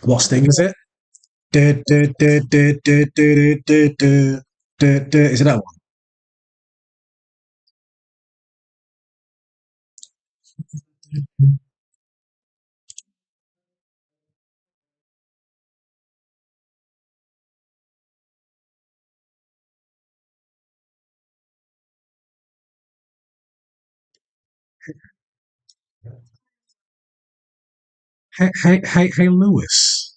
What sting is it? Is it that one? Hey, Lewis.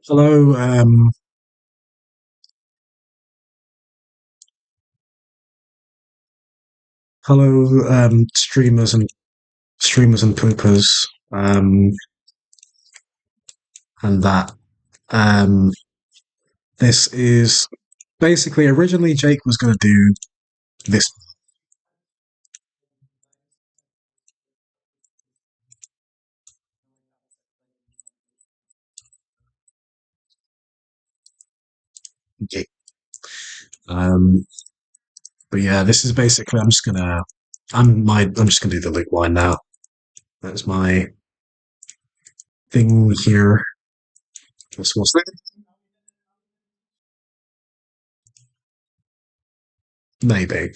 Hello, hello, streamers and poopers, um, and that. Um, this is basically originally Jake was going to do this gig. Um, but yeah, this is basically I'm just gonna do the loop line now. That's my thing here. What's that? Maybe.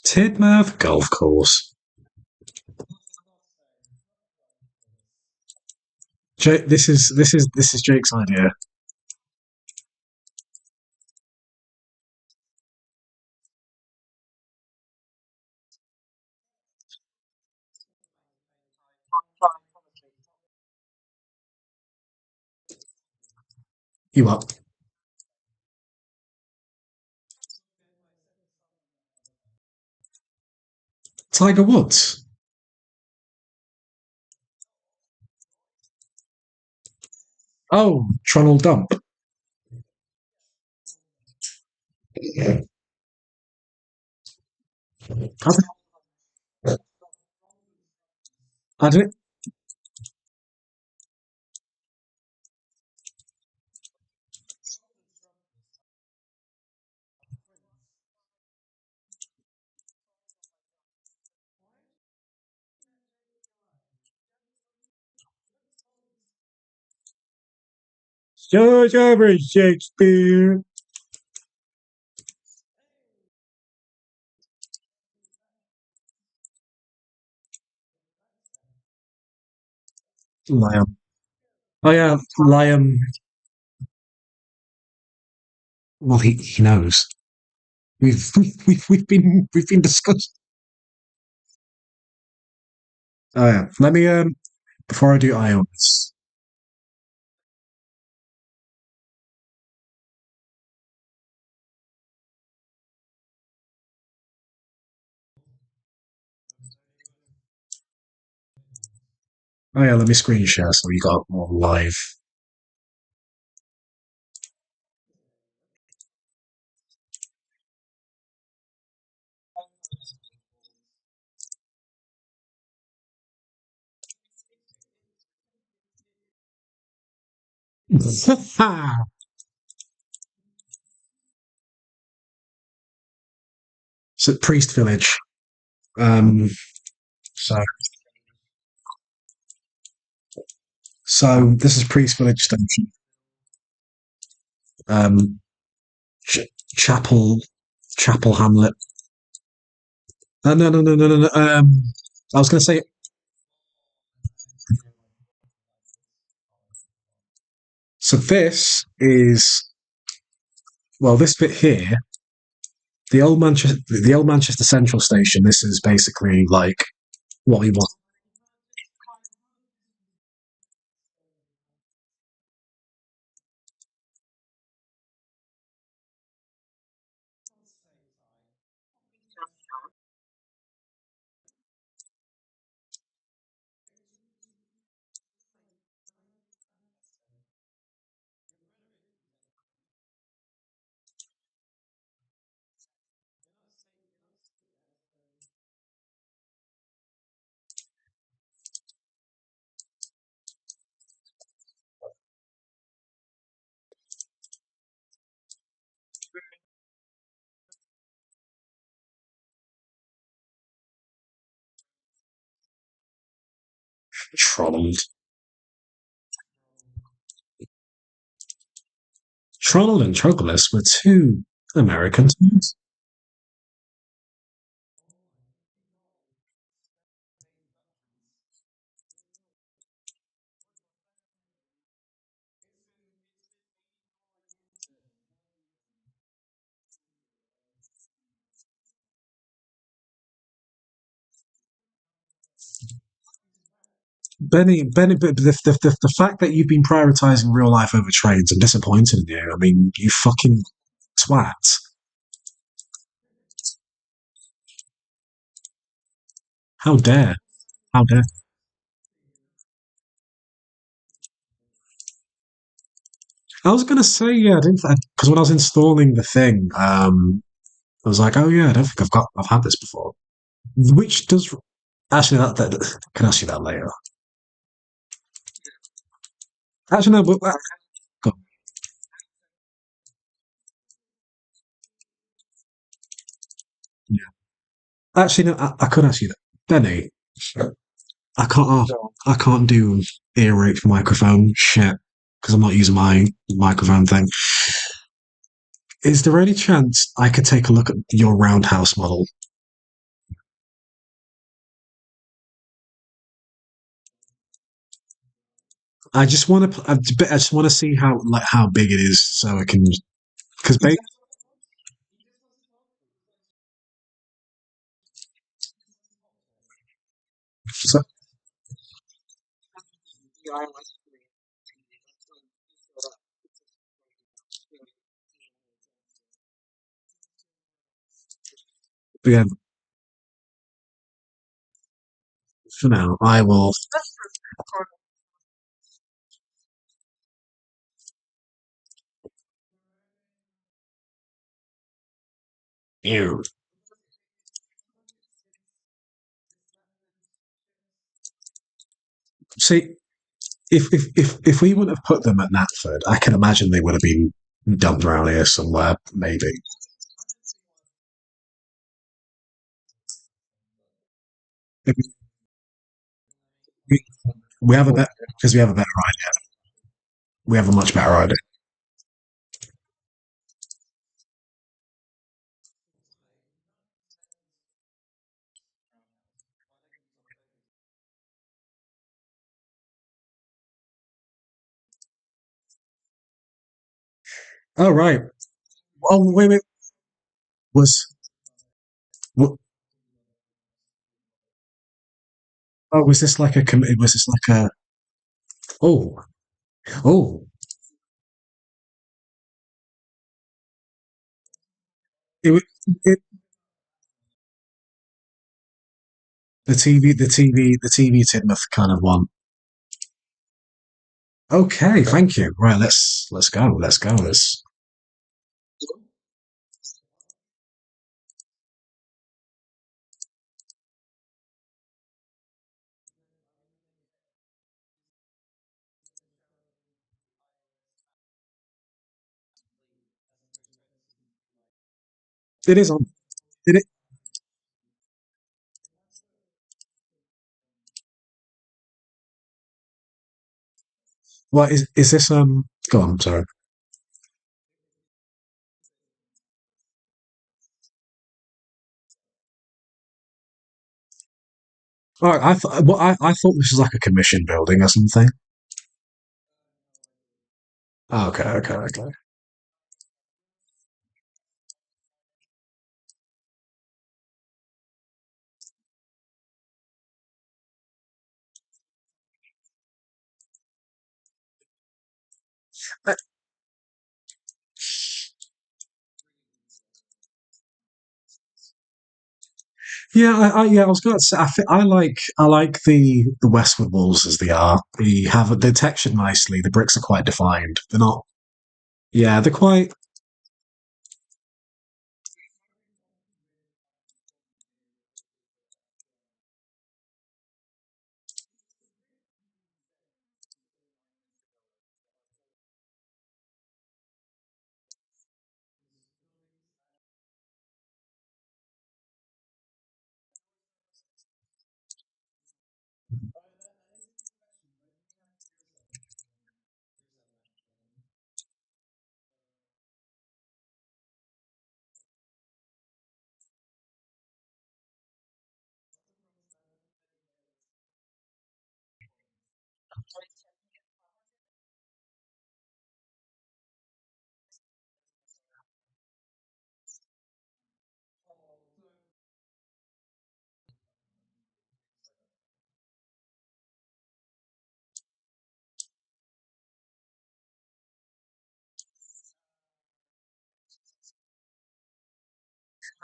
Tidmouth Golf Course. Jake, this is Jake's idea. You up? Tiger Woods. Oh, Tronald Dump. I don't. George over Shakespeare. Liam. Oh yeah, Liam. Well, he knows. We've been discussed. Oh yeah. Let me before I do iOS. Oh yeah, let me screen share so we got more live. So Priest Village. Um, so so this is Priest Village Station. Um, Ch- Chapel, Chapel Hamlet. No, no, no, no, no, no. I was going to say. So this is this bit here, the old Manchester Central station. This is basically like what we want. Trolled, Trolled and Troglus were two American terms. Benny, but the fact that you've been prioritizing real life over trades, I'm disappointed in you. I mean, you fucking twat. How dare? How dare? I was gonna say, yeah, I didn't, because when I was installing the thing, I was like, oh yeah, I don't think I've had this before. Which does actually that can ask you that later. Actually, no, but go on. Yeah. Actually, no, I could ask you that, Benny. I can't. I can't do ear rape microphone shit because I'm not using my microphone thing. Is there any chance I could take a look at your roundhouse model? I just want to. I just want to see how big it is, so I can. Because so, yeah, for now, I will. Ew. See, if we wouldn't have put them at Natford, I can imagine they would have been dumped around here somewhere. Maybe If we, we have a better because we have a better idea. We have a much better idea. Oh right. Oh wait, wait. Was wa- was this like a was this like a oh oh it, it the TV Tidmouth kind of one. Okay, thank you. Right, let's go. Let's go. Let's. It is on. It, what is this? Go on. Sorry. All right, I thought this was like a commission building or something. Oh, okay, okay, okay. Uh, Yeah, yeah, I was going to say, I like the westward walls as they are. They're textured nicely. The bricks are quite defined. They're not. Yeah, they're quite.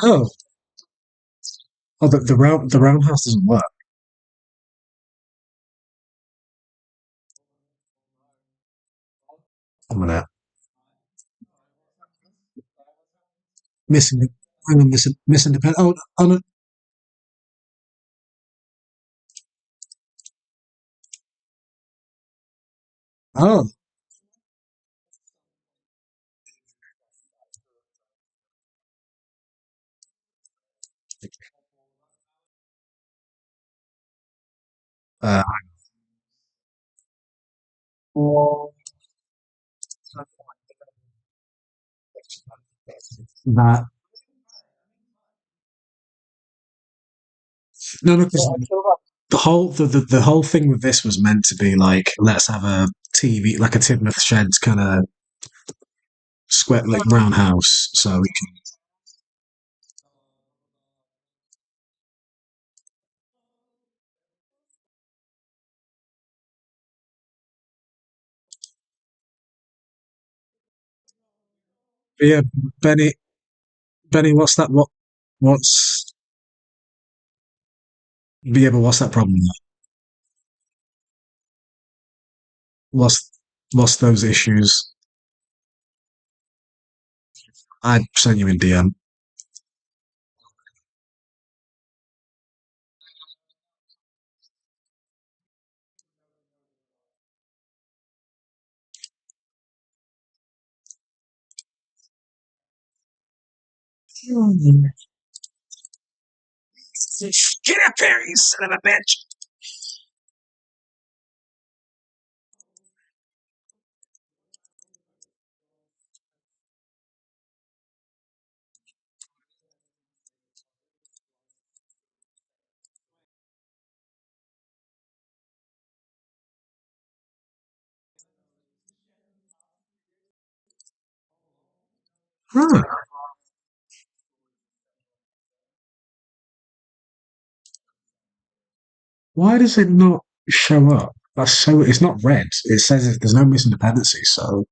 Oh, oh, the roundhouse doesn't work. I'm gonna missing. Hang on, missing the pen. Oh, oh no. Oh, uh, that no, no, 'cause the whole thing with this was meant to be like, let's have a TV, like a Tidmouth Sheds kind of square, like roundhouse, so we can. But yeah, Benny, Benny, what's that? What's yeah, but what's that problem? What's what's those issues? I sent you in DM. Get up here, you son of a bitch! Huh. Why does it not show up? That's so. It's not red. It says there's no missing dependency. So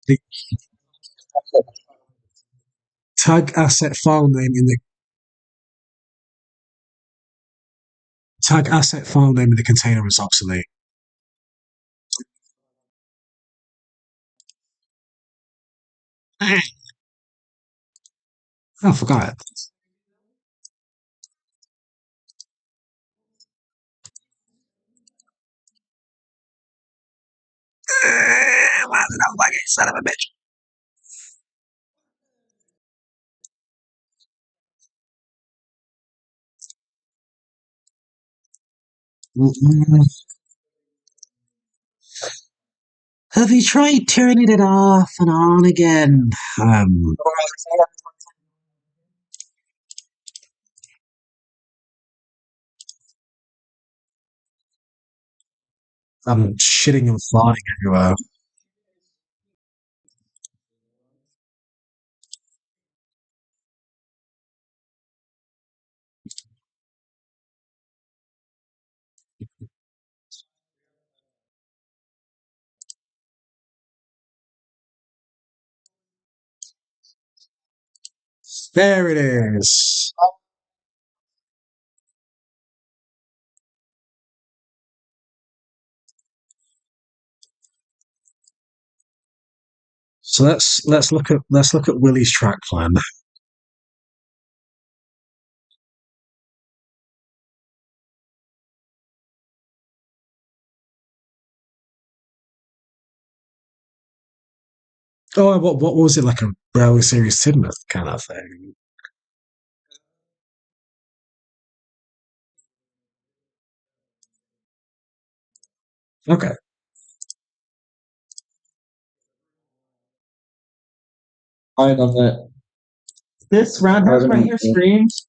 the tag asset file name in the tag asset file name in the container is obsolete. I forgot it. Why did I like it, son of a bitch? Have you tried turning it off and on again? Um, I'm shitting and farting everywhere. There it is. So let's look at Willie's track plan. Oh, what was it like a Railway Series Tidmouth kind of thing? Okay. I love it. This roundhouse right here screams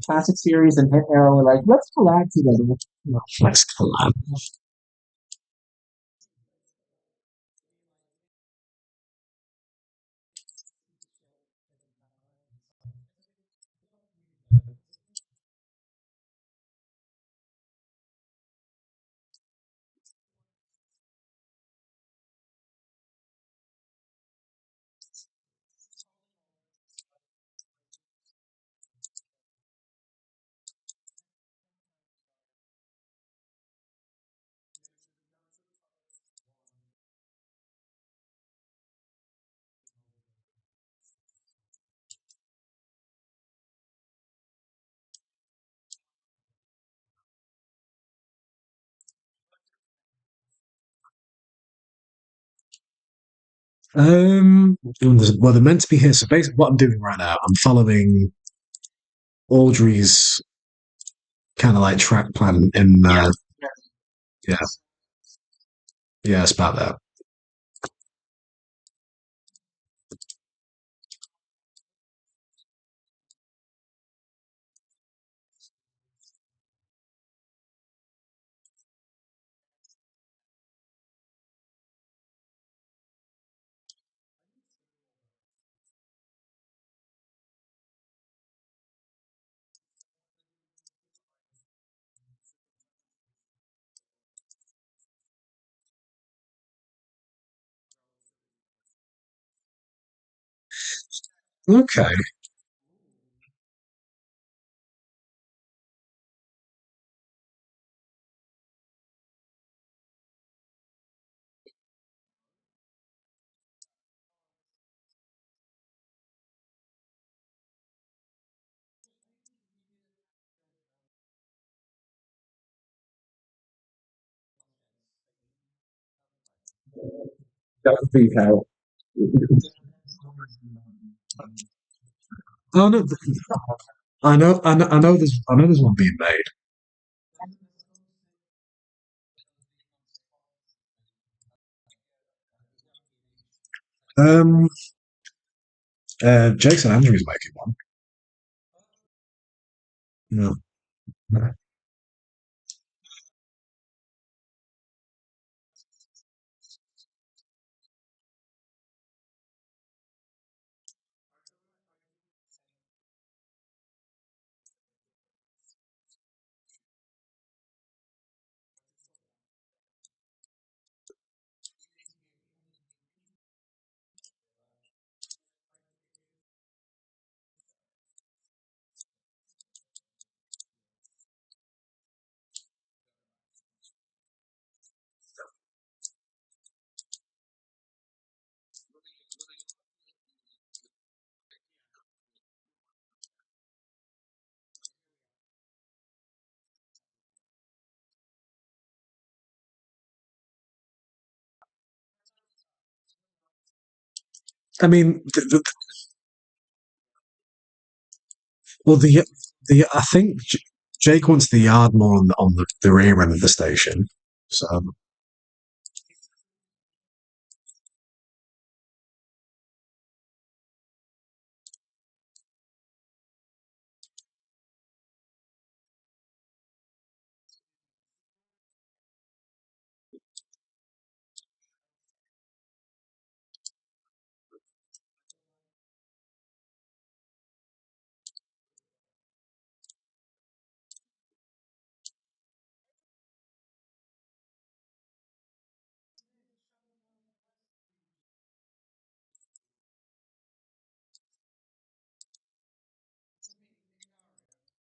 classic series and hit arrow were like, let's collab together. Let's collab. Well, they're meant to be here. So basically, what I'm doing right now, I'm following Audrey's kind of like track plan in. Yeah, yeah, it's about that. Okay. That would be how. Oh no, I know there's one being made. Um, Jason Andrews making one. Yeah. I mean, well, I think Jake wants the yard more on the rear end of the station. So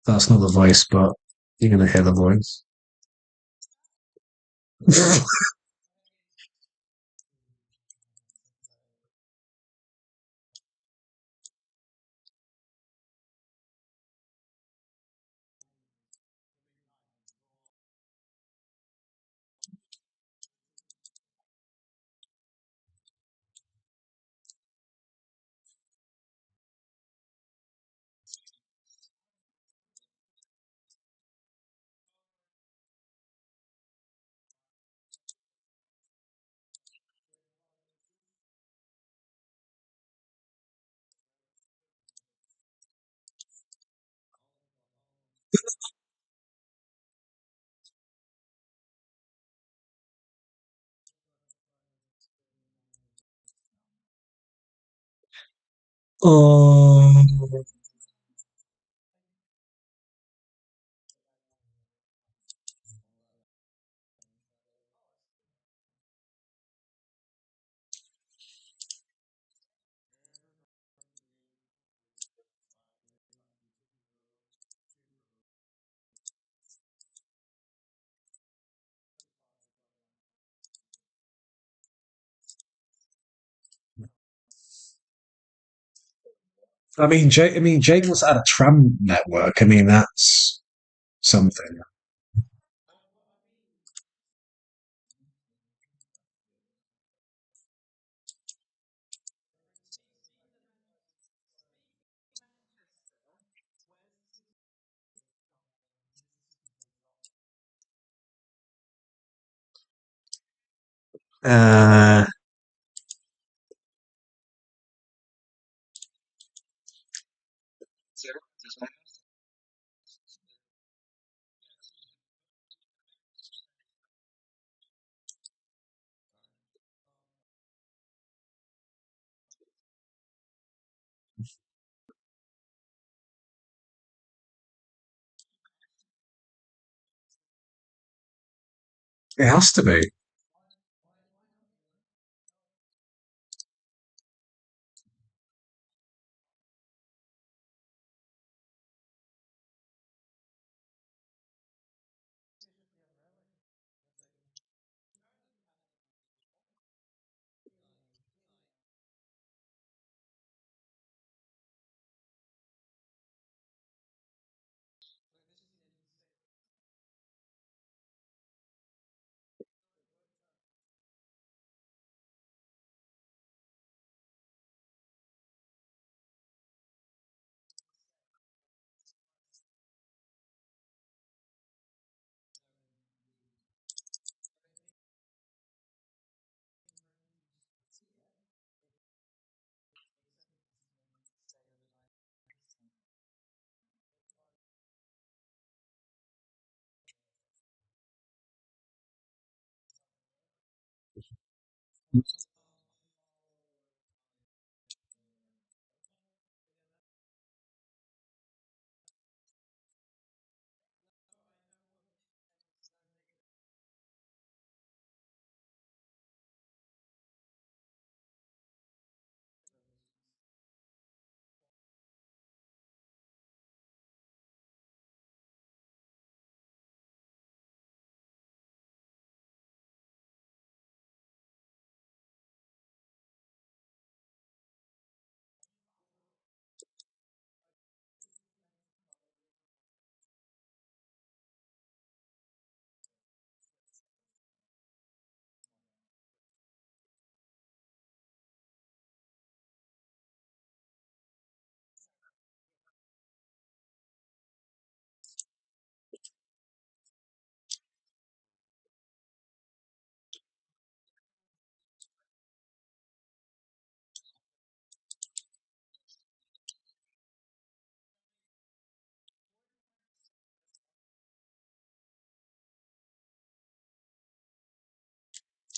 That's not the voice, but you're gonna hear the voice. Oh, I mean, Jake was at a tram network. I mean, that's something. Uh, it has to be.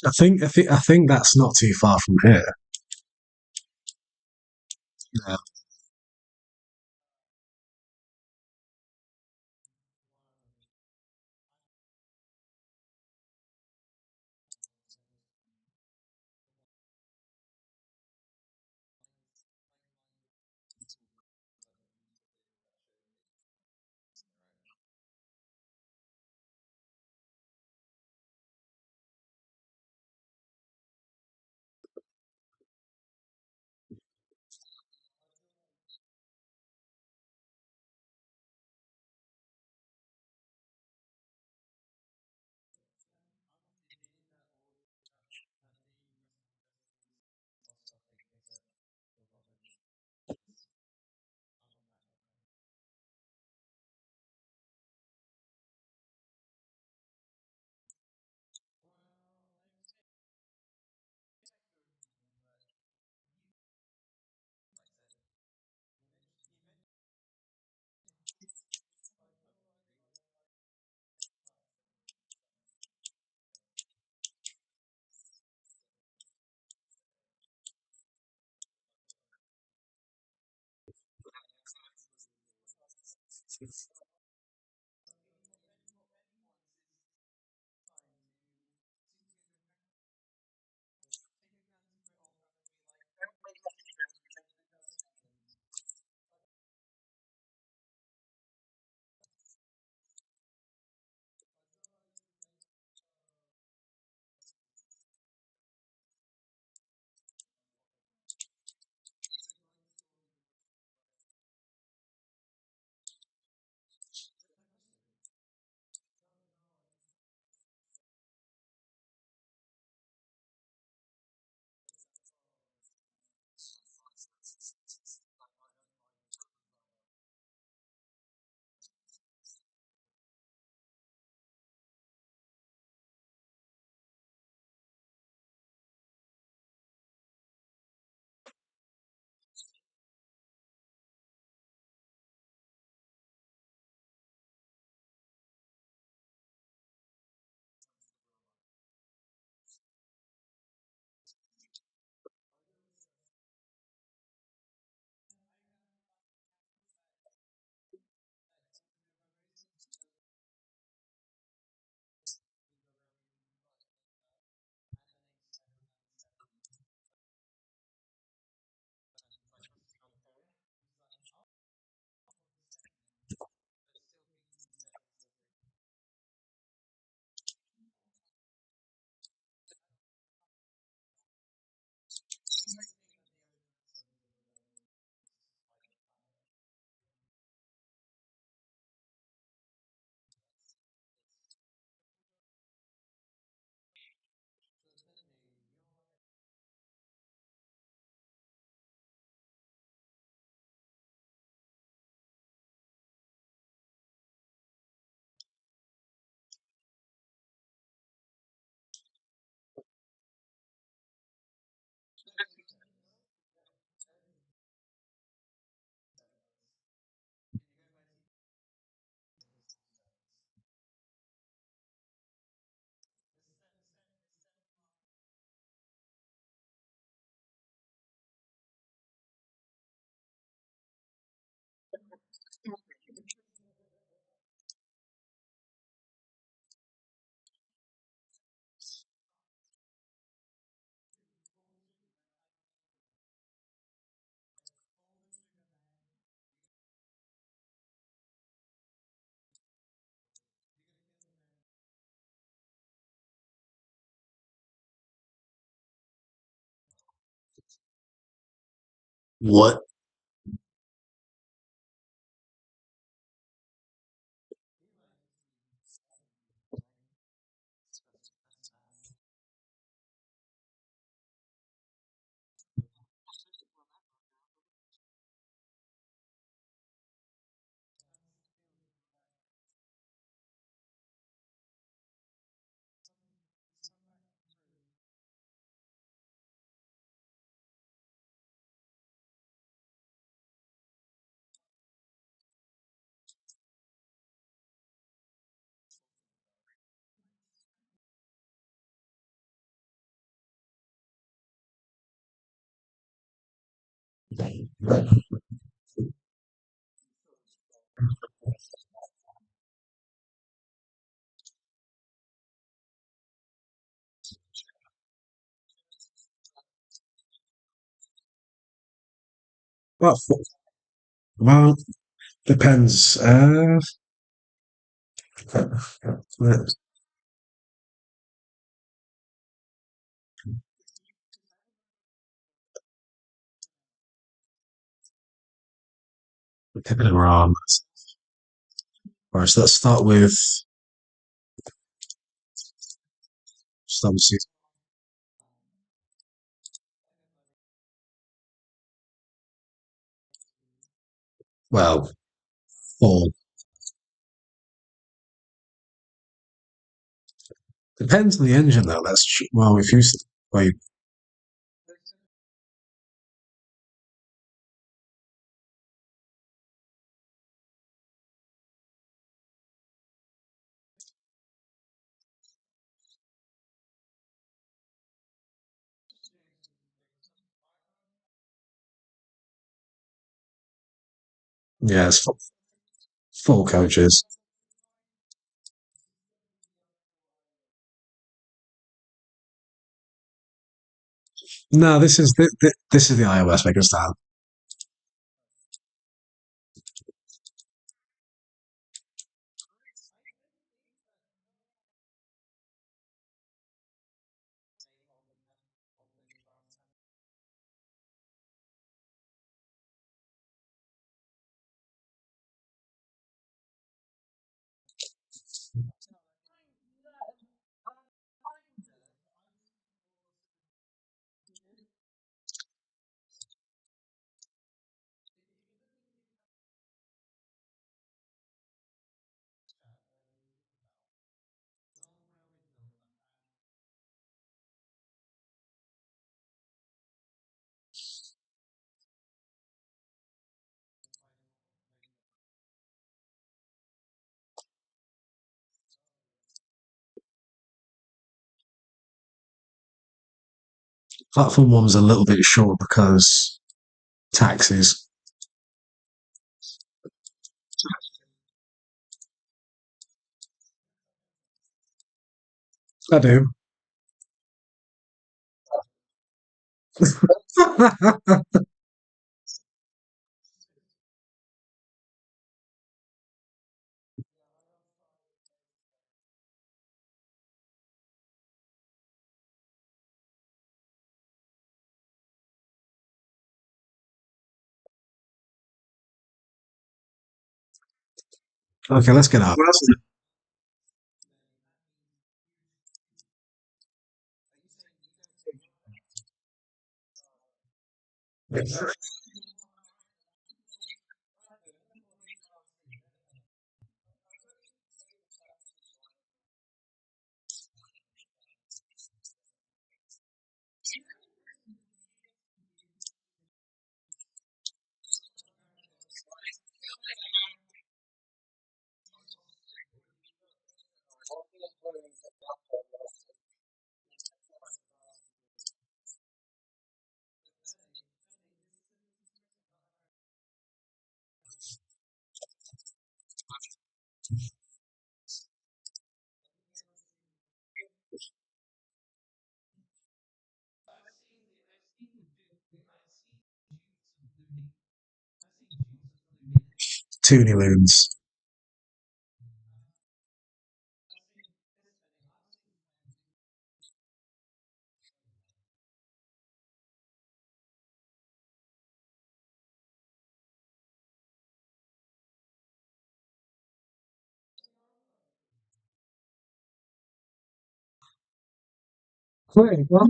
I think that's not too far from here. Yeah. What? Well, well, depends. Depending on. Right, so let's start with well, four. Depends on the engine though. Well, if you wait, yes, Full coaches. No, this is the iOS making style. Platform one was a little bit short because taxes. I do. Okay, let's get up. Toonie Loons. Wait, what?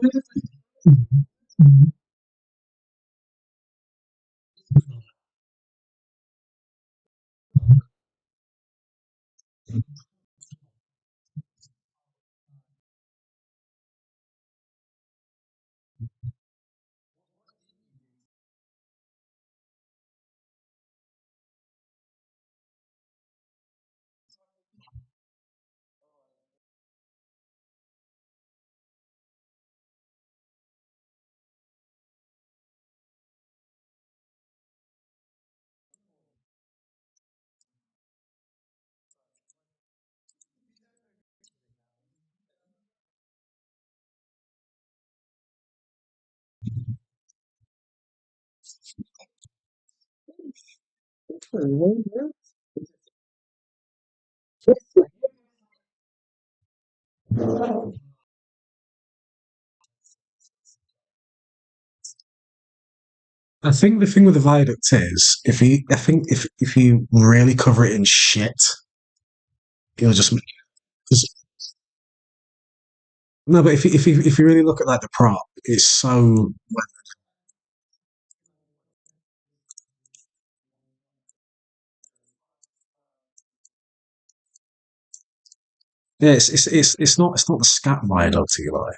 I think the thing with the viaduct is I think if you really cover it in shit, it'll just 'cause- no. But if you really look at like the prop, it's so yeah. It's not the scat viaduct you like.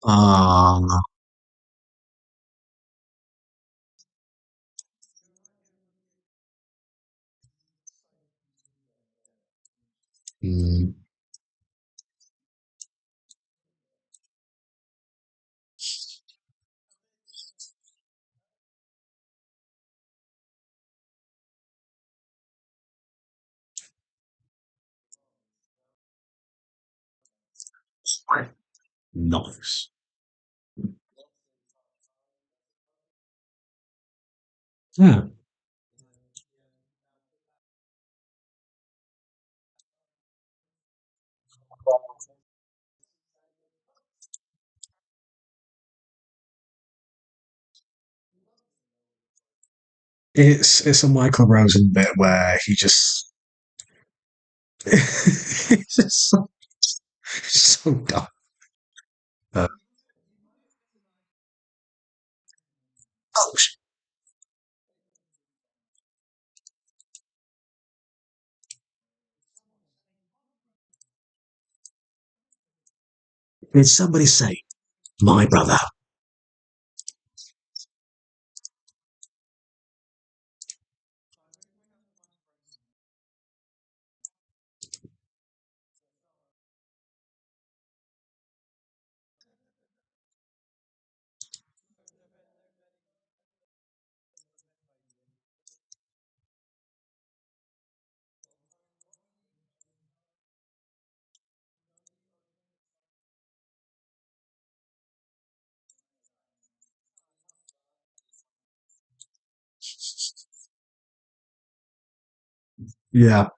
Ah, mm. Nice. Yeah. It's a Michael Rosen bit where he just it's just so dumb. Uh, oh, did somebody say my brother? Yeah.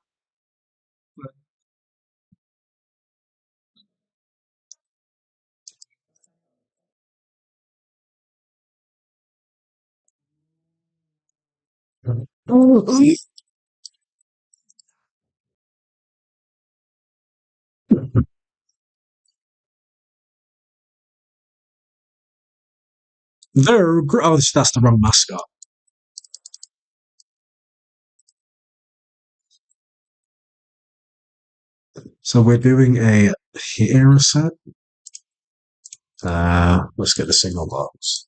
Oh, that's the wrong mascot. So we're doing a hero set. Let's get the signal box.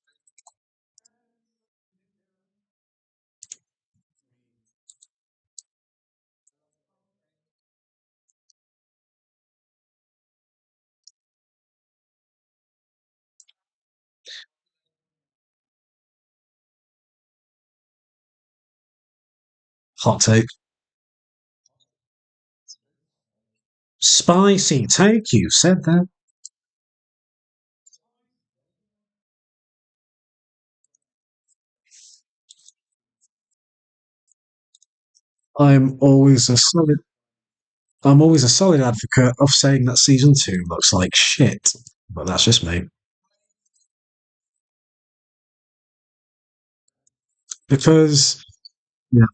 Hot take. Spicy take, you said that. I'm always a solid I'm always a solid advocate of saying that season two looks like shit. But that's just me. Because yeah,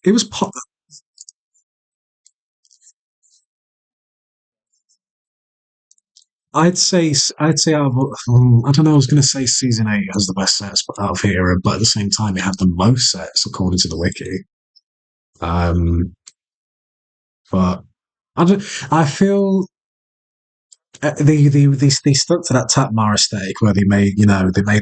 it was I'd say I don't know. I was going to say season eight has the best sets out of here, but at the same time, it had the most sets according to the wiki. Um, but I feel they stuck to that Tapmar aesthetic where they made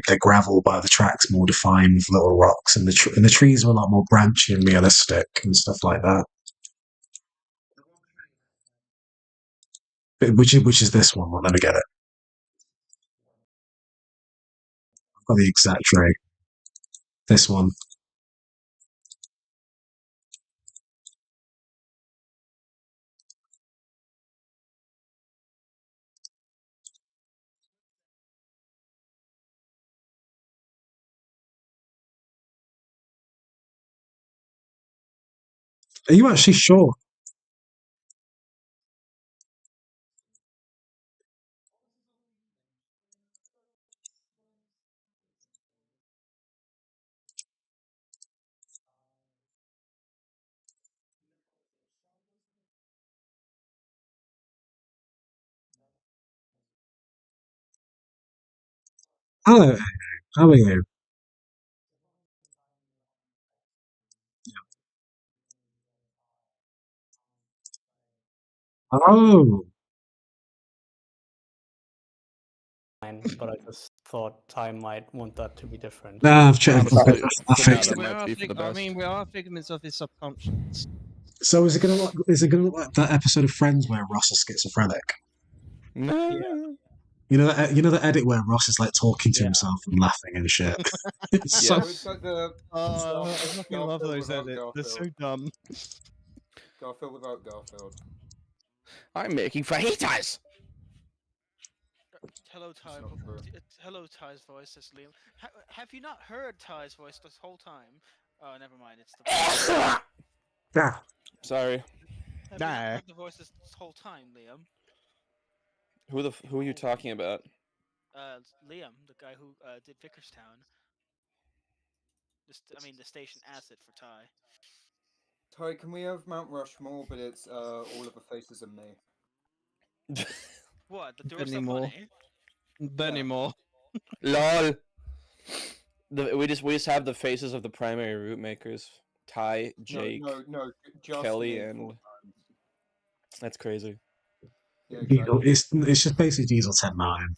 their gravel by the tracks more defined with little rocks, and the trees were a lot more branchy and realistic and stuff like that. Which is this one? We'll never get it. I've got the exact tree. This one. Are you actually sure? Hello, how are you? Oh, fine, but I just thought Time might want that to be different. no, I've checked. Honestly, I for now fixed that it. might be for the I best. mean, we are figments of his subconscious. So is it gonna look like that episode of Friends where Ross is schizophrenic? No. You know the edit where Ross is like talking to Yeah. himself and laughing and shit. It's Yeah. so I fucking love those edits. They're so dumb. Garfield without Garfield. I'm making fajitas. Hello, Ty. not true. Hello, Ty's voice. Says Liam. Have you not heard Ty's voice this whole time? Oh, never mind. It's the. Yeah. Sorry. Have you not heard the voice this whole time, Liam? Who are you talking about? Liam, the guy who did Vickerstown. The station asset for Ty. Ty, can we have Mount Rushmore, but it's all of the faces of me? What? The door's Anymore. funny? Anymore. LOL. We just have the faces of the primary route makers. Ty, Jake, No, just Kelly, me and 4 times. that's crazy. Yeah, Diesel, exactly. it's just basically Diesel 10 Martin.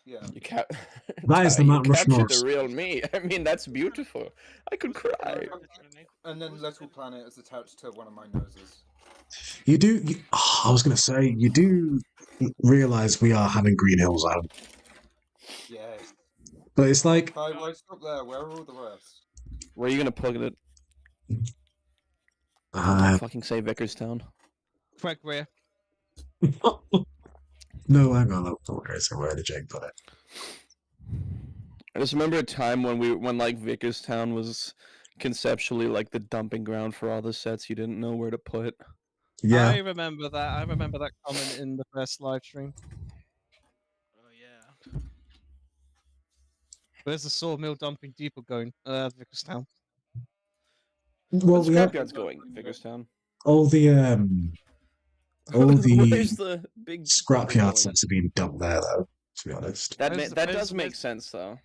Yeah. You That is the you Mount Rushmore. captured the real me. I mean, that's beautiful. I could cry. And then Little Planet is attached to one of my noses. You do. I was going to say, you do realize we are having Green Hills out. Yes. But it's like. Ty, why stop there? Where are all the rest? Where are you gonna plug it? Fucking say Vickerstown. Craig Greer. No, hang on. Where did Jake put it? I just remember a time when like Vickerstown was conceptually like the dumping ground for all the sets you didn't know where to put. Yeah. I remember that. I remember that comment in the first live stream. Oh yeah. Where's the sawmill dumping depot going? Vickerstown. Well, the we have scrapyard's going, Vickerstown. all the Where's the big scrapyard going? sets are being dumped there, though. To be honest, that does make sense, though.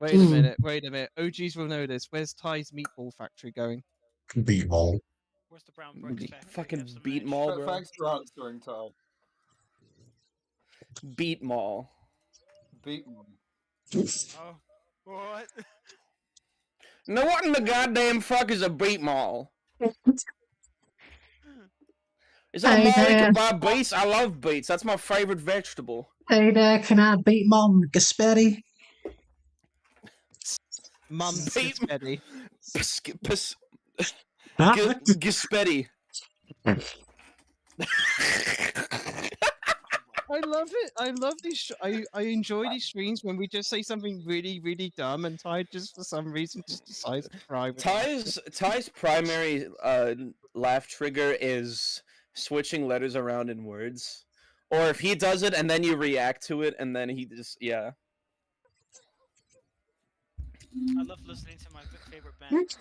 Wait a minute. OGs will know this. Where's Ty's meatball factory going? Beat all. Where's the brown bricks factory? Fucking Have some beat ash. mall, bro. Thanks for answering, Ty. Beat mall. Beat one. Oh, what? No, what in the goddamn fuck is a beat mall? Is that a mall you can buy beets? I love beets. That's my favorite vegetable. Hey there, can I beat Mom Gaspetti? Mum's Beat- spaghetti. Gaspetti. I love it. I love these. I enjoy these streams when we just say something really, really dumb, and Ty just for some reason just decides to cry. With Ty's primary laugh trigger is switching letters around in words, or if he does it and then you react to it, and then he just I love listening to my favorite band.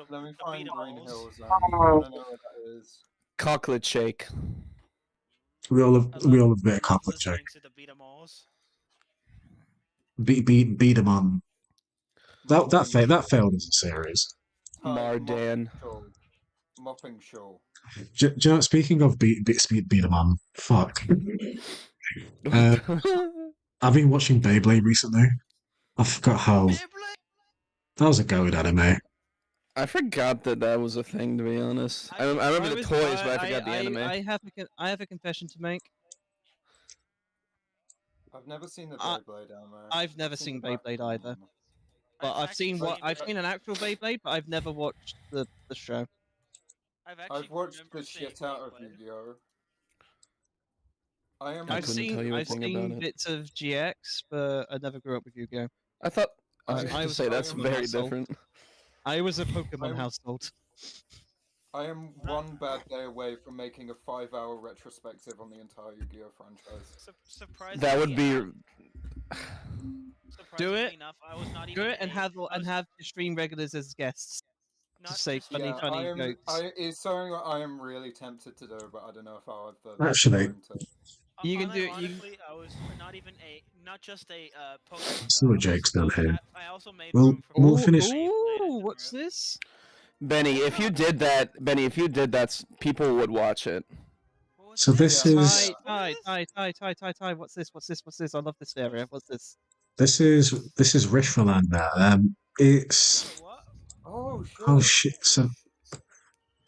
Let me find Green Beatles. Hills. I don't know what that is. Chocolate shake. We all have a bit of I love chocolate shake. listening to the Beat 'em Alls. Beat 'em on. That failed as a series. Mardan. Mopping shawl. Do you know? Speaking of beat 'em on, fuck. I've been watching Beyblade recently. I forgot how that was a good anime. I forgot that was a thing, to be honest. I remember the toys, but I forgot the anime. I have a confession to make. I've never seen the Beyblade anime. I've never seen the Beyblade Batman either. one. But I've seen an actual Beyblade, but I've never watched the show. I've watched the shit out of Yu-Gi-Oh! I've couldn't tell you anything about seen it. bits of GX, but I never grew up with Yu-Gi-Oh. I thought I was I going to was say that's talking very about myself. different. I was a Pokemon household. I am one bad day away from making a 5-hour retrospective on the entire Yu-Gi-Oh! Franchise. Surprisingly, That would be. Do it. Enough, I was not Do even it and have the stream regulars as guests. not say just- funny jokes. It's something I am really tempted to do, but I don't know if I'll have the Actually- time to. You can do it, you- Unironically, I was not just a Pokemon. See what guy, Jake's done here. I also made Well, room for we'll Beyblade finish- Ooh, in what's the this? Benny, if you did that, people would watch it. What was So this Yeah. is Ty. What's this? I love this area. What's this? this is Richland now. It's What? Oh shit! shit. So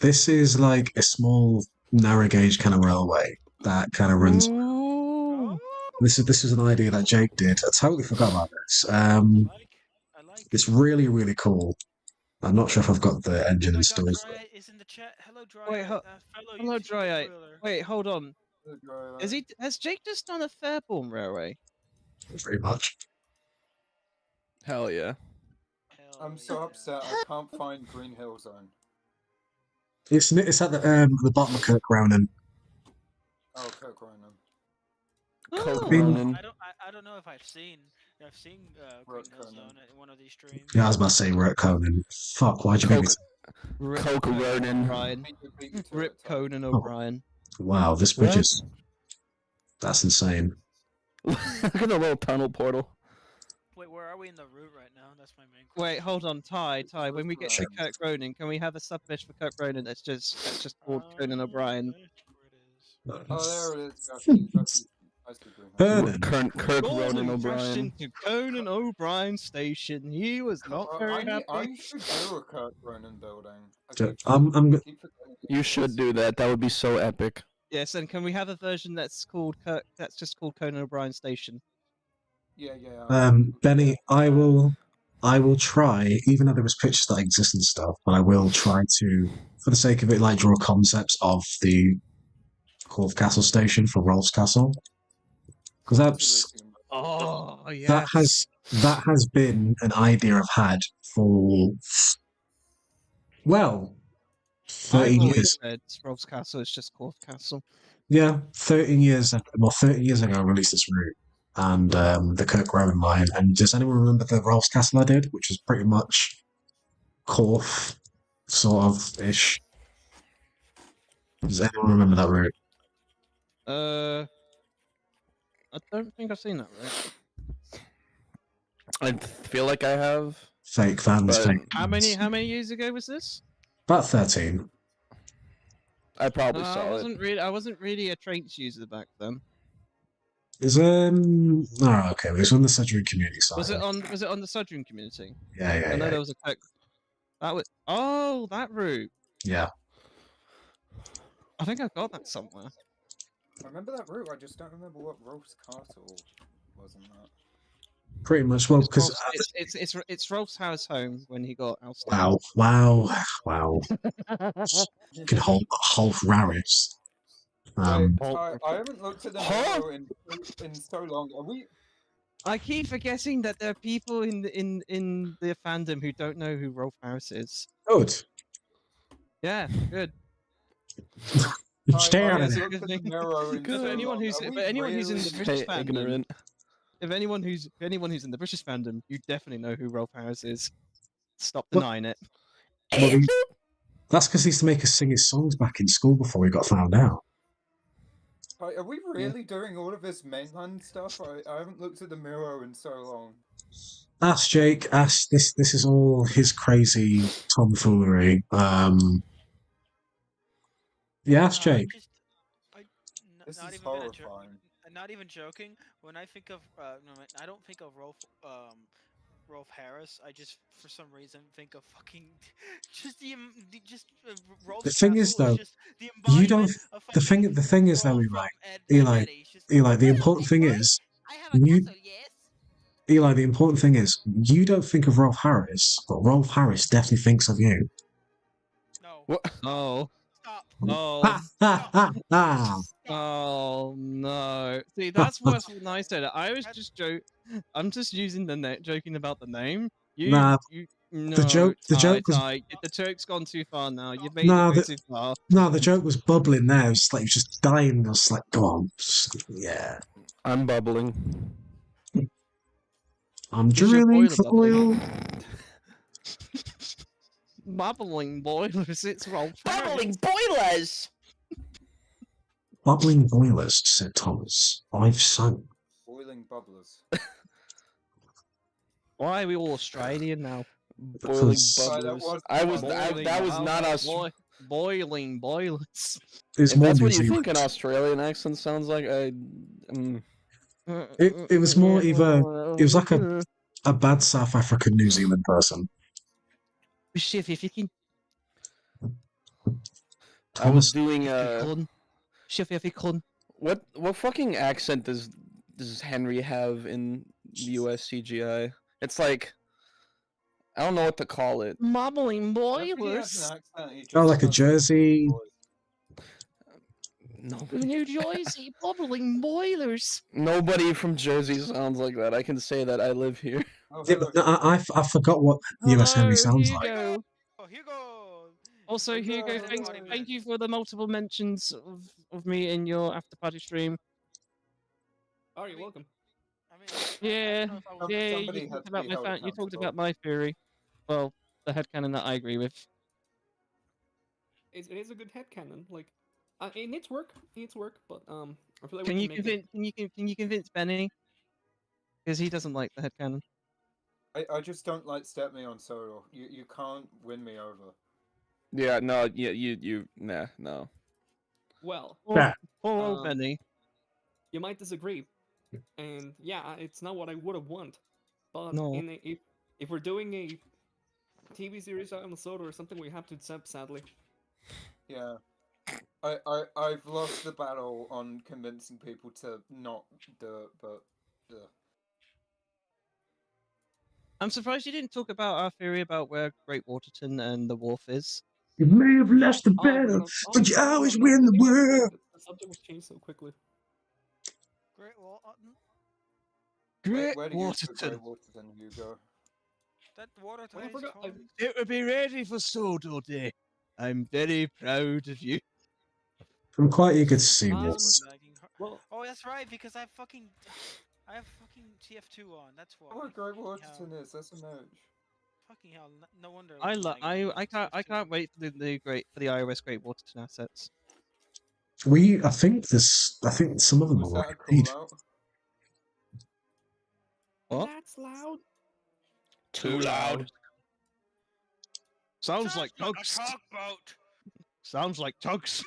this is like a small narrow gauge kind of railway that kind of runs. Ooh. This is an idea that Jake did. I totally forgot about this. I like. It's really, really cool. I'm not sure if I've got the engine Oh my installed. God, Cry is in the chat. Hello, Dry Wait, Eye, fellow hello, YouTube Dry Eye. driller. Wait, hold on. Dry Eye. Has Jake just done a Fairborn Railway? Very much. Hell yeah. Hell I'm so yeah. upset I can't find Green Hill Zone. It's at the bottom of Kirk Ronan. Oh, Kirk Ronan. Coke Oh. Ronin. I don't know if I've seen Green Road Hill Conan. Zone in one of these streams. Yeah, I was about to say Rurt Conan. Fuck, why'd you make me? Rip Coke Conan Ronin. O'Brien. Beat you to Rip it, Tom. Conan O'Brien. Wow, this bridge What? is. That's insane. Look at the little tunnel portal. Wait, where are we in the route right now? That's my main Wait, question. hold on, Ty. When we get to Sure. Kirk Ronan, can we have a submission for Kirk Ronan that's just called Conan O'Brien? Where it is. Oh, there it is. I see Green Hill. Vernon. Kirk Ronin Gordon crashed O'Brien. into Conan O'Brien station. He was not very I happy. should do a Kirk Ronan building. I'm keep forgetting You it should exists. do that. That would be so epic. Yes, and can we have a version that's called that's just called Conan O'Brien station? Yeah. Benny, I will try, even though there was pictures that exist and stuff, but I will try to, for the sake of it, like draw concepts of the Corf Castle station for Rolf's Castle, because Oh, that has been an idea I've had for 13 I've always years. said Rolf's Castle is just Corf Castle. Yeah, 13 years. Well, 13 years ago, I released this route and the Kirk Rowan line. And does anyone remember the Rolf's Castle I did, which was pretty much Corf, sort of ish? Does anyone remember that route? I don't think I've seen that right. I feel like I have. Fake fans, But fake. How fans. many years ago was this? About 13. I probably I saw it. wasn't really a traits user back then. Is okay, it was on the Sedgwick community side. Was it on the Sudrian community? Yeah, I know there was a that was that route. yeah. I think I've got that somewhere. I remember that route. I just don't remember what Rolf's Castle was in that. Pretty much. Well, because It's Rolf's house home when he got ousted. wow. Can hold Raris. I haven't looked at the memo in so long. Are we? I keep forgetting that there are people in the fandom who don't know who Rolf Harris is. Good. Yeah, good. Stay out of I there. looked at the Mero in Because so anyone long. who's Are we but anyone who's in the really- British Hey, fandom, ignorant. if anyone who's in the British fandom, you definitely know who Rolf Harris is. Stop denying it. Well, that's because he used to make us sing his songs back in school before we got found out. Are we really doing all of this mainland stuff? I haven't looked at the Miro in so long. Ask Jake. Ask this. This is all his crazy tomfoolery. Yeah, ask Jake. This not is even gonna joke. horrifying. Not even joking. When I think of I don't think of Rolf Harris. I just for some reason think of fucking Rolf. The thing is, though, just the you don't. embodiment of The thing is, though, Rolf Eli. from Ed, Eli. Ed Eddie. Just, Eli. The "Hello, important big thing boy. is, I have a you. castle, yes." Eli. The important thing is, you don't think of Rolf Harris, but Rolf Harris definitely thinks of you. No. What? Oh. Stop. Oh. Ha ha ha ha! Oh no! See, that's worse than I said. I was just I'm just using the joking about the name. Nah, No, the joke was the joke's gone too far now. You've made Nah, it go too far. no, the joke was bubbling there. It was like he was just dying. I was like, go on, yeah. I'm bubbling. I'm Is your drilling boiler for oil. Bubbling boilers. It's Rolf. Bubbling boilers! Bubbling boilers, said Thomas. I've sung. Boiling bubblers. Why are we all Australian now? Boiling Because bubblers. Boiling That was not us. Boiling boilers. it's If more that's New what you Zealand. think an Australian accent sounds like, It was more either. It was like a bad South African New Zealand person. Chef, if you can. I was Thomas, doing Chef, if you can. what fucking accent does Henry have in the US CGI? It's like I don't know what to call it. Mumbling I don't think he has boilers. an accent. He just Oh, like a has Jersey. No, New Jersey, bubbling boilers. nobody from Jersey sounds like that. I can say that I live here. Oh, Yeah, hello, but no, I forgot what US Henry Hello, sounds like. Hugo. Oh, Hugo. Also, Hugo, Hello. thank you for the multiple mentions of me in your after party stream. Oh, you're welcome. I mean, Yeah, I don't know if I was yeah, somebody you had talked to about be my held you talked accountable. about my theory. Well, the headcanon that I agree with. It is a good headcanon. Like, it needs work. It needs work, but I feel like Can we you can make it. can you convince Benny? Because he doesn't like the headcanon. I just don't like step me on solo. You can't win me over. Yeah, no, yeah, nah, no. Well, Poor old Um, Benny. you might disagree, and yeah, it's not what I would have want. But No. if we're doing a TV series on the soda or something, we have to accept, sadly. Yeah. I've lost the battle on convincing people to not do it, but I'm surprised you didn't talk about our theory about where Great Waterton and the wharf is. You may have lost the Oh, we're battle, not- but you no, always no, win the thing is, like, world. the subject was changed so quickly. Great Wall. where do you put Grey Waterton, Hugo? That water Well, I is forgot. torn. It will be ready for Sodo Day. I'm very proud of you. I'm quite eager to see Um, this. Well, Oh, that's right, because I have fucking TF2 on. That's why. Oh, where Grey Fucking hell. Waterton is. That's a merge. Fucking hell! No wonder. I like, I TF2. can't wait for the iOS Great Waterton assets. I think some of them Was are that a already made. call out? What? that's loud. Too loud. Sounds like a tugs. tugboat. Sounds like tugs.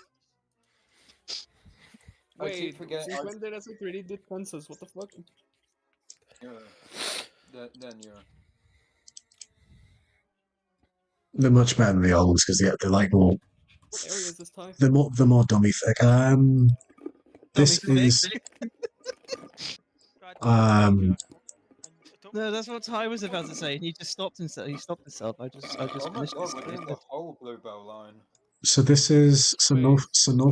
I keep Wait, forgetting. since when did S3 did fences? What the fuck? Yeah. Then yeah. They're much better than the old ones because they're like more. What area is this time? They're more dummy thick. This Dummy is God damn it, um. don't No, that's what Ty was about to say. He just stopped himself. He stopped himself. I just Oh my finished god, his we're doing the whole Bluebell line. So this is Wait. north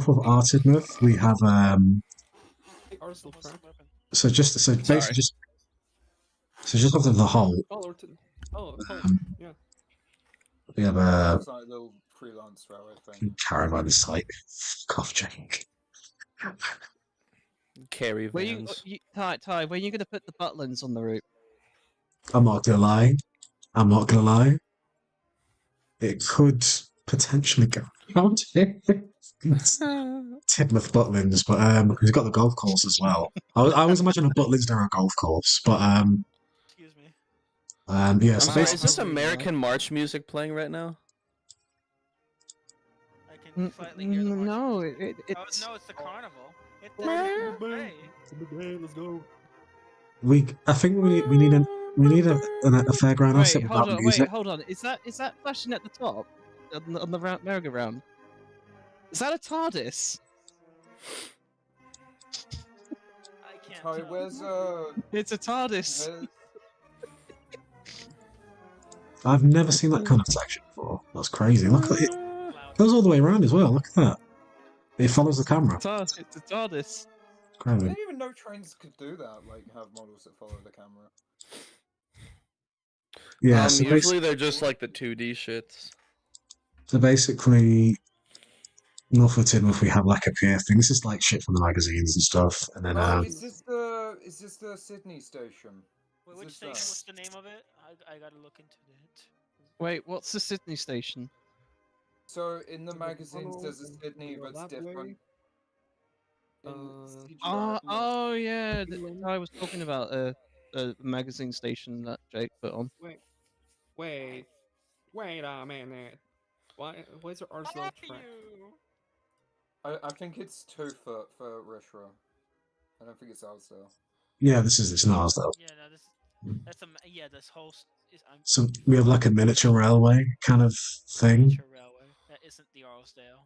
of Artedmouth. We have Arsenal almost crack. weapon. basically just after the hole. Oh, oh, yeah. We have It's like a little freelance railway thing. caravan site. Cough Jake. Carry Where vans. Ty, when are you gonna put the Butlins on the route? I'm not gonna lie. It could potentially go around Tidmouth Butlins, but he's got the golf course as well. I always imagine a Butlins near a golf course, but Excuse me. yeah. I'm So sorry, is basically, this American March music playing right now? I can slightly hear the marching No, music. it's Oh no, it's the carnival. It's the Bang, hey. It's a big day. Let's go. I think we need a fairground asset Wait, hold without on, music. hold on. Is that flashing at the top on the merry-go-round? Is that a TARDIS? I can't Ty, tell. where's It's a TARDIS. where's- I've never seen that kind of section before. That's crazy. Look at it. Loud. Goes all the way around as well. Look at that. It follows the camera. It's a TARDIS. I Crazy. didn't even know trains could do that, like have models that follow the camera. Yeah. So, Usually they're just like the 2D shits. basically, north of Tidmouth, we have like a pier thing. This is like shit from the magazines and stuff. And then Oh, is this the Sydney station? Wait, Is which this station? that? What's the name of it? I gotta look into it. Wait, what's the Sydney station? So in the So the magazines, tunnel there's a and Sydney, go but it's that different. way. In Oh, CGI, oh yeah, England. I was talking about a magazine station that Jake put on. Wait a minute. Why's there Arsenal track? I think it's 2 foot for Rishra. I don't think it's Alsdale. yeah, it's not ours though. Yeah, no, this whole So we have like a miniature railway kind of thing. miniature railway. That isn't the Arlesdale.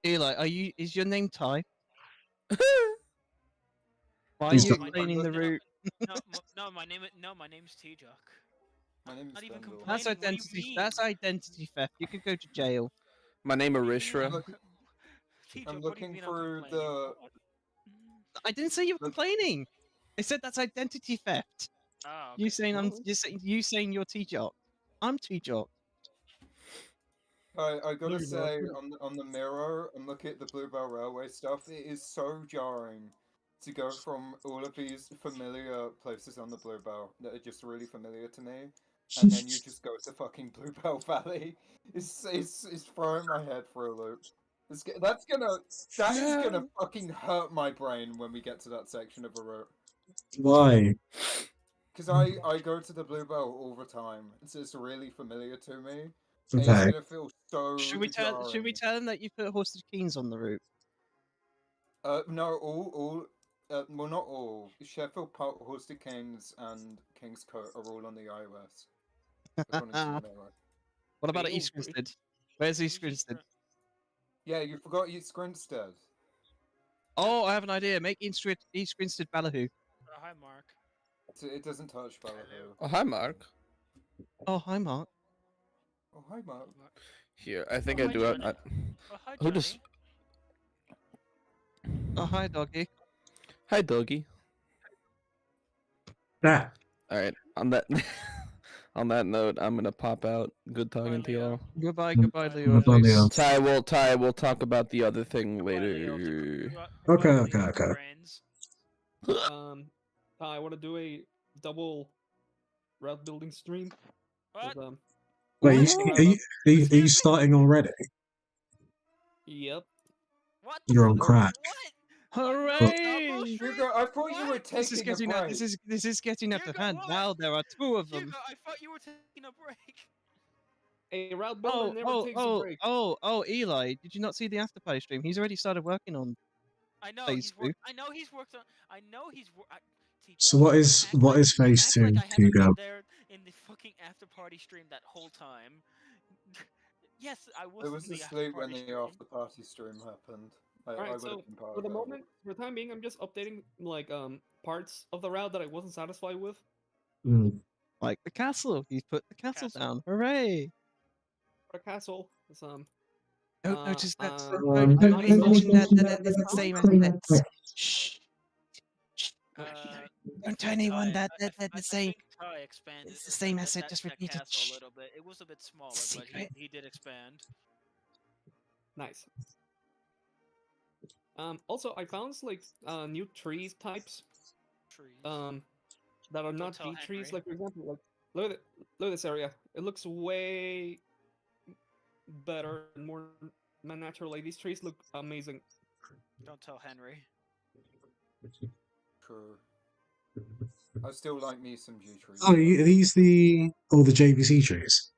Eli, is your name Ty? Why are He's you got- explaining the route? No, my name's T-Juck. My name is Not even Bendel. That's complaining. What do you identity. mean? That's identity theft. You could go to jail. My name What do you mean? Arishra. Look, Teacher, I'm what do you looking mean for I'm complaining? the. What? I didn't say you were Look- complaining. I said that's identity theft. Oh, You okay. saying Well- you saying you're T-Jock. I'm T-Jock. I gotta you're not. say, on the mirror, I'm looking at the Bluebell Railway stuff. It is so jarring to go from all of these familiar places on the Bluebell that are just really familiar to me, and then you just go to fucking Bluebell Valley. It's throwing my head for a loop. That is gonna fucking hurt my brain when we get to that section of a route. Why? Because I go to the Bluebell all the time. It's really familiar to me. And it's Okay. gonna feel so Should we tell jarring. them that you put Horsted Keens on the route? No, well, not all. Sheffield, Horsted Kings, and King's Coat are all on the iOS, according to the mirror. What about Feel East free. Grinstead? Where's East Who's Grinstead? Yeah, you forgot East Grinstead. Oh, I have an idea. Make East Grinstead Ballyhoo. Hi, Mark. It doesn't touch Ballyhoo. Oh, hi, Mark. Oh, hi, Mark. Oh, hi, Mark. Here, I think Oh, I hi, do. Johnny. Oh, hi, Who does? Johnny. Oh, hi, doggy. Hi, doggy. Ah, All right. On that, on that note, I'm gonna pop out. Good talking to Leo. y'all. Goodbye, Mm, goodbye, Bye, Leo. goodbye, Leo. Ty will talk about the other thing Goodbye, Leo. later. Okay, Leo, okay, okay. Brains. I want to do a double route building stream. What? With, Wait, What? are you Excuse me? starting already? Yep. What? The You're on fuck? crack. What? Hooray! Hugo, I thought you were What? This is taking a getting out. break. This is getting out of Hugo, hand. what? Now there are two of them. Hugo, I thought you were taking a break. A route builder never takes a break. Eli, did you not see the after party stream? He's already started working on I know phase he's two. I know he's worked on. I know he's. So what is phase two, I haven't Hugo? been there in the fucking after party stream that whole time. Yes, I was. I was in the asleep after when party the stream. after party stream happened. I Alright, would so have been part for of the that. moment, for the time being, I'm just updating like parts of the route that I wasn't satisfied with. Mm. like the castle. He's put the castle Castle. down. Hooray! For the castle, it's, Don't notice that. I'm Don't not mention that. installing That it's the castle. same assets. Shh. Uh, Don't tell anyone that I they're the I same. think Ty expanded It's the same asset, just that repeat it. castle Shh. a little bit. It was a bit smaller, but Secret. he did expand. Nice. Also, I found like new tree types Trees. that are not tell G trees. Henry. Like for example, like look at this area. It looks way better and more natural. Like these trees look amazing. Don't tell Henry. True. I still like me some G trees. Oh, are these the JVC trees?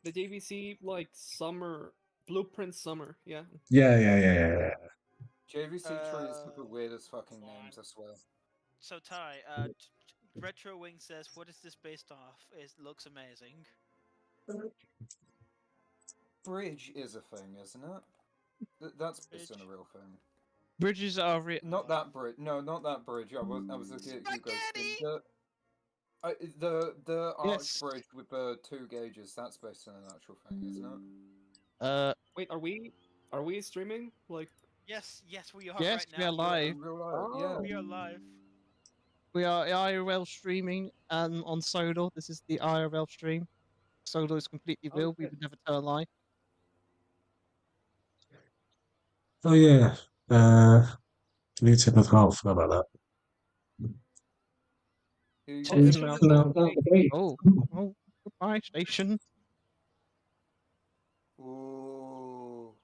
The JVC like summer blueprint summer. Yeah. Yeah. JVC trees have the weirdest fucking names, I swear. So Ty, Retro Wing says, "What is this based off? It looks amazing." Bridge is a thing, isn't it? That's based on a real thing. Bridges are real. Not that bridge. No, not that bridge. I was looking at Hugo's Spaghetti! thing. The arch Yes. bridge with the 2 gauges. That's based on an actual thing, isn't it? Wait, are we streaming? Like Yes, we are Yes, right we now. are live. In real life, yeah. We are live. We are IRL streaming on Solar. This is the IRL stream. Solar is completely real. We Okay. would never tell a lie. Oh yeah. Need to tip I forgot about that. You Check guys them are out. just- Oh, goodbye, station. Ooh.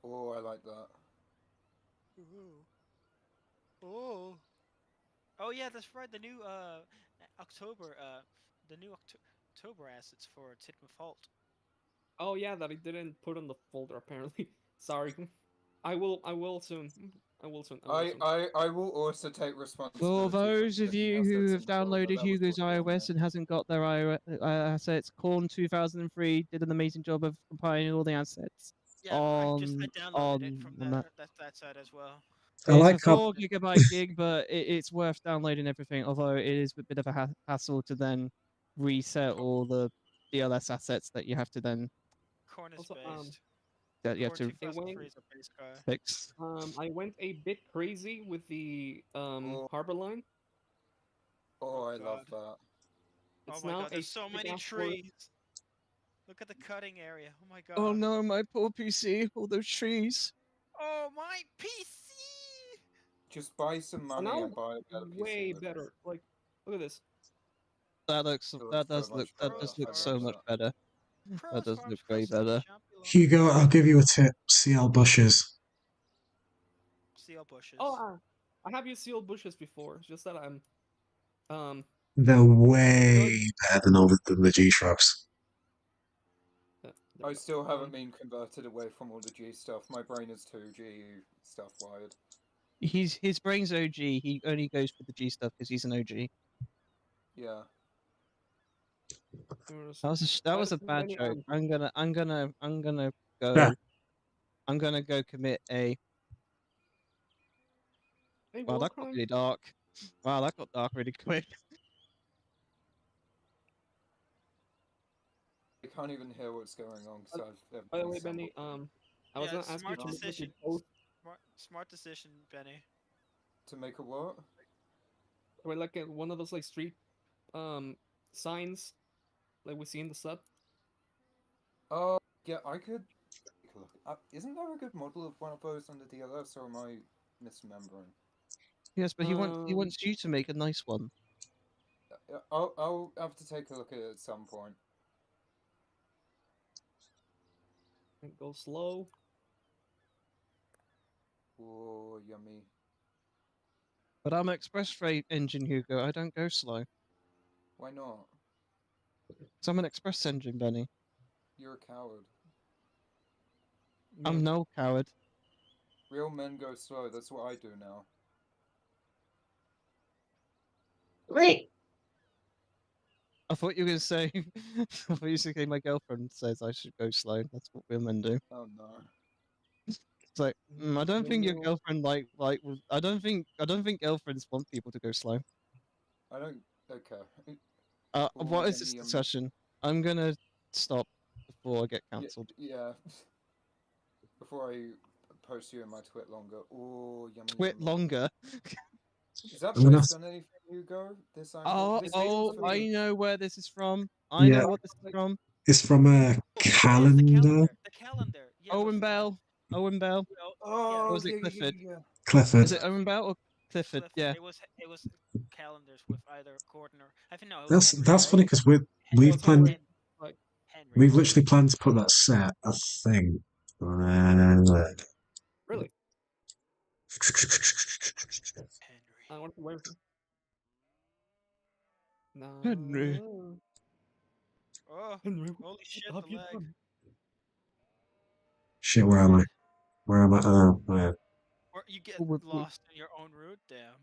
Oh, I like that. Oh yeah, that's right. The new October October assets for Titma Fault. oh yeah, that I didn't put on the folder apparently. Sorry. I will soon. I will soon. I will also take responsibility. For those for of putting you assets who in have the folder, downloaded that was Hugo's totally on iOS me. and hasn't got their iOS assets, Corn 2003 did an amazing job of compiling all the assets. Yeah, I downloaded on it from that. that side as well. I It's like a how 4 gigabyte gig, but it's worth downloading everything. Although it is a bit of a hassle to then reset all the DLS assets that you have to then Cornice Also, based. that you have Corn to Hey, 2003 is a base guy. fix. I went a bit crazy with the Oh. harbor line. Oh, I God. love that. Oh It's my now god, a there's so many straight-ass forest. trees. Look at the cutting area. Oh my god. Oh no, my poor PC! All those trees. Oh my PC! Just buy some So money now and buy a better way PC. with it. better. Like, look at this. That looks. It That looks does so look. much That better. does I look love so much that. better. That does look way better. Hugo, I'll give you a tip. CL bushes. CL bushes. Oh, I have used sealed bushes before. It's just that I'm They're way Good. better than the G shrubs. there I we go. still haven't been converted away from all the G stuff. My brain is too G stuff wired. His brain's OG. He only goes for the G stuff because he's an OG. Yeah. That was a bad Many, joke. I'm gonna go. Yeah. I'm gonna go commit a. Hey, Wow, war that got crime. really dark. Wow, that got dark really quick. I can't even hear what's going on because By the way, Benny, I was Yeah, gonna ask you smart to make like a decision. post Smart decision, Benny. to make a what? where like one of those like street signs like we see in the sub. Oh, yeah, I could take a look. Isn't there a good model of one of those on the DLS, or am I misremembering? Yes, but he wants you to make a nice one. I'll have to take a look at it at some point. And go slow. Oh, yummy. But I'm an express freight engine, Hugo. I don't go slow. Why not? So I'm an express engine, Benny. You're a coward. I'm no coward. Real men go slow. That's what I do now. I thought you were gonna say. I thought you were gonna say my girlfriend says I should go slow. That's what women do. Oh no. It's like I don't think your girlfriend I don't think girlfriends want people to go slow. I don't. Okay. What is yummy, this yummy. discussion? I'm gonna stop before I get cancelled. Yeah. Before I post you in my twit longer. Oh, yummy. Twit yummy. longer. Is that I'm gonna- based on anything, Hugo? This angle? This feels I really- know where this is from. I Yeah. know what this is from. It's from a calendar. The calendar. Yeah, Owen with, Bell. Owen Bell. Oh, Or was it yeah, Clifford? yeah. Clifford. Is it Owen Bell or Clifford? Yeah. It was calendars with either Gordon or I think no. It was Henry, That's right? funny because we've Henry. planned Like Henry. we've literally planned to put that set. I think. really? Henry. I want to wait. No. Henry. Oh, Henry, holy shit! what have The you leg. done? Shit, where am I? Where am I? Oh, yeah. Or you get Well, lost in your own route. Damn.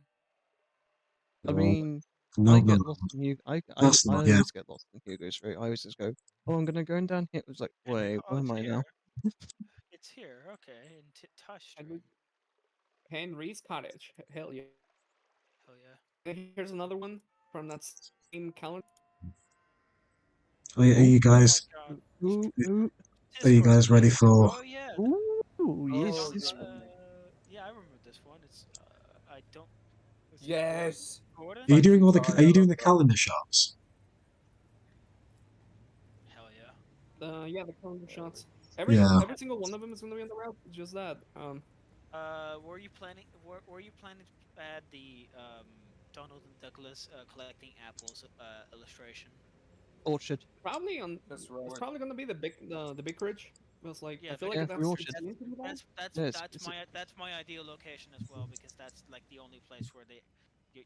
I mean, No, I no, get no. lost in Hugo. I That's not. Yeah. always get lost in Hugo's route. I always just go, oh, I'm gonna go down here. It was like, wait, Oh, where it's am I now? here. It's here. Okay, in touch Henry- stream. Henry's cottage. Hell yeah. Hell yeah. And here's another one from that same calendar. Are you guys? Oh my god. Ooh, Are you guys ready for? Oh yeah. ooh, yes, Oh, this yeah. one. Yeah, I remember this one. It's I don't. was it Yes. Gordon? Are you doing all Thank you, Are you Ty, I doing love the that. calendar shots? Hell yeah. Yeah, the calendar shots. Yeah. Every single one of them is gonna be on the route. It's just that. Were you planning? Were you planning to add the Donald and Douglas collecting apples illustration? Orchard. Probably on. That's right. It's probably gonna be the big ridge. Because like Yeah, I feel big- like Yeah, that's we all it's should. meant to be that. Yes, that's my ideal location as well because that's like the only place where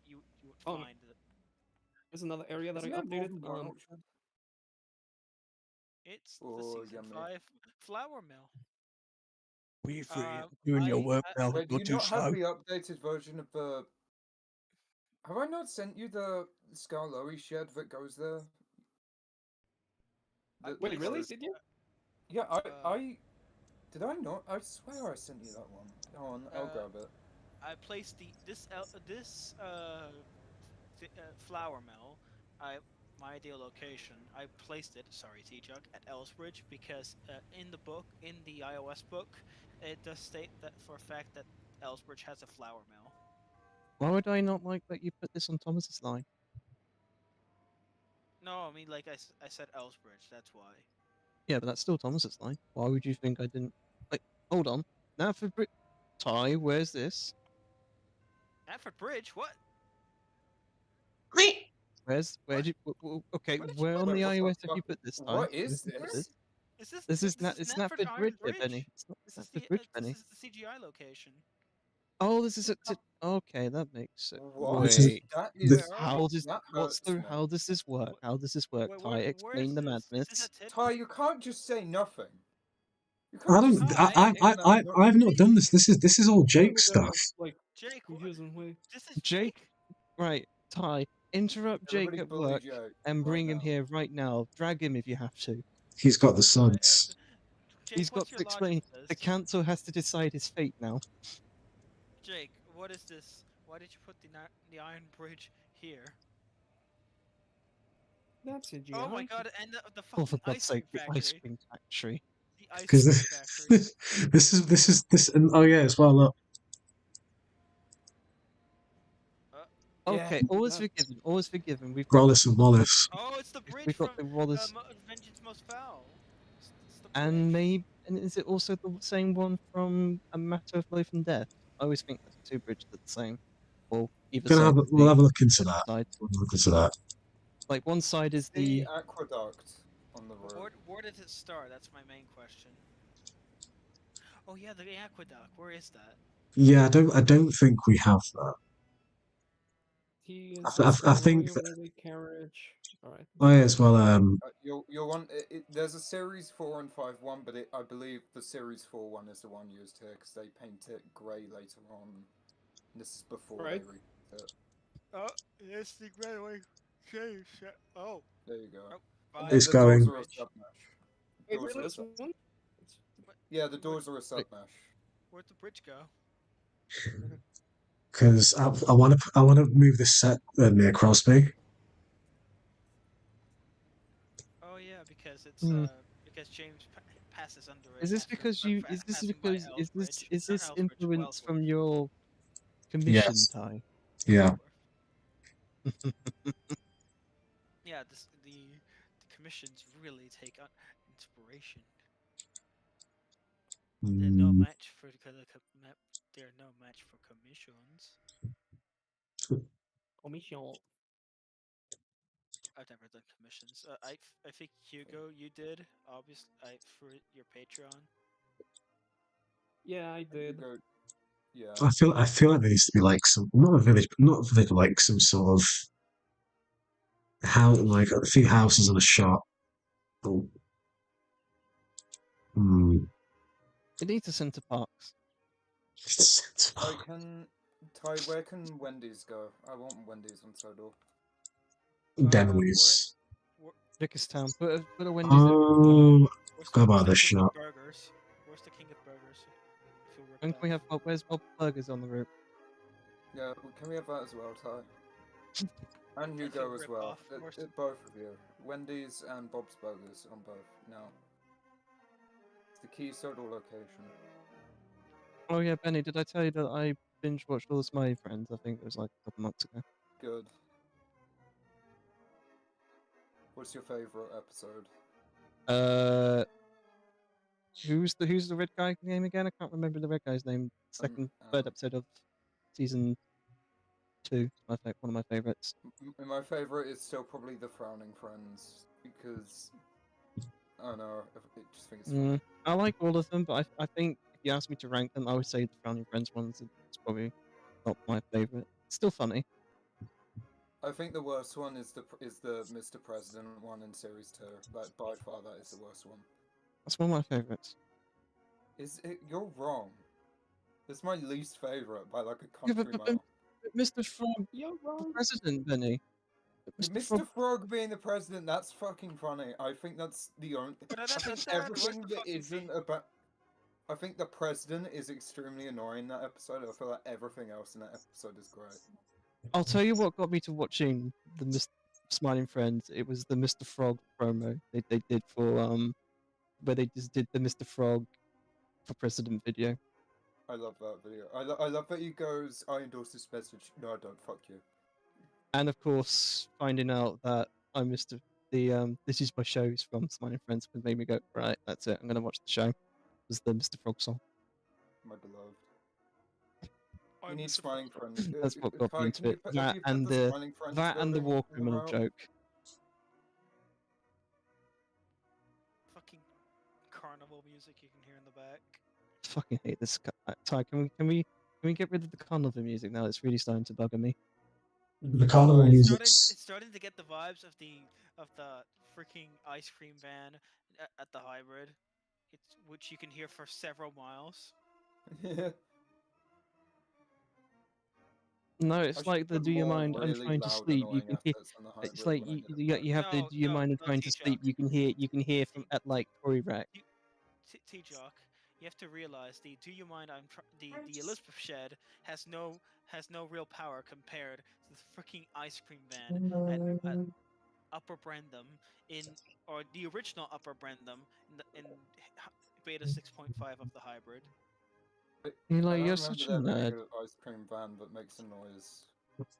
you would Oh, find the, There's another area that Isn't I there more updated. than one option? it's the Oh, season yummy. 5 flour mill. We doing your work now. Wait, do you not have the updated version of the? Have I not sent you the Scarlowy shed that goes there? Wait, really? goes- Did you? Yeah, I did I not? I swear I sent you that one. Hold on, I'll grab it. I placed this flour mill. I my ideal location, I placed it. Sorry, T-Jug, at Ellsbridge because in the book, in the iOS book, it does state that for a fact that Ellsbridge has a flour mill. Why would I not like that you put this on Thomas's line? No, I mean like I said Ellsbridge. That's why. Yeah, but that's still Thomas's line. Why would you think I didn't? Like, hold on. Now for Ty, where's this? Atford Bridge. What? Where'd you? Okay, Where did you where put on Wait, the what this? the iOS have fuck? you put this, Ty? What Where is have you put this? Is this This is this is it's Natford Knapford Iron Bridge here, Benny. Bridge? It's not This is Knapford the Bridge, Benny. CGI location. Oh, this is okay. That makes it. What? This is Wait, That the, is. Where are we? how does That what's hurts the me. how does this work? How does this work, Ty? Where is Explain the this? Is this madness. at Tidmouth? Ty, you can't just say nothing. You I can't just don't. say Ty, nothing without I've not done this. This is all Yeah, Jake but they're, stuff. like Jake. confusing way. This is Jake, Jake. right? Ty, interrupt Jake Everybody at bully work Jake and right bring him now. here right now. Drag him if you have to. He's got the Why, suds. Jake, He's got what's to your logic explain. to The this? council has to decide his fate now. Jake, what is this? Why did you put the Iron Bridge here? That's CGI. Oh my god, and the Oh, for fucking God's ice cream sake, the ice factory. cream factory. The ice Because cream factory. this and oh yeah, as well. Look, Uh, Yeah. Okay, always That's forgiven. Always forgiven. Rollis and Wallace. oh, it's the bridge We've got from the Wallace, Vengeance Most Foul. It's the and bridge. maybe, and is it also the same one from A Matter of Life and Death? I always think that the two bridges are the same, or either side of We'll the have a look into that. side. We'll look into that. Like one side It's is the the aqueduct on the But road. where did it start? That's my main question. Oh yeah, the aqueduct. Where is that? Yeah, I don't think we have that. he I, is th- I think that, destroying the carriage. Alright. oh yeah, as well. You'll want there's a series 4 and 5 one, but I believe the series 4 one is the one used here because they paint it grey later on. This is before Right. they repaint it. Oh, it's the Railway Change. Oh, There you go. oh, And It's the going- doors are a Bridge. submesh. Wait, Doors are a this sub- one? Yeah, the doors are a submesh. Where'd the bridge go? Because I want to move this set near Crosby. Oh yeah, because it's Hmm. because James passes under it. Is this after because you? Is this passing by because is this Ellsbridge. is Not this Ellsbridge, influence from Wellsworth. your commission, Yes. Ty? Yeah. Yeah, the commissions really take on inspiration. They're no Mm, match for they're no match for commissions. Commission. I've never done commissions. I think Hugo, you did obviously. For your Patreon. Yeah, I did. Go, yeah. I feel like there needs to be like some not a village, but not a village, like some sort of house, like a few houses and a shop. Oh. Hmm. It needs a Center Parks. Ty, where can Wendy's go? I want Wendy's on Sodor. Denwy's. Vickerstown. Put a Wendy's. Oh, Where's forgot about the this King of shop. Burgers? Where's the King of Burgers? Feel ripped And can we off. have where's Bob Burgers on the route? Yeah, can we have that as well, Ty? And I feel Hugo as ripped well. off. Where's- Both of you. Wendy's and Bob's Burgers on both. Now. It's the key Sodor location. Oh yeah, Benny, did I tell you that I binge watched all of My Friends? I think it was like a couple months ago. Good. What's your favorite episode? Who's the red guy name again? I can't remember the red guy's name. Third episode of season 2. One of my favorites. My favorite is still probably the Frowning Friends because I don't know. I just think it's funny. I like all of them, but I think if you ask me to rank them, I would say the Frowning Friends ones. It's probably not my favorite. It's still funny. I think the worst one is the Mr. President one in series 2. Like by far, that is the worst one. That's one of my favorites. You're wrong. It's my least favorite by like a Yeah, country but mile. Mr. Frog, You're the wrong. president, Benny. Mr. Frog being the president, that's fucking funny. I think that's the only. I think everything Where's the that fucking isn't about. I think the president is extremely annoying in that episode. I feel like everything else in that episode is great. I'll tell you what got me to watching the Smiling Friends. It was the Mr. Frog promo they did for where they just did the Mr. Frog for President video. I love that video. I love that he goes, I endorse this message. No, I don't. Fuck you. And of course, finding out that I missed the This Is My Shows from Smiling Friends made me go, right, that's it. I'm gonna watch the show. It was the Mr. Frog song. My beloved. I'm You need Mr. smiling Frog. friends. That's what got me Kai, into can you it. put, have That you put and the smiling friends that and the building war in the criminal route? joke. Fucking carnival music you can hear in the back. Fucking hate this. Ty, can we get rid of the carnival music now? It's really starting to bugger me. The carnival It's music's It's starting to get the vibes of the freaking ice cream van at the hybrid. It's which you can hear for several miles. No, I it's should like the put Do You more Mind? I'm really trying to loud, sleep. You annoying can hear. assets on the It's hybrid like when I get it back. you have the No, Do You no, Mind? I'm no, trying to sleep. T-Chuck. You can hear from at like Tory Rack. T-Jock, you have to realize the Do You Mind the Elizabeth shed has no real power compared to the freaking ice cream van at Upper Brandom or the original Upper Brandom in beta 6.5 of the hybrid. You're I like, don't you're remember such a there being nerd. an ice cream van that makes a noise.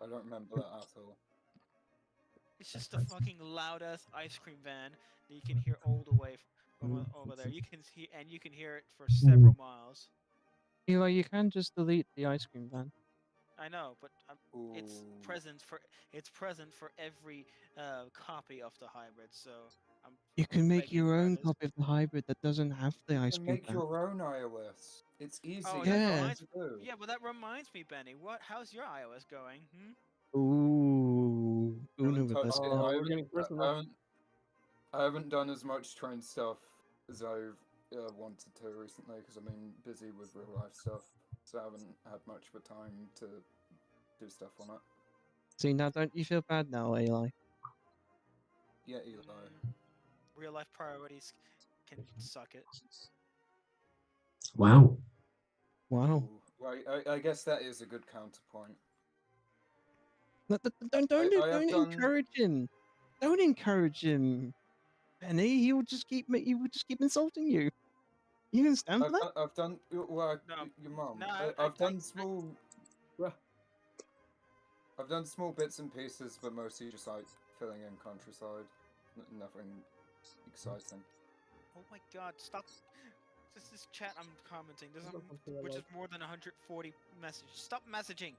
I don't remember that at all. It's just a fucking loud ass ice cream van that you can hear all the way from over there. You can hear it for several miles. You're like, you can just delete the ice cream van. I know, but it's Ooh. present for every copy of the hybrid. So I'm You can make begging your own guys. copy of the hybrid that doesn't have the You ice can cream make van. your own iOS. It's easy. Oh, Yeah. that reminds to do. Yeah, but that reminds me, Benny. How's your iOS going? Ooh, I haven't Uno with touched us. it. Oh, we're getting personal. I haven't done as much train stuff as I've wanted to recently because I've been busy with real life stuff, so I haven't had much of a time to do stuff on it. See, now don't you feel bad now, Eli? Yeah, Eli. Real life priorities can suck it. wow. Wow. Ooh, right, I guess that is a good counterpoint. Don't encourage him. Don't encourage him, Benny. He will just keep insulting you. You can stand for that? I've done well. No, Your mum. no, I've done small. I've done small bits and pieces, but mostly just like filling in countryside. Nothing exciting. Oh my god, stop. This chat I'm commenting, which is more than 140 messages. Stop messaging!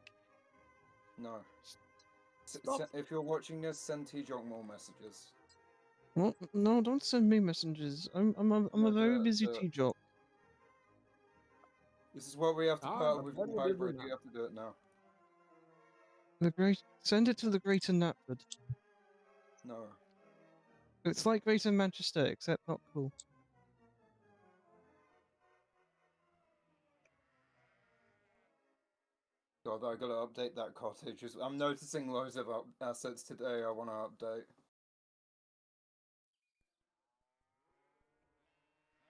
No. Stop. If you're watching this, send T-Jong more messages. What? No, don't send me messages. I'm a very busy T-Jock. This is what we have to put up with very in busy hybrid. now. You have to do it now. Send it to the Greater Knapford. No. It's like Greater Manchester, except not cool. God, I gotta update that cottage. I'm noticing loads of assets today I want to update.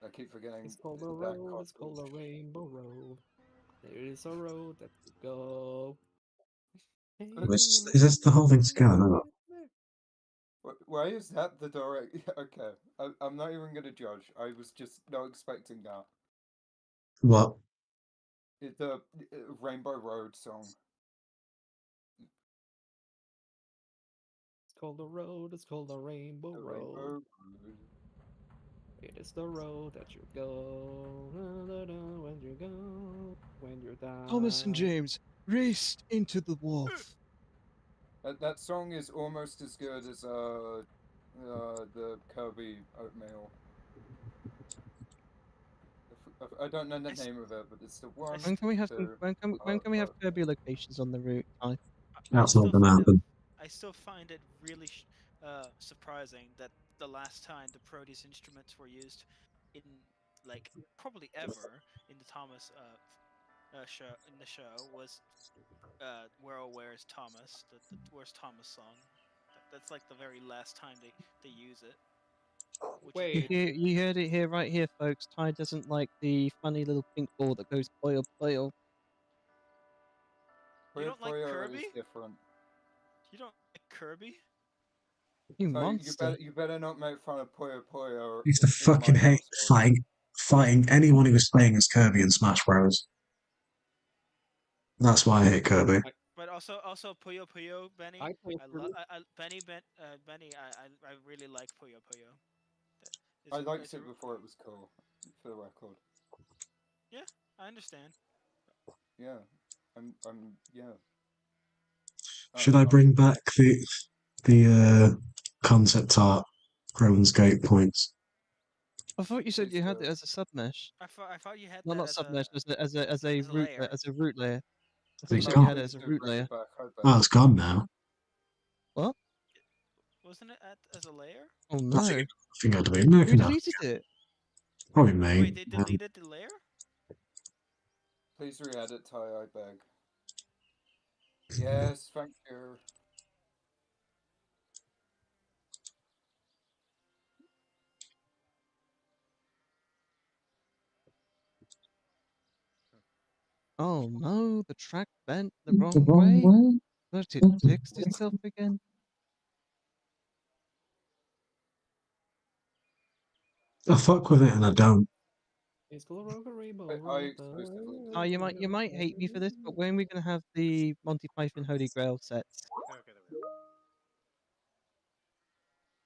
I keep forgetting. It's called a that road. It's called a cottage. rainbow road. There is a road that we go. Is this the whole thing together? Why is that the direct? Okay, I'm not even gonna judge. I was just not expecting that. What? The Rainbow Road song. It's called a road. It's called a rainbow The road. Rainbow Road. It is the road that you go when you go when you die. Thomas and James raced into the wharf. That song is almost as good as the Kirby Oatmeal. I don't know the name of it, but it's the one. When can we have two, when can we have Kirby locations on the route? Ty? That's not gonna happen. I still find it really surprising that the last time the Proteus instruments were used in like probably ever in the Thomas show was Where's Thomas, the Where's Thomas song. That's like the very last time they use it. Wait, You heard it here, right here, folks. Ty doesn't like the funny little pink ball that goes boil boil. You don't like Puyo Kirby? is different. You don't like Kirby? You So monster. you better not make fun of Puyo Puyo I used to in fucking my hate household. fighting anyone who was playing as Kirby in Smash Bros. That's why I hate Kirby. But also Puyo Puyo, Benny. I play I for love Benny Benny. I really like Puyo Puyo. I It's liked it's a, it before it was cool, for the record. yeah, I understand. Yeah, yeah. Should I bring back the concept art Crone's Gate points? I thought you said Please you had do. it as a submesh. I thought you had No, that not submesh. As a as a root layer. as a root layer. I thought you It's said you gone. had it Please as a do root bring layer. it back. I beg. Oh, it's gone now. What? Wasn't it as a layer? Oh I no! think I deleted. No, Who no, deleted it? probably Wait, me. they deleted the layer? Please re-edit Ty, I beg. Yes, thank you. Oh no! The track bent the The wrong wrong way. way. Let it fix itself again. I fuck with it and I don't. It's called Rogue Rainbow. I exclusively do. Oh, you might hate me for this, but when are we gonna have the Monty Python Holy Grail sets? Okay, there we go.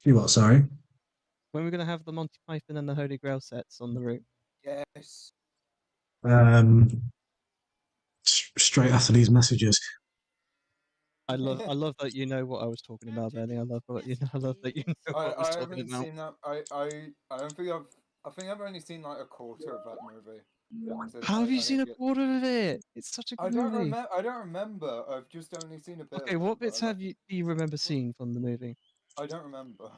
You what? Sorry. When are we gonna have the Monty Python and the Holy Grail sets on the route? Yes. Um, straight after these messages. I love that you know what I was talking about, Benny. I love that you know what I was I talking haven't about. seen that. I don't think I think I've only seen like a quarter of that movie. So How have you I seen don't a get. quarter of it? It's such a good movie. I don't remember. I've just only seen a bit Okay, of what it, but bits do you remember seeing from the movie? I don't remember.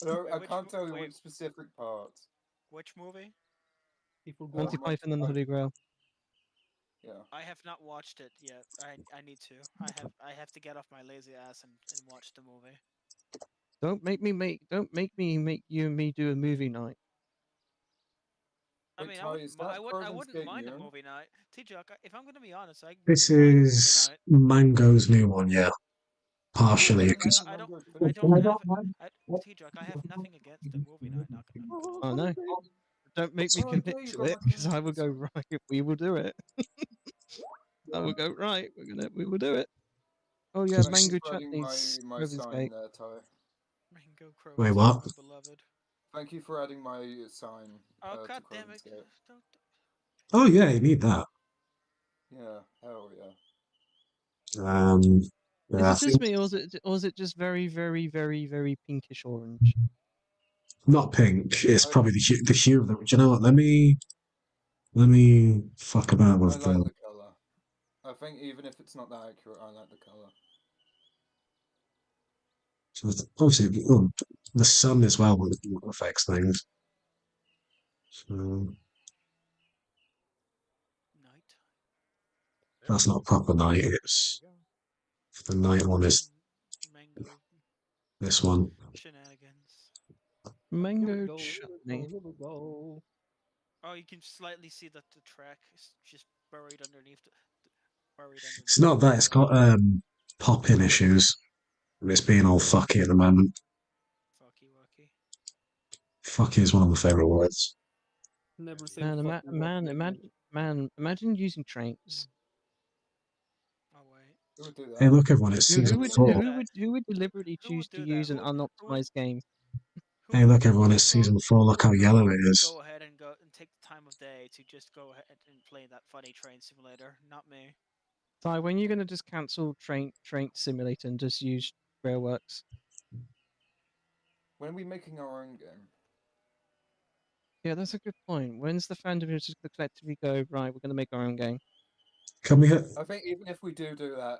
Wait, I can't tell you wait, which specific parts. which movie? He forgot. Monty Python and the Holy Grail. Yeah. I have not watched it yet. I need to. I have to get off my lazy ass and watch the movie. Don't make me make you and me do a movie night. I Wait, mean, Ty, is that I Croydon's wouldn't Gate mind a New? movie night. T-Jock, if I'm gonna be honest, I This wouldn't mind a movie is night. Mango's new one, yeah. I Partially, don't because I don't Mango I finished don't it. have T-Jock, I have nothing against a movie night. Not gonna Oh no! Don't make me Oh, commit yeah, you to got it my because I will go sorry. right. We will do it. I will go right. We will do it. Oh yeah, Thank you mango for adding chutneys. my Revan's sign Gate. there, Ty. Mango wait, Crows what? Gate, my beloved. Thank you for adding my sign Oh to god damn Croydon's it! Gate. Don't. Oh yeah, you need that. Yeah, hell yeah. Um, Is yeah, I it just think me, or is it just very, very, very, very pinkish orange? not pink. It's I probably the hue of the. Do you know what? Let me fuck about I with like the. the color. I think even if it's not that accurate, I like the color. So obviously, the sun as well affects things. So Night. that's not proper night. It's the night one is Mango this one. shenanigans. Here we Mango go. chutney. Here we go. Oh, you can slightly see that the track is just buried underneath buried It's underneath not that. It's got pop-in issues. It's being all fucky at the moment. Fucky wucky. Fucky is one of my favorite words. Never say Man, fucking walking again. imagine using trains. Oh wait. Who would do Hey, that? look, everyone! It's Who, who season would would do four. who that? would who would deliberately Who choose would to do that? use an unoptimized game? Hey, look, everyone! It's Who season four. Look how yellow it would is. go ahead and take the time of day to just go ahead and play that funny train simulator? Not me. Ty, when you're gonna just cancel train simulator and just use Railworks? When are we making our own game? Yeah, that's a good point. When's the fandom just collectively go right? We're gonna make our own game. Can we hit? I think even if we do that,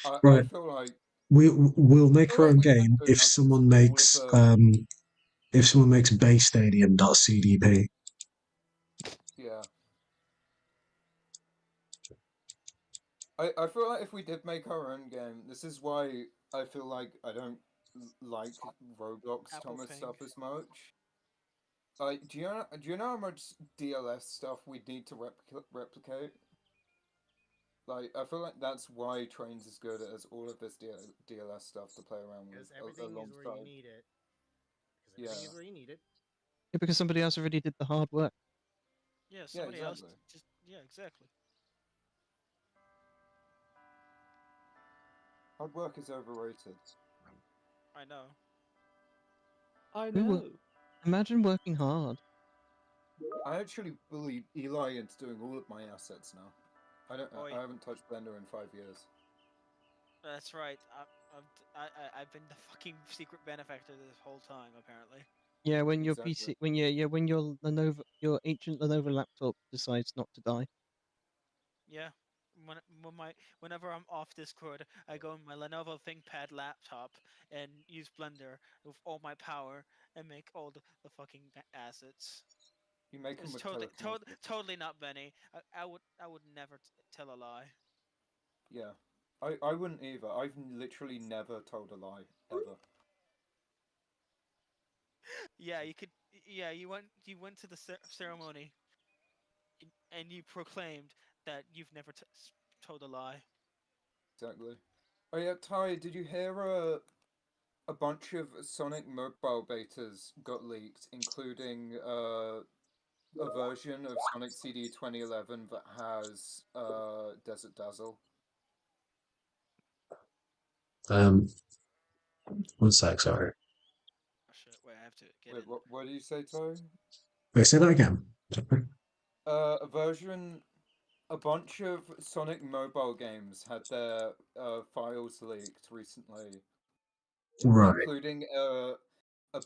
I Right. feel like We'll I make feel our like own we could game do if someone makes basestadium.cdp. yeah. I feel like if we did make our own game, this is why I feel like I don't like Roblox Apple Thomas ping. stuff as much. Like, do you know how much DLS stuff we need to replicate? Like, I feel like that's why Trains is good as all of this DLS stuff to play around with Because everything is where you alongside. need it. Because everything Yeah. is where you need it. Yeah, because somebody else already did the hard work. Yeah, somebody else exactly. just yeah, exactly. Hard work is overrated. I know. I Who will- know. Imagine working hard. I actually bullied Eli into doing all of my assets now. Oi. I haven't touched Blender in 5 years. That's right. I've been the fucking secret benefactor this whole time, apparently. Yeah, when your Exactly. PC, when your Lenovo, your ancient Lenovo laptop decides not to die. Yeah. Whenever I'm off Discord, I go on my Lenovo ThinkPad laptop and use Blender with all my power and make all the fucking assets. You make them It's with totally telekinesis. totally not Benny. I would never tell a lie. Yeah. I wouldn't either. I've literally never told a lie, ever. Yeah, you could. Yeah, you went to the ceremony and you proclaimed that you've never told a lie. Exactly. Oh yeah, Ty, did you hear a bunch of Sonic mobile betas got leaked, including a version of Sonic CD 2011 that has Desert Dazzle? Um, 1 sec, sorry. Oh shit! Wait, I have to get Wait, in. what did you say, Ty? Wait, say that again. A version, a bunch of Sonic mobile games had their files leaked recently, Right. including a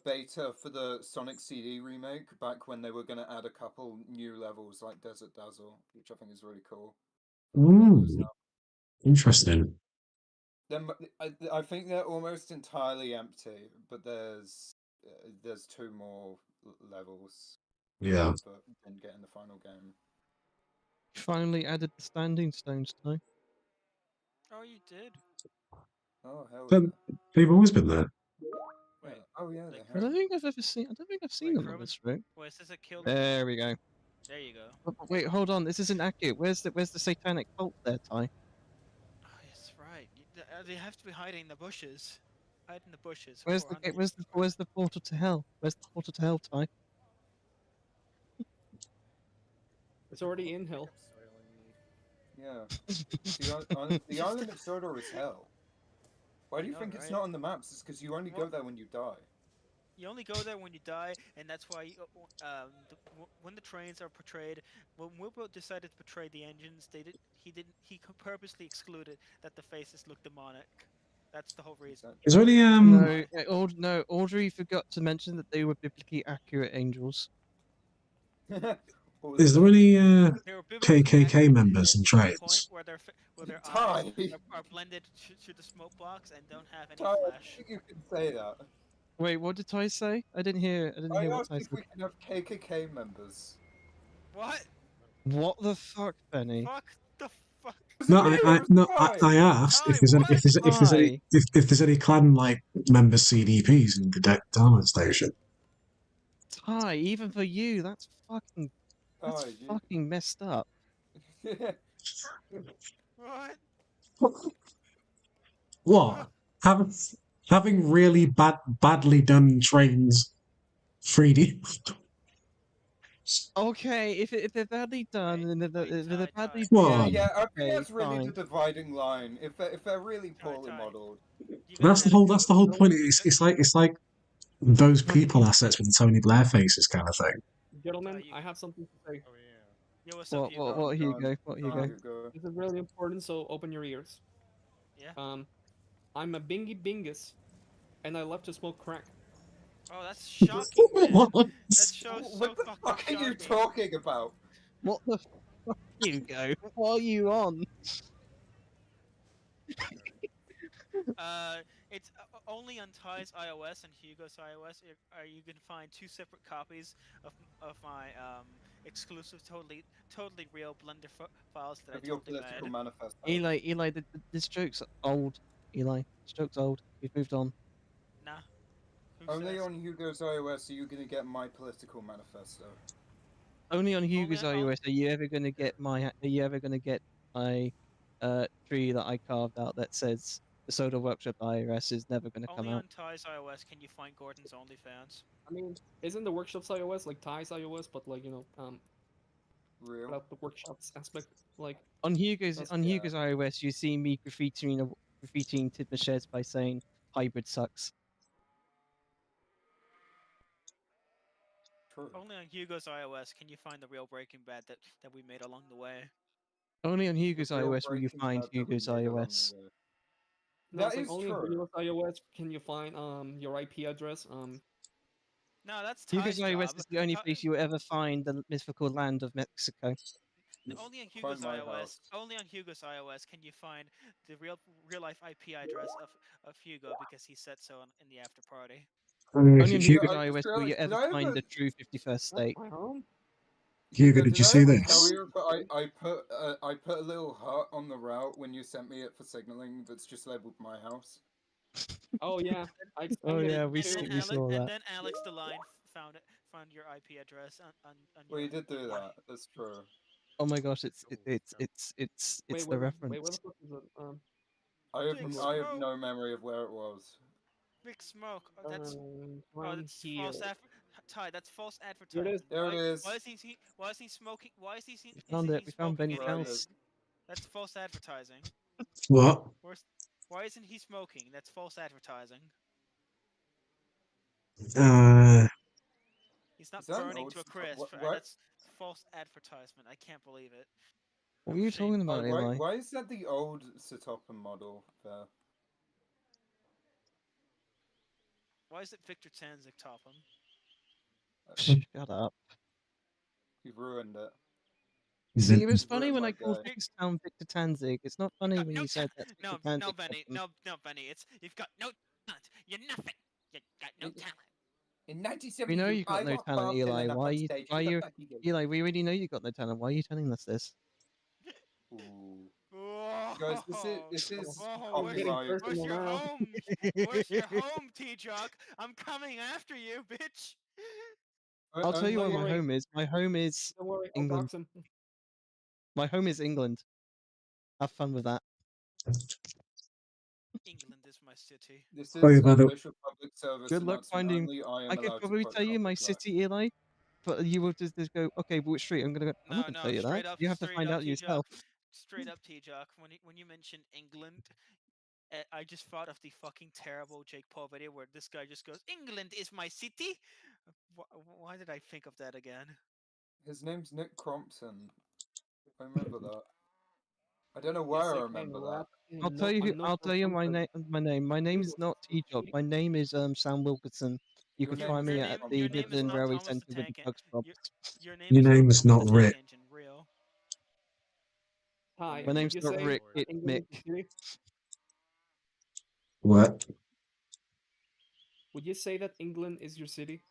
beta for the Sonic CD remake back when they were going to add a couple new levels like Desert Dazzle, which I think is really cool. Interesting. I think they're almost entirely empty, but there's 2 more levels Yeah. that didn't get in the final game. Finally added the standing stones, Ty. Oh, you did. Oh hell But yeah! they've always been there. Yeah. Wait. Oh yeah, Like, they I have. don't think I've ever seen. I don't think I've seen Wait, them on Kerwin? this route. Wait, is this a kill? There we go. There you go. But wait, hold on. This isn't accurate. Where's the satanic cult there, Ty? Oh, yes, right. They have to be hiding in the bushes. Hide in the bushes. Where's for the hunting. where's the portal to hell? Where's the portal to hell, Ty? It's already in hell. Yeah. The island of Sodor is hell. Why do you know, think it's right? not on the maps? It's because you only go Well- there when you die. You only go there when you die, and that's why when the trains are portrayed, when Wilbur decided to portray the engines, he purposely excluded that the faces look demonic. That's the whole reason. Is there any No, Audrey forgot to mention that they were biblically accurate angels. All of is there them. any They were biblically KKK accurate members to and the point traits? where their Ty! eyes are blended through the smoke box and don't have any Ty, I flesh. think you can say that. Wait, what did Ty say? I didn't hear. I didn't I hear what asked Ty if said. we can have KKK members. What? What the fuck, Benny? Fuck the fuck. No, I asked Ty, if there's any, what? if there's any clan like members CDPs in the Darwin station. Ty, even for you, that's fucking Ty, messed up. What? What? Having really badly done trains 3D. Okay, if they're badly done Wait, and if wait, they're Ty, badly Ty. Well, yeah, done, yeah, I think okay, that's really fine. the dividing line. If they're really Ty, poorly Ty. modeled. You gotta That's the let it whole. go. That's the whole point. It's like those people assets with the Tony Blair faces kind of thing. Gentlemen, you- I have something to say. Oh yeah. Yo, what's up, Hugo? What, Hugo? What, Hugo? Hugo. This is really important, so open your ears. Yeah. I'm a bingy bingus, and I love to smoke crack. Oh, that's shocking, man. What? That show's so What the fucking fuck are you shocking. talking about? What the fuck, Hugo? What are you on? It's only on Ty's iOS and Hugo's iOS. You can find 2 separate copies of my exclusive, totally real Blender files that Of I your totally political made. manifesto. Eli, this joke's old. Eli, this joke's old. We've moved on. Nah. Who Only says? on Hugo's iOS are you gonna get my political manifesto. Only on Hugo's on- iOS are you ever gonna get my. Are you ever gonna get my tree that I carved out that says the Soda Workshop IRS is never going to come Only out. on Ty's iOS can you find Gordon's OnlyFans. I mean, isn't the workshop's iOS like Ty's iOS, but like Real. without the workshops aspect? Like, On Hugo's That's- on yeah. Hugo's iOS, you see me graffitiing Tidma Sheds by saying hybrid sucks. True. Only on Hugo's iOS can you find the real Breaking Bad that we made along the way. Only on The Hugo's real iOS will you Breaking find Bad that we Hugo's made along iOS. the way. no, That it's like is only on true. Windows iOS can you find your IP address. No, that's Hugo's Ty's iOS job. is the only Ty- place you will ever find the mythical land of Mexico. Only on Find Hugo's my iOS. house. Only on Hugo's iOS can you find the real life IP address of Hugo because he said so in the after party. Only on Hugo, Hugo's I just iOS will you realized, did ever I find ever, the true 51st state. My home. Hugo, did did you I see ever this? tell you? But I put a little heart on the route when you sent me it for signaling. That's just labeled my house. Oh yeah, I Oh expanded yeah, it we too. saw, And we then saw that. Alex the Line found your IP address on Well, your. you did do on- that. That's true. Oh my gosh, it's Wait, the where reference. the fuck is it? Big I have Smoke. no memory of where it was. Big Smoke. Oh, that's Around here. false Ty, that's false Here it advertisement. is. There it is. Why is he smoking? Why is he We found it. We found smoking Benny's Right, anything? house. That's false advertising. What? Why isn't he smoking? That's false advertising. Uh, He's not Is that an burning old to a st- crisp. what? That's false advertisement. I can't believe it. What I'm are you ashamed. talking about, Eli? Why is that the old Satopa model there? Why is it Victor Tanzik Topham? Shut up. You've ruined it. See, it was funny Ruined when my I called day. Kingstown Victor Tanzig. It's not funny when No, you said that no, Victor no, Tanzig Benny, Topham. no, Benny. It's you've got no talent. You're nothing. You got no talent. In We 1972, know you got I no walked talent, Bob Eli. Dylan up Why on you, stage. why Who the you, fuck you give? Eli? We already know you got no talent. Why are you telling us this? Ooh. Whoa, Guys, this is whoa, copyright. where's your now. home? Where's your home, T-Jock? I'm coming after you, bitch. I'll tell you where Don't my worry. home is. My home is Don't worry, I'll England. dox him. My home is England. Have fun with that. England is my city. This Oh, is yeah, by the- official public service Good luck announcement. finding. Only I am I could allowed probably to tell you my copyright. city, Eli, but you will just go, okay, but which street? I'm gonna go. I'm No, not gonna tell you that. straight up, You have to find out T-Jock. yourself. Straight up, T-Jock. When you mentioned England, I just thought of the fucking terrible Jake Paul video where this guy just goes, "England is my city." Why did I think of that again? His name's Nick Crompton. I remember that. I don't know Yes, why I I can remember that. rap I'll and tell you. no I'll tell you my comfort. name. My name. My name is Noodles, not T-Job. shitty. My name is Sam Wilkinson. You Your could name find is me Nick at your the name is Midland not Railway Thomas Centre the with the Tank. drug stops. Your name Your is name not is Thomas not the Tank Rick. Engine, real. Hi, My would name's you not say Rick. that It's England Mick. is your city? What? Would you say that England is your city?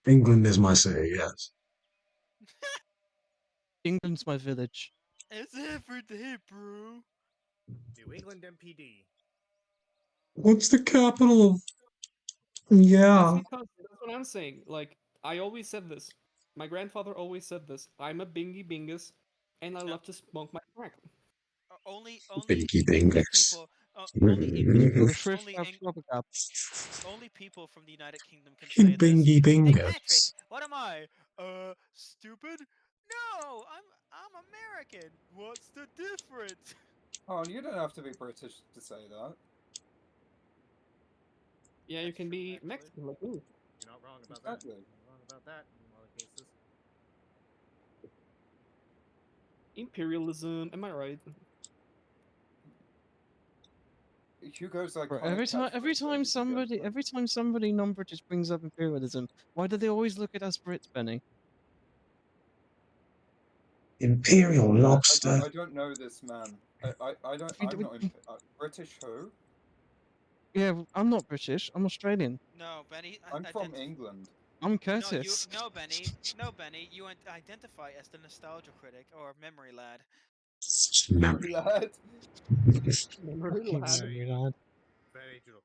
England is my city, yes. England's my village. It's every day, bro. New England MPD. What's the capital? That's Yeah. because that's what I'm saying. Like I always said this. My grandfather always said this. I'm a bingy bingus, and I No, love to smoke my crack. only Pinky English dingus. people. Only English. Shrift Only of Eng- Floppercap. only people from the United Kingdom can say this. Bingy Hey Patrick, bingus. what am I? Stupid? No, I'm American. What's the difference? Oh, and you don't have to be British to say that. Yeah, you That's can true, be actually. Mexican like me. You're not wrong about that. Exactly. You're not wrong about that in a lot of cases. Imperialism, am I right? Hugo's like Bro, every time somebody non-British brings up imperialism, why do they always look at us Brits, Benny? Imperial lobster. I don't know this man. I don't. We I'm d- not British. Who? Yeah, I'm not British. I'm Australian. No, Benny. I'm from England. I'm Curtis. No, Benny. No, Benny. You identify as the nostalgia critic or memory lad. Memory. Lad. Memory Fucking lad. memory lad. Very droll.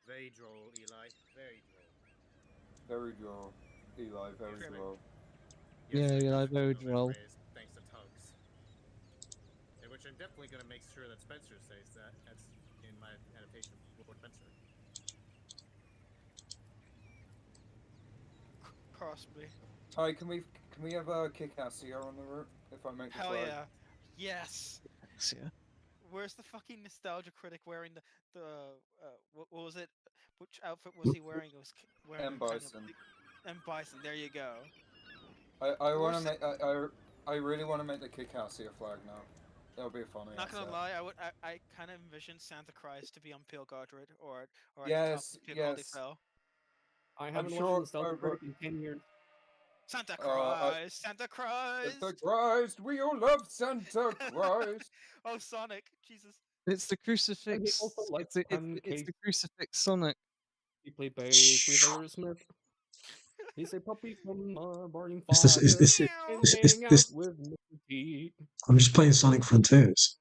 Very droll, Eli. Very droll. Very droll, Eli. Very droll. Very droll. Eli, very Cribbing. droll. Yeah, that Eli, is very no droll. phrase. Thank I'm definitely gonna make sure that Spencer says that. That's in my adaptation of Lord Spencer. Cross me. Hi, can we have a kick-ass here on the route if I make the Hell flag? yeah. Yes. Yeah. Where's the fucking nostalgia critic wearing the what was it? Which outfit was he wearing? It was wearing M a kind of Bison. M Bison. There you go. I Or want to Sa- make I really want to make the kick-ass here flag now. That'll be a funny Not gonna asset. lie, I kind of envisioned Santa Christ to be on Peel Godred or at the top Yes, of Peel Goldie yes. Fell. I I'm haven't watched sure Nostalgia over. Critic in 10 years. Santa I, Christ, Santa Santa Christ. Christ, we all love Santa Christ. Oh Sonic, Jesus. It's the And he crucifix. also likes It's pancakes. the crucifix Sonic. He played bass with Aerosmith. He's a puppy from Burning It's this. Fire. It's, Hanging out this. with Mr. T. I'm just playing Sonic Frontiers.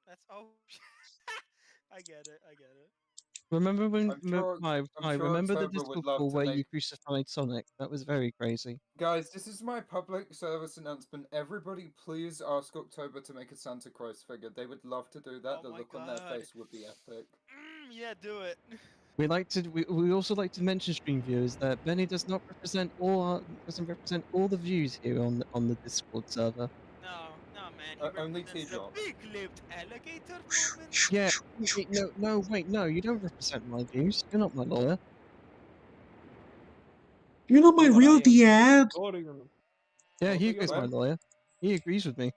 That's I get it. I get it. Remember when I'm I sure remember the October would Discord love call to where you make. crucified Sonic? That was very crazy. Guys, this is my public service announcement. Everybody, please ask October to make a Santa Christ figure. They would love to do that. Oh The my look on their god. face would be epic. Yeah, do it. We also like to mention, stream viewers, that Benny does not represent doesn't represent all the views here on the Discord server. No, man. He Only represents the T-Drop. big-lipped alligator moment. Yeah, no, you don't represent my views. You're not my lawyer. You're not my But I real am. dad. Go to your- Yeah, go to your Hugo's my left. lawyer. He agrees with me.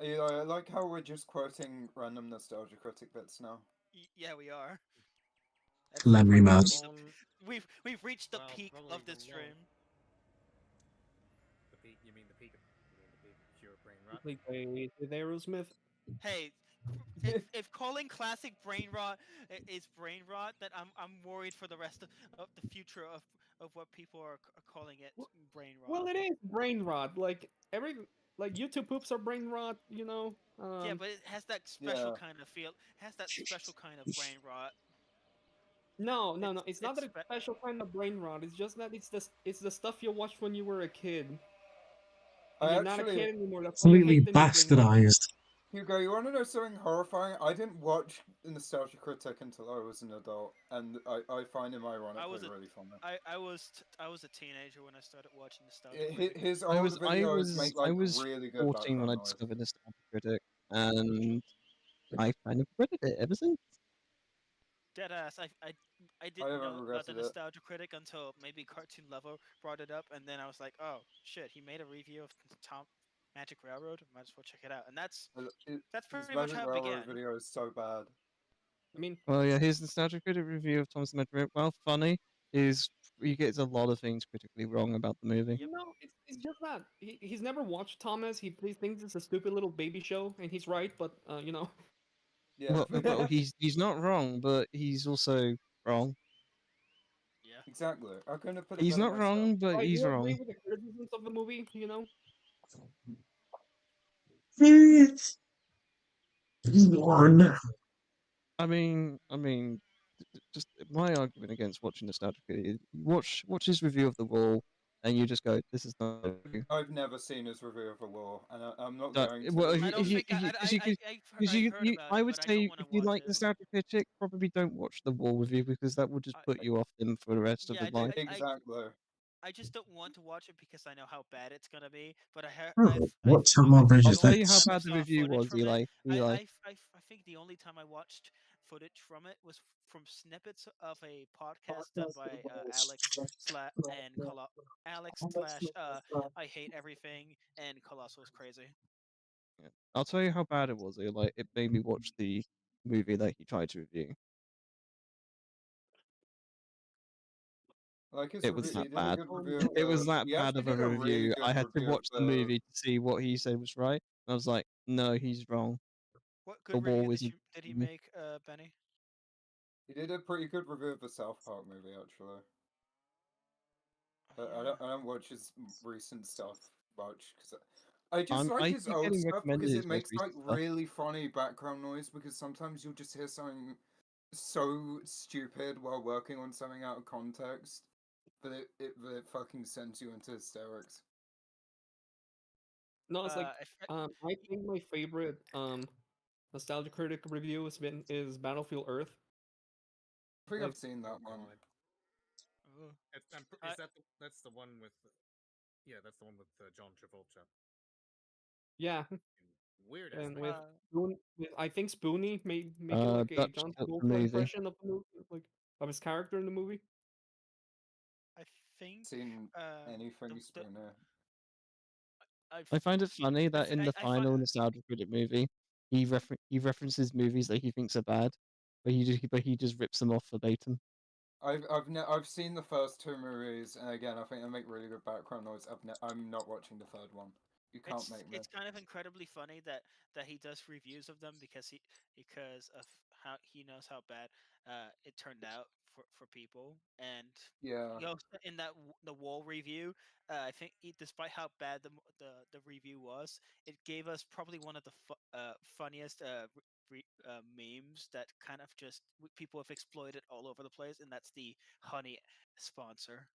I like how we're just quoting random nostalgia critic bits now. Yeah, we are. That's Larry probably Mouse. we've reached the Well, peak probably of this the stream. The peak? You mean the peak? You mean the peak of pure brain He rot? played bass with Aerosmith. Hey, if calling classic brain rot is brain rot, then I'm worried for the rest of the future of what people are calling it Well- brain rot. Well, it is brain rot. Like YouTube poops are brain rot. You know. Yeah, but it has that special Yeah. kind of feel. Has that special kind of brain rot. No. It's It's not that it's special kind of brain rot. It's just that it's the stuff you watched when you were a kid. And I you're not a actually, kid anymore. That's why you Completely hate the new brain rot. bastardized. Hugo, you want to know something horrifying? I didn't watch Nostalgia Critic until I was an adult, and I find him ironically really funny. I was a teenager when I started watching Nostalgia Critic. His I old was videos make I like was really good 14 when background I noise. discovered Nostalgia Critic, and I kind of regretted it ever since. Deadass. I didn't haven't know about the regretted it. Nostalgia Critic until maybe Cartoon Lover brought it up, and then I was like, oh shit, he made a review of Tom Magic Railroad. Might as well check it out. And that's His pretty much Magic how it Railroad began. video is so bad. I mean, Well, yeah, his Nostalgia Critic review of Thomas the Medical, while funny, is he gets a lot of things critically wrong about the movie. Yep. no, it's just that he's never watched Thomas. He thinks it's a stupid little baby show, and he's right. But you know, Yeah, Well, he's not wrong, but he's also wrong. Yeah. exactly. I couldn't have put it He's better not myself. wrong, but I he's do agree wrong. with the criticisms of the movie. You know, It's born. Just my argument against watching Nostalgia Critic is watch his review of The Wall, and you just go, "This is not." a review." I've never seen his review of a war, and I'm not That- going to. well, I don't think because I've heard about I it, would but I say don't want to if you watch like it. Nostalgia Critic, probably don't watch The Wall review because that will just put you off him for the rest of Yeah, his life. Exactly. I just don't want to watch it because I know how bad it's gonna be. But Oh, what I've Tamar Bridge I'll is tell you how this? bad the review was, from it. Eli. Eli. I think the only time I watched footage from it was from snippets of a podcast done by Alex slash I hate everything and Colossus Crazy. Yeah. I'll tell you how bad it was. Eli. It made me watch the movie that he tried to review. Like his It was review, that he did a bad. good review of It was the. that He bad actually of a did a really review. good I had to review of watch the movie to see what he said was right. I was like, no, he's wrong. What The good Wall review is did he make, Benny? He did a pretty good review of the South Park movie, actually. Oh, I don't watch his recent stuff much because I just like I his keep old getting stuff recommended because his it most makes like recent stuff. really funny background noise. Because sometimes you'll just hear something so stupid while working on something out of context, but it fucking sends you into hysterics. No, it's like If, I think my favorite nostalgia critic review is Battlefield Earth. I think Like, I've seen that Oh one. god. Ooh. Is that that's the one with? Yeah, that's the one with John Travolta. yeah, Weird ass and name. with I think Spoonie made like a Dutch John Tilt the Travolta movie. impression of the movie, like of his character in the movie. I think Seen anything the Spooner? I find it funny that in the I final find nostalgia critic movie, he references movies that he thinks are bad, but he just rips them off verbatim. I've seen the first two movies, and again, I think they make really good background noise. I'm not watching the third one. You can't make me. it's kind of incredibly funny that he does reviews of them because of how he knows how bad it turned out for people. And Yeah. you know, in the wall review, I think despite how bad the review was, it gave us probably one of the funniest memes that kind of just people have exploited all over the place, and that's the honey sponsor.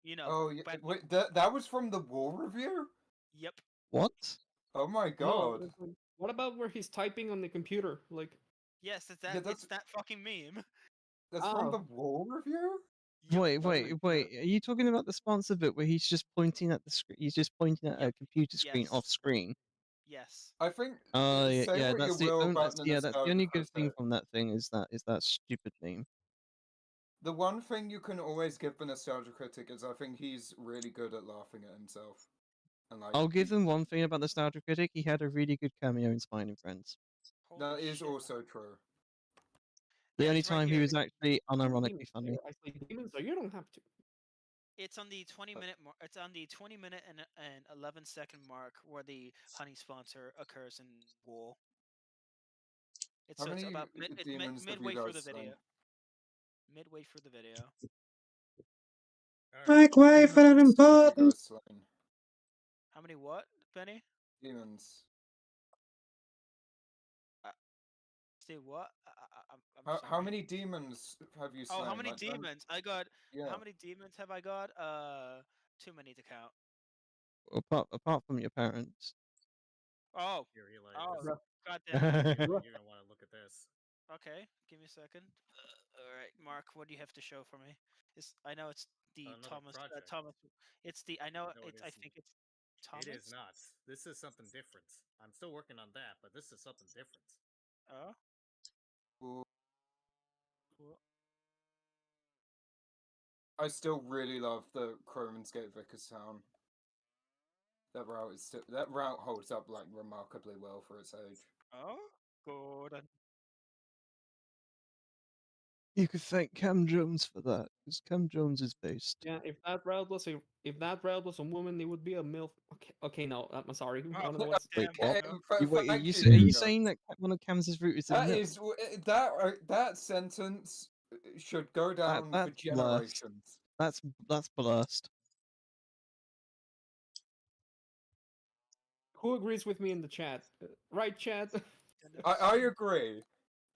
You know, Oh yeah. back Wait, that was from the Wall review? Yep. What? Oh my No, god. it's like, what about where he's typing on the computer? Like, Yes, it's Yeah, that. It's that fucking meme. that's from the oh, Wall review? Yep. Wait. Are you talking about the sponsor bit where he's just pointing at the screen? He's just pointing at a Yep. computer screen Yes. off screen. Yes. I think Yeah, say yeah. what you will about the That's the nostalgia only good thing critic. from that thing is that stupid meme. The one thing you can always give the nostalgia critic is I think he's really good at laughing at himself. And like I'll give him one thing about the nostalgia critic. He had a really good cameo in Spine and Friends. Holy that is shit. also true. The Yeah, only it's right time he here. was actually unironically demons. funny. I say demons, so you don't have to. It's on the 20-minute mark. It's on the 20-minute and 11-second mark where the honey sponsor occurs in Wall. How It's many about demons have you midway through guys the slain? video. Midway through the video. Alright. Make way for an Demons have you important. guys slain? How many what, Benny? Demons. Say what? I'm How sorry. many demons have you slain? Oh, how many Like, demons? I got. yeah. How many demons have I got? Too many to count. Apart from your parents. Oh. Here, Eli, Oh. this- God damn it. you're gonna want to look at this. Okay, give me a second. All right, Mark, what do you have to show for me? I know it's the Another Thomas. project. Thomas. It's the. I know No, it it's. I isn't. think it's Thomas. It is not. This is something different. I'm still working on that, but this is something different. Oh. Ooh. Cool. I still really love the Cromansgate Vicarstown. That route holds up like remarkably well for its age. Oh. Good. You could thank Cam Jones for that, because Cam Jones is based. Yeah, if that route was a woman, it would be a milf. Okay, no, I'm sorry. Oh, One of the ones. Wait, damn. what? No. Wait, Thank are you Joe. saying that one of Cam's route is a That milk? is that sentence should go down for that's blessed. generations. That's blessed. Who agrees with me in the chat? Right, chat. I agree.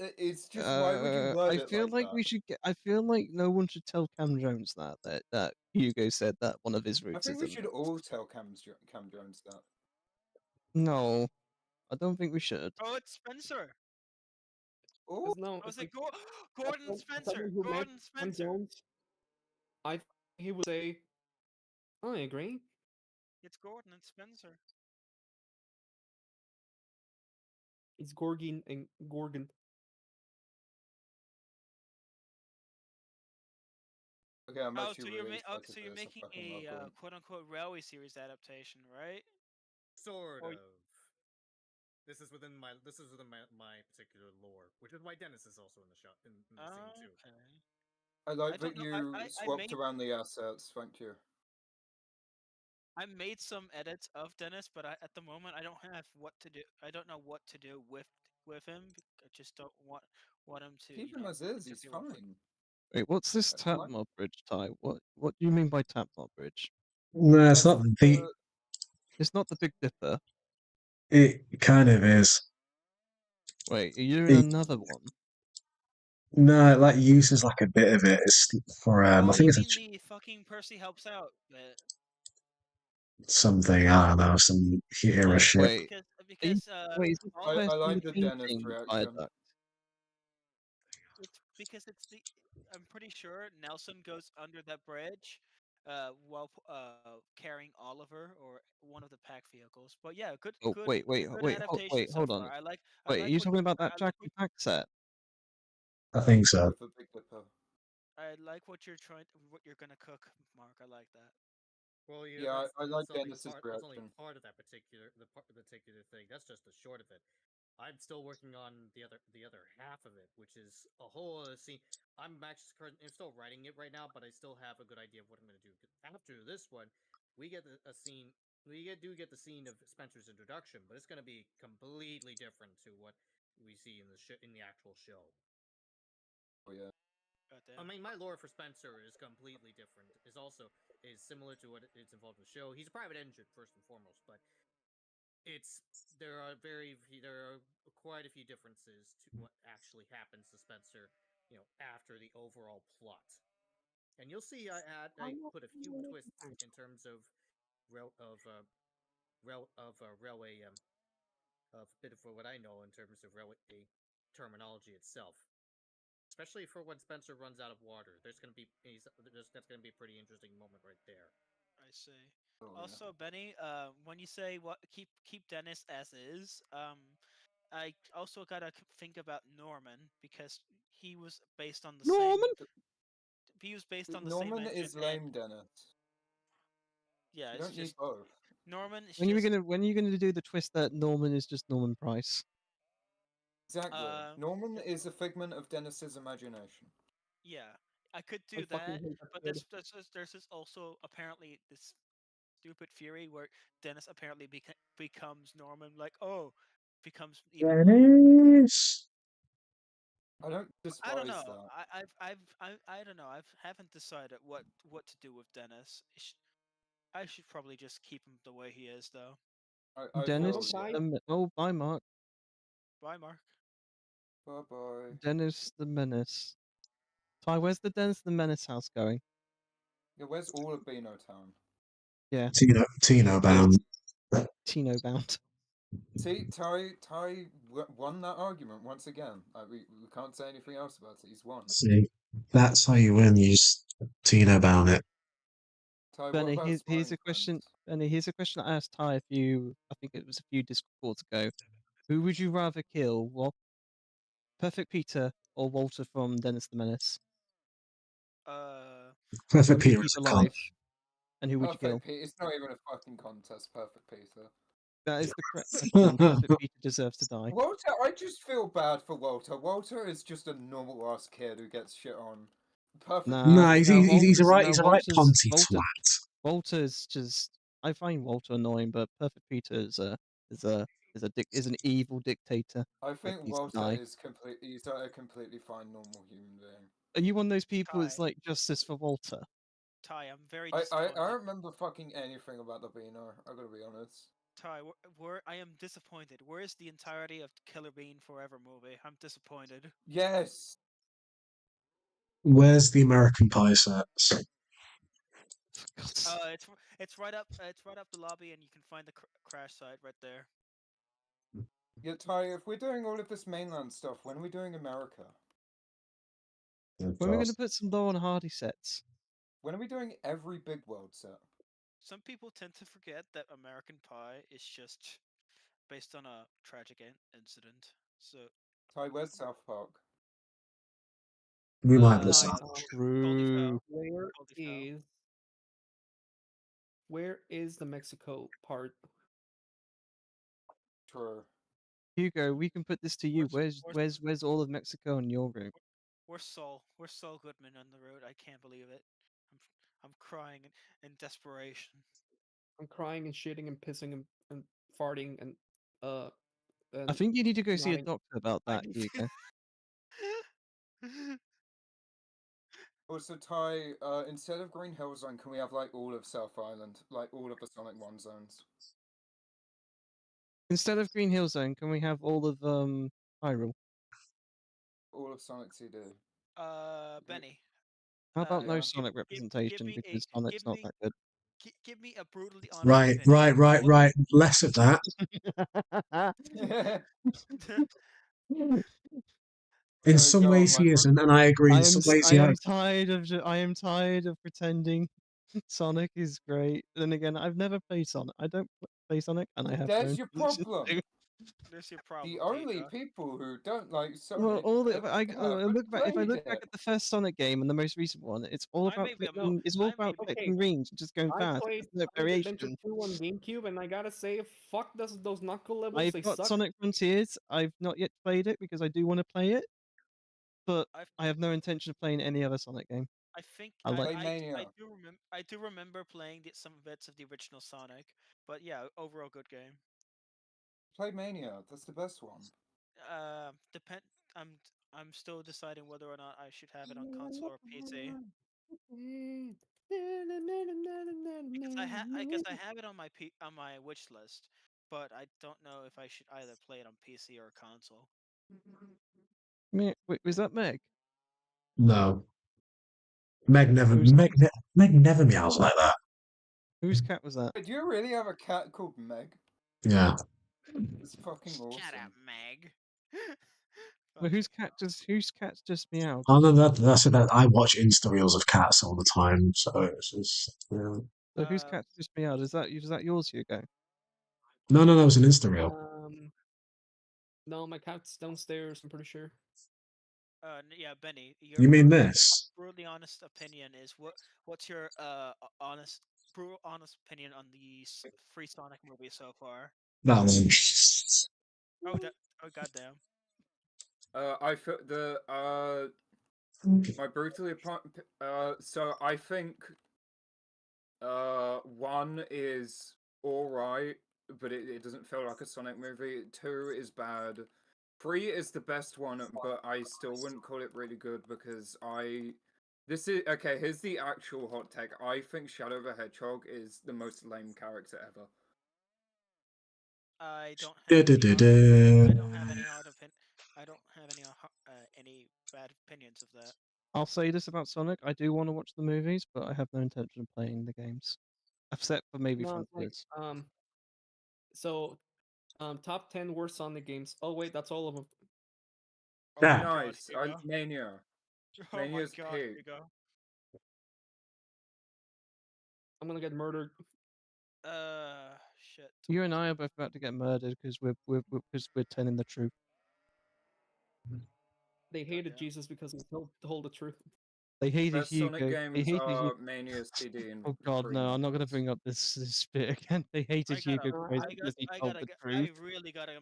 It's just why would you word I it feel like like that? we should get. I feel like no one should tell Cam Jones that Hugo said that one of his I routes think is we a should milk. all tell Cam Jones that. No, I don't think we should. Oh, it's Spencer. Oh, No, I was it's like, like Gordon Spencer. someone who met Gordon Cam Spencer. Jones, I think he would say, "I agree." It's Gordon and Spencer. It's Gorgon and Gorgon. okay, I'm Oh, actually so you're really excited so for you're this. I making fucking a love Gordon. quote unquote railway series adaptation, right? Sort Or- of. This is within my particular lore, which is why Dennis is also in the shot in the scene too. Okay. I like I don't that know, you I swapped made- around the assets. Thank you. I made some edits of Dennis, but at the moment I don't have what to do. I don't know what to do with him. I just don't want him to. Keep him as is. He's interfere with- fine. Wait, what's this I tap like- mod bridge, Ty? What do you mean by tap mod bridge? No, it's not the. It's not the Big Dipper. It kind of is. Wait, are you in It- another one? No, it like uses like a bit of it. It's for Oh, I think you it's mean the fucking Percy helps out? something, I don't know, some era Yeah, shit. Wait, are you, because wait, is this all I of west of like the the green dentist thing reaction. viaduct? it's because it's the I'm pretty sure Nelson goes under that bridge, while carrying Oliver or one of the pack vehicles. But yeah, Oh, wait, wait, good wait, adaptation wait, so hold on. far. I Wait, are like you what talking about I that like Jack and Pack set? I think so. With the Big Dipper. I like what you're gonna cook, Mark. I like that. Well, Yeah, I like that's only Dennis's that's only reaction. part of that particular thing. That's just the short of it. I'm still working on the other half of it, which is a whole other scene. I'm still writing it right now, but I still have a good idea of what I'm going to do. After this one, we get a scene. Do get the scene of Spencer's introduction, but it's going to be completely different to what we see in the actual show. Oh yeah. I mean, my lore for Spencer is completely different. Is similar to what it's involved in the show. He's a private engine first and foremost, but it's there are quite a few differences to what actually happens to Spencer, after the overall plot. And you'll see, I put a few twists in terms of rail of railway of a bit of what I know in terms of railway terminology itself. Especially for when Spencer runs out of water, that's going to be a pretty interesting moment right there. I see. Oh yeah. Also, Benny, when you say what keep Dennis as is, I also gotta think about Norman because he was based on the same. Norman? He was based on the same Norman engine, is and lame, Dennis. yeah, You it's don't need just both. Norman is When are you just gonna do the twist that Norman is just Norman Price? Exactly. Norman th- is a figment of Dennis's imagination. yeah. I could I do fucking that, hate that but kid. there's this also apparently this stupid theory where Dennis apparently becomes Norman, like becomes even lame. Dennis! I don't I don't despise know. that. I don't know. I haven't decided what to do with Dennis. I should probably just keep him the way he is, though. I feel Dennis, oh, bye, Mark. Bye, Mark. bye bye. Dennis the Menace. Ty, where's the Dennis the Menace house going? Yeah, where's all of Beano Town? Yeah, Tino bound. Tino bound. See, Ty won that argument once again. We can't say anything else about it. He's won. See, that's how you win. You just Tino bound it. Ty, what Benny, about here's Smiling a question. Friends? Benny, here's a question I asked Ty I think it was a few Discords ago. Who would you rather kill? Perfect Peter or Walter from Dennis the Menace? Who Perfect would you Peter keep is a cunt. alive, and who would you kill? Perfect Peter. It's not even a fucking contest. Perfect Peter. That is the correct question. Perfect Peter deserves to die. Walter, I just feel bad for Walter. Walter is just a normal ass kid who gets shit on. Perfect Nah, Nah, Peter. he's a right Walter's ponty twat. Walter's just. I find Walter annoying, but Perfect Peter is a is an evil dictator I that think needs to Walter die. is he's a completely fine normal human being. Are you one of those people Ty, that's like justice for Walter? Ty, I'm very I disappointed. remember fucking anything about the Beano, I gotta be honest. Ty, I am disappointed. Where's the entirety of the Killer Bean Forever movie? I'm disappointed. Yes! Where's the American Pie sets? For God's sake. It's right up the lobby, and you can find the crash site right there. Yeah, Ty, if we're doing all of this mainland stuff, when are we doing America? When are we going to put some Laurel and Hardy sets? When are we doing every big world set? Some people tend to forget that American Pie is just based on a tragic incident. So, Ty, where's South Park? We might Nice. decide. Goldie True. fell. Where Goldie fell. is where is the Mexico part? True. Hugo, we can put this to you. Where's all of Mexico in your room? We're Saul Goodman on the road. I can't believe it. I'm crying in desperation. I'm crying and shitting and pissing and farting and uh I think you need to go see a nodding. doctor about I that, Hugo. Also, Ty, instead of Green Hill Zone, can we have like all of South Island? Like all of the Sonic 1 zones? Instead of Green Hill Zone, can we have all of Hyrule? All of Sonic CD. Benny. How about no Yeah. Sonic Give representation me because Sonic's not that good? give me a brutally honest Right, opinion. right. Less of that. In Oh some god, ways, my he isn't, and I agree. In some ways, I he am is. tired of I am tired of pretending Sonic is great. Then again, I've never played Sonic. I don't play Sonic, and I have no there's your intention problem. to. There's your problem, The only Teja. people who don't like Well, Sonic all the, haven't look back. If I played look back it. at the first Sonic game and the most recent one, it's all I about may be a No, it's all I may about be okay. collecting rings and just going I fast. played There's no Sonic Adventure variation. 2 on GameCube, and I gotta say, fuck those knuckle levels. I've They got suck. Sonic Frontiers. I've not yet played it because I do want to play it, but I've, I have no intention of playing any other Sonic game. I think I like. Play Mania. I do remember playing some bits of the original Sonic, but yeah, overall good game. Play Mania. That's the best one. Depend. I'm I'm still deciding whether or not I should have it on console or PC because I have it on on my wish list, but I don't know if I should either play it on PC or console. Wait, was that Meg? No, Meg never, Whose Meg never meows like that. whose cat was that? Wait, do you really have a cat called Meg? Yeah. It's fucking awesome. Shut up, Meg. Well, whose cat's just meowed? Oh no, that's it. That I watch Insta reels of cats all the time, so it's just yeah. So whose cat's just meowed? Is that yours, Hugo? No, it was an Insta reel. No, my cat's downstairs. I'm pretty sure. Yeah, Benny, your You mean this? brutally honest opinion is what's your brutal honest opinion on the Free Sonic movie so far? That one. Oh goddamn. I feel the my brutally so I think one is all right, but it doesn't feel like a Sonic movie. Two is bad. Three is the best one, but I still wouldn't call it really good because this is okay. Here's the actual hot take. I think Shadow the Hedgehog is the most lame character ever. I don't Da, have da, any da, hard, da. I don't have any hard opinion. I don't have any bad opinions of that. I'll say this about Sonic: I do want to watch the movies, but I have no intention of playing the games, except for maybe No, like Frontiers. so top 10 worst Sonic games. Oh wait, that's all of them. Oh, Yeah. nice. God, Hugo. Mania. Oh my Mania's god, peak. Hugo. I'm gonna get murdered. Shit. You and I are both about to get murdered because we're telling the truth. They hated Goddamn. Jesus because he told the truth. They hated Best Sonic Hugo. They games hated are Hugo. Mania CD and Oh God, no! I'm not going to remakes. bring up this bit again. They hated Hugo because he told the truth. I really gotta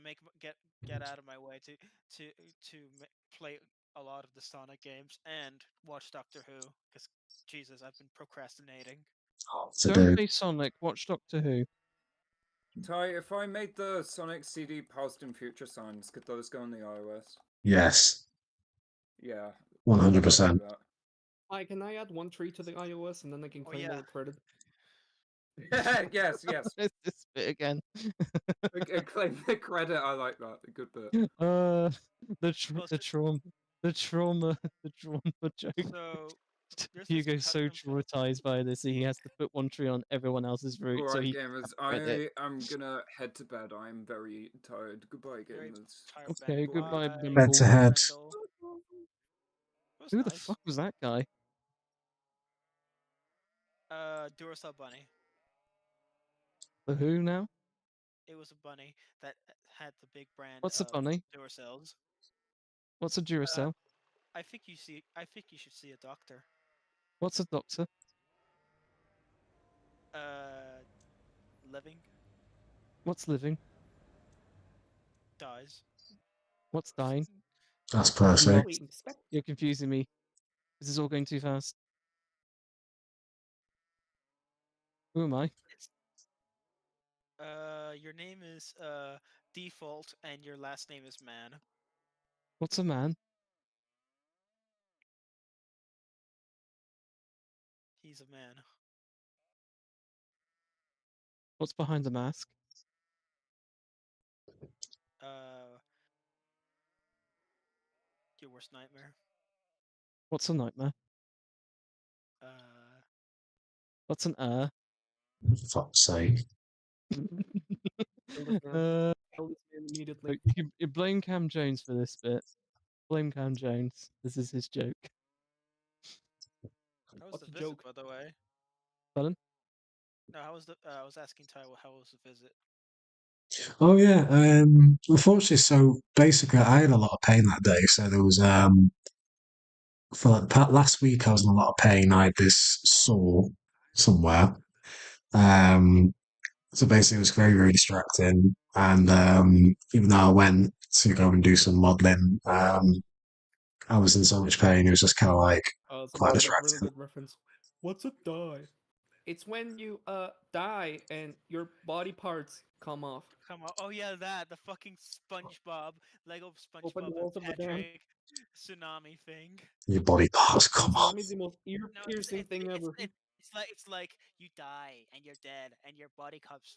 get out of my way to play a lot of the Sonic games and watch Doctor Who because Jesus, I've been procrastinating. To Don't do. play Sonic. Watch Doctor Who. Ty, if I made the Sonic CD past and future signs, could those go on the iOS? Yes. Yeah. 100%. Hi, can I add one tree to the iOS and then I can Oh, claim yeah. more credit? yes. It's this bit again. Claim the credit. I like that. A good bit. The trauma joke. So there's this Hugo's so custom traumatized by this, he has to put one tree on everyone else's route, so Alright, he gamers. credit. I am gonna head to bed. I am very tired. Goodbye, very gamers. tired Okay, Benny. goodbye, Bye. Bed's Bimble. ahead. Brendel. It was Who the nice. fuck was that guy? Duracell Bunny. The Who now? It was a bunny that had the big brand What's a of bunny? Duracells. What's a Duracell? I think you should see a doctor. What's a doctor? Living What's living? dies. What's dying? That's I'm perfect. lost. You're confusing me. This is all going too fast. Who am I? Your name is Default, and your last name is Man. What's a man? He's a man. What's behind the mask? Your worst nightmare. What's a nightmare? Uh, What's an For fuck's sake. Kill this man. uh, Kill this man so immediately. you blame Cam Jones for this bit. Blame Cam Jones. This is his joke. How was What's the the visit, joke? by the way? Pardon? No, how was the? I was asking Ty, how was the visit? Oh yeah. Unfortunately, so basically, I had a lot of pain that day. So there was for like last week, I was in a lot of pain. I had this sore somewhere. Um, so basically, it was very, very distracting. And even though I went to go and do some modeling, I was in so much pain. It was just kind of like quite Someone got a really distracting. good reference. What's a die? It's when you die and your body parts come off. Come on! Oh yeah, that the fucking SpongeBob Lego Open the SpongeBob and walls of the dam. Patrick tsunami thing. Your body parts The come off. tsunami is the most ear No, piercing thing ever. it's like you die and you're dead and your body cups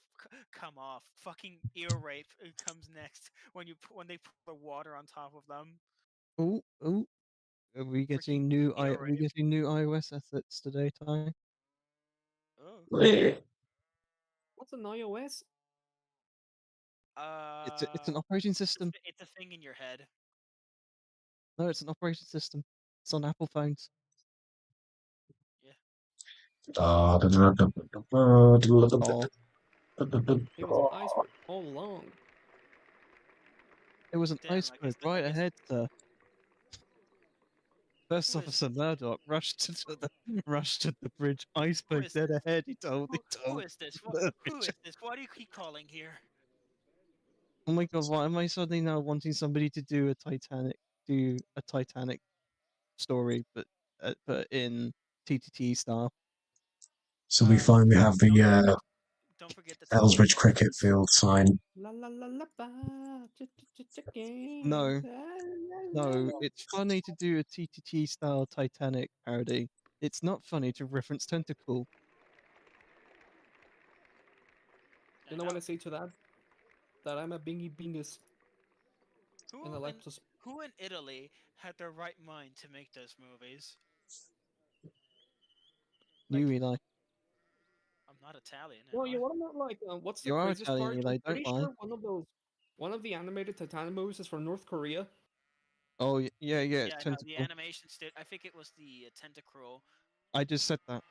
come off. Fucking ear rape comes next when they put the water on top of them. Oh, oh. Are we getting new ear are we rape. getting new iOS assets today, Ty? Oh. What's an iOS? It's an operating system. It's a thing in your head. No, it's an operating system. It's on Apple phones. Yeah. Oh, It was an iceberg all along. it was an Damn, iceberg right ahead, sir. First Who is Officer Murdoch rushed to the bridge. Iceberg is dead this? ahead. He told Who is this? Who Murdoch. is this? Why do you keep calling here? Oh my god, why am I suddenly now wanting somebody to do a Titanic story, but in TTT style? So we finally have the Don't forget the Ellsbridge Titanic cricket reference. field sign. La la la la ba, No, la, la, no, la. it's funny to do a TTT style Titanic parody. It's not funny to reference Tentacle. You know what I say to that? That I'm a bingy bingus Who and I like in to. who in Italy had the right mind to make those movies? You, Like, Eli. I'm not Italian, am Well, you I? want to know like what's the You are craziest Italian, part? Eli. I'm Don't pretty lie. sure one of the animated Titanic movies is from North Korea. Oh, yeah, Yeah, no, the Tentacle. animation did. I think it was the Tentacruel. I just said that.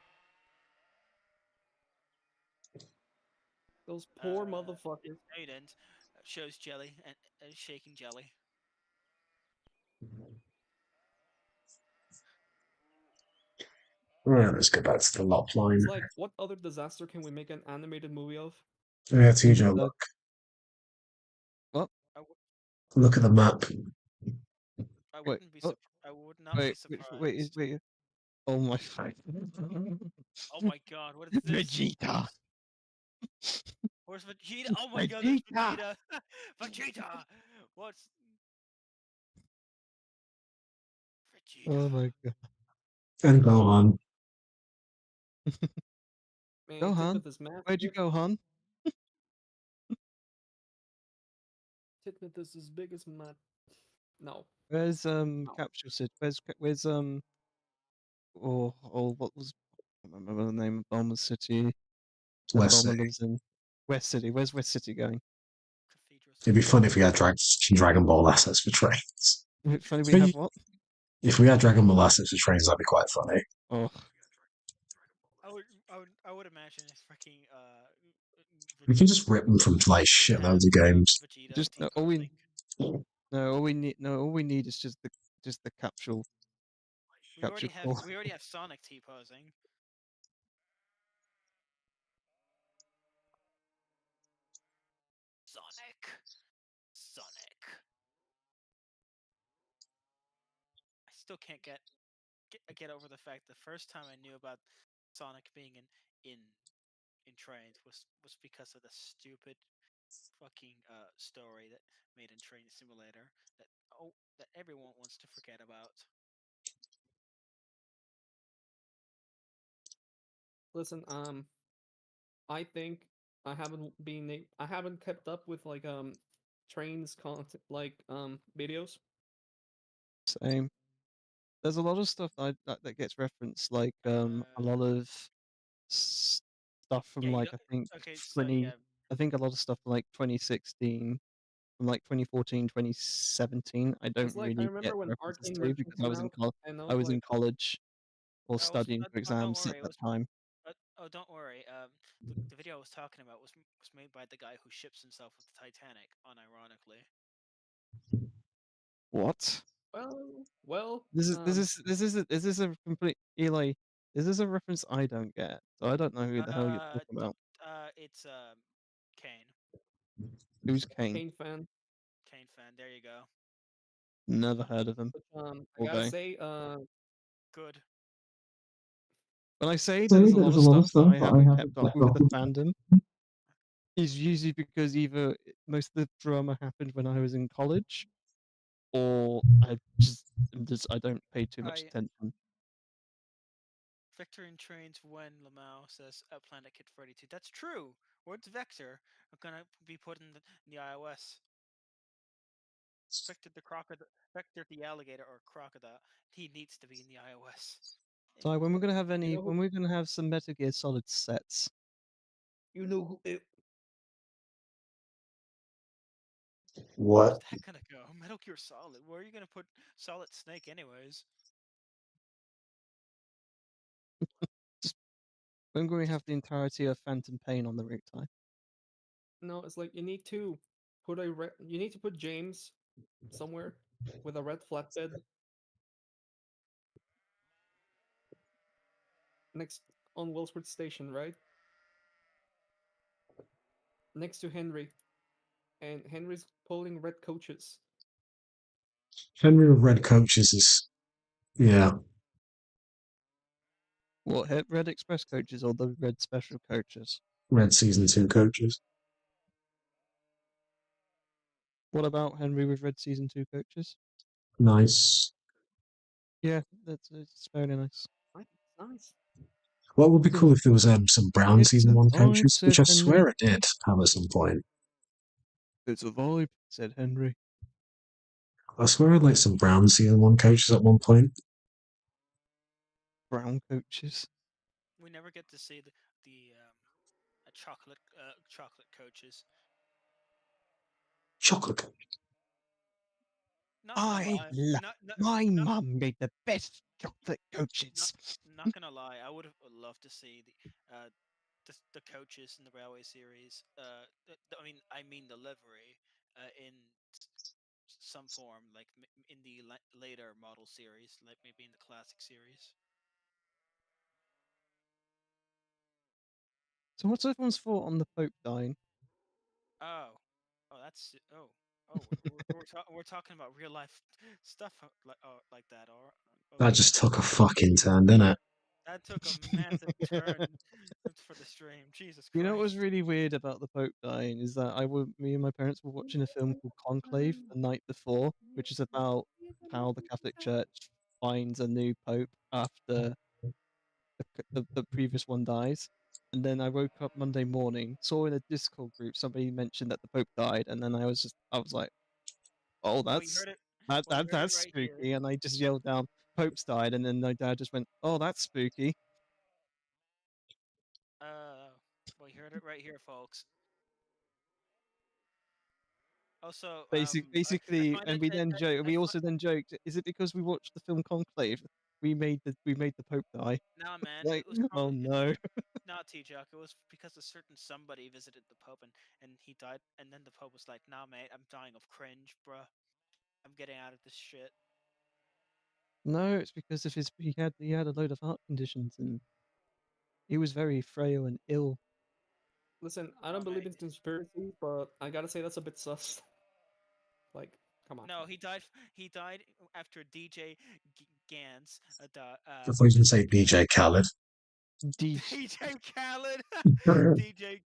Those poor No, motherfuckers. you didn't. Shows jelly and shaking jelly. Right, let's go back to the lot line. It's like, what other disaster can we make an animated movie of? Yeah, TJ, Uh, look. What? Look at the map. I Wait, wouldn't be. what? I would not be surprised. Wait. Oh my god. Oh my god, what is this? Vegeta. Where's Vegeta? Oh my god, there's Vegeta! Vegeta! What's Vegeta? Oh my god. And Gohan. Man, Gohan? Titbit is massive. Where'd you go, Han? Titbit is as big as my. No. Where's Capsule City? What was I can't remember the name of Bulma's city that West Bulma City. lives in. West City. Where's West City going? Cathedral It'd be City. fun if we had Dragon Ball assets for trains. Funny we have what? If we had Dragon Ball assets for trains, that'd be quite funny. Oh, I would imagine if freaking We can just rip them from like just shitloads have of games. Vegeta just no, T-posing. all we need is just the capsule core. We already have Sonic T-posing. Sonic. I still can't get over the fact the first time I knew about Sonic being in trains was because of the stupid fucking story that made in Train Simulator that everyone wants to forget about. Listen, I think I haven't kept up with like trains content like videos. Same. There's a lot of stuff that gets referenced, like a lot of stuff from Yeah, you like don't. I think Okay, so 20. yeah. I think a lot of stuff from like 2016, from like 2014, 2017. I don't It's like I really get remember when references Arcane to Merchant because came out, and I I was was like, in college or I was. studying for Oh, don't exams at worry. It that was. time. Oh, don't worry. The video I was talking about was made by the guy who ships himself with the Titanic. Unironically. What? well, Is this a complete Eli? Is this a reference I don't get? So I don't know who the hell you're talking about. It's Kane. Who's Kane? Kane fan. Kane fan. There you go. Never heard of him. But I gotta Okay. say, Good. When I say Say there's a that lot there's of a lot of stuff that stuff I that I haven't haven't kept up kept with up the with. fandom, is usually because either most of the drama happened when I was in college, or I don't pay too much I attention. Vector in trains when Lamau says Planet Kid 42. That's true. Words Vector are gonna be put in the iOS. Vector the alligator or crocodile. He needs to be in the iOS. So when we're gonna have you know who, when we're gonna have some Metal Gear Solid sets? you know who, it, Where's What? that gonna go? Metal Gear Solid. Where are you gonna put Solid Snake, anyways? Just when we're gonna Just have the entirety of Phantom Pain on the rooftop? no, it's like you need to you need to put James somewhere with a red flatbed next on Wellsford Station, right? Next to Henry, and Henry's pulling red coaches. Henry with red coaches is, yeah, What Red Express coaches or the Red Special coaches? red season 2 coaches. What about Henry with Red Season 2 coaches? Nice. Yeah, it's very nice. Nice. What would be cool if there was some brown It's season a 1 vibe, coaches, which said I Henry. swear it did have at some point. It's a vibe, said Henry. I swear I had like some brown season 1 coaches at one point. Brown coaches. we never get to see the chocolate coaches. Chocolate. Not gonna lie. My Not mum made the best chocolate not coaches. not gonna lie. I would have loved to see the coaches in the Railway series. I mean the livery in some form, like in the later model series, like maybe in the classic series. So what's everyone's thought on the Pope dying? Oh, that's we're talking about real life stuff like that, or That okay. just took a fucking turn, didn't it? That took a massive turn for the stream. Jesus You know what was Christ. really weird about the Pope dying is that me and my parents were watching a film called Conclave the night before, which is about how the Catholic Church finds a new Pope after the previous one dies. And then I woke up Monday morning, saw in a Discord group somebody mentioned that the Pope died, and then I was like, oh, Well, you heard it. Well, you heard it that's right here. spooky, and I just yelled down, Pope's died, and then my dad just went, oh, that's spooky. Well, you heard it right here, folks. Also, I Basically, find and it. we also then joked, is it because we watched the film Conclave? We made the Pope die. Nah, man, Like, it was oh probably no. not T-Jock. It was because a certain somebody visited the Pope and he died, and then the Pope was like, "Nah, mate, I'm dying of cringe, bruh. I'm getting out of this shit." No, it's because of he had a load of heart conditions and he was very frail and ill. Listen, I Nah, don't believe mate. in conspiracy, but I gotta say that's a bit sus. Like, come on. No, he died. He died after DJ Gans. I thought you were going to say Gans. DJ Khaled. D DJ Khaled. DJ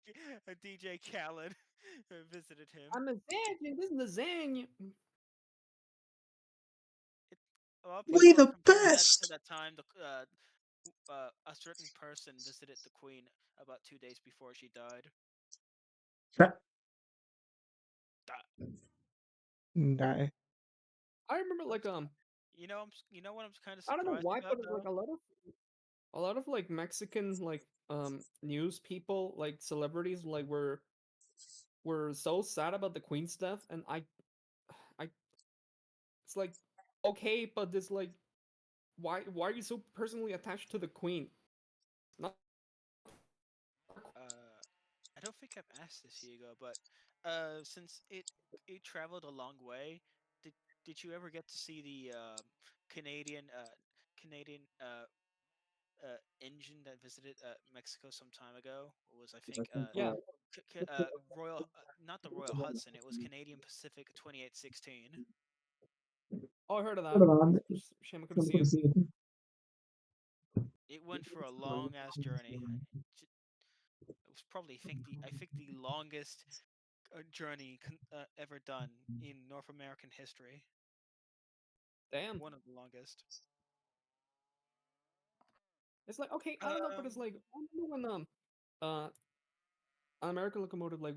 DJ Khaled visited him. I'm lasagna. This is lasagna. A lot of We people are the comparing that to best! that time a certain person visited the Queen about 2 days before she died. no. I remember like You know what I'm kind of I don't know surprised why, about but like though. a lot of a lot of like Mexican like news people, like celebrities, like were so sad about the Queen's death, and I it's like okay, but it's like why are you so personally attached to the Queen? Not I don't think I've asked this, Hugo, but since it traveled a long way, did did you ever get to see the Canadian Canadian engine that visited Mexico some time ago? It was I think yeah. Royal not the Royal Hudson. It was Canadian Pacific 2816. Oh, I heard of Hold that. on. Shame I couldn't see Something it. see it. It went for a long ass journey. It was probably I think the longest journey ever done in North American history. Damn. One of the longest. It's like okay, I don't know, but it's like I remember when uh an American locomotive like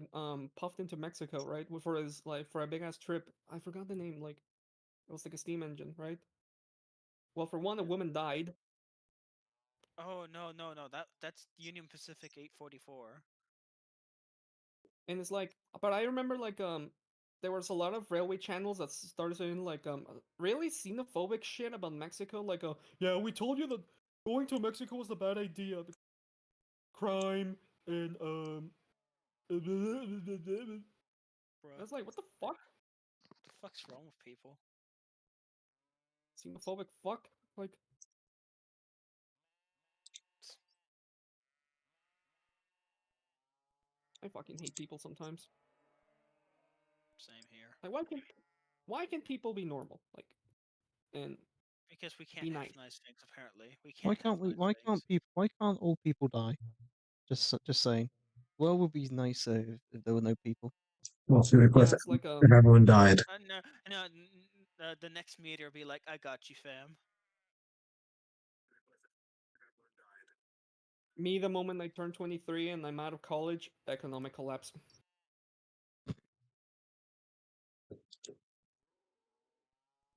puffed into Mexico, right? For his like for a big ass trip. I forgot the name. Like it was like a steam engine, right? Well, for one, a woman died, Oh no, that's Union Pacific 844. and it's like, but I remember like there was a lot of railway channels that started saying like really xenophobic shit about Mexico, like yeah, we told you that going to Mexico was a bad idea, crime and I Bruh, was like, what the fuck? what the fuck's wrong with people? Xenophobic fuck? Like, I fucking hate people sometimes. Same here. Like, why can people be normal? Like, and Because we can't be have nice. nice things. Apparently, we Why can't have can't we? nice Why things. can't people? Why can't all people die? Just saying. World would be nicer if there were no people. What's the Yeah, request it's like if everyone died? No, no. The next meteor be like, "I got you, fam." me the moment I turn 23 and I'm out of college, economic collapse.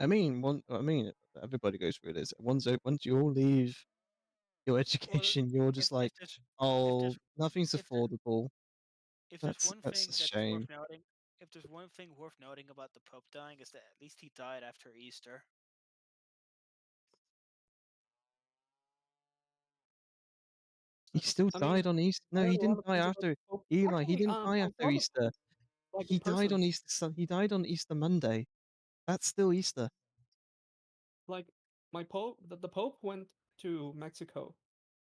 I mean, everybody goes through this. Once you all leave your Well, education, you're just like, if oh, there's nothing's if there, affordable. if there's That's one that's thing a that's worth shame. noting, if there's one thing worth noting about the Pope dying is that at least he died after Easter. He still I mean, died on Easter. I No, heard he a lot didn't of die things about after the Pope. Eli. He Actually, didn't die I after saw the Easter. like in He died person. on Easter. He died on Easter Monday. That's still Easter. Like my Pope, the Pope went to Mexico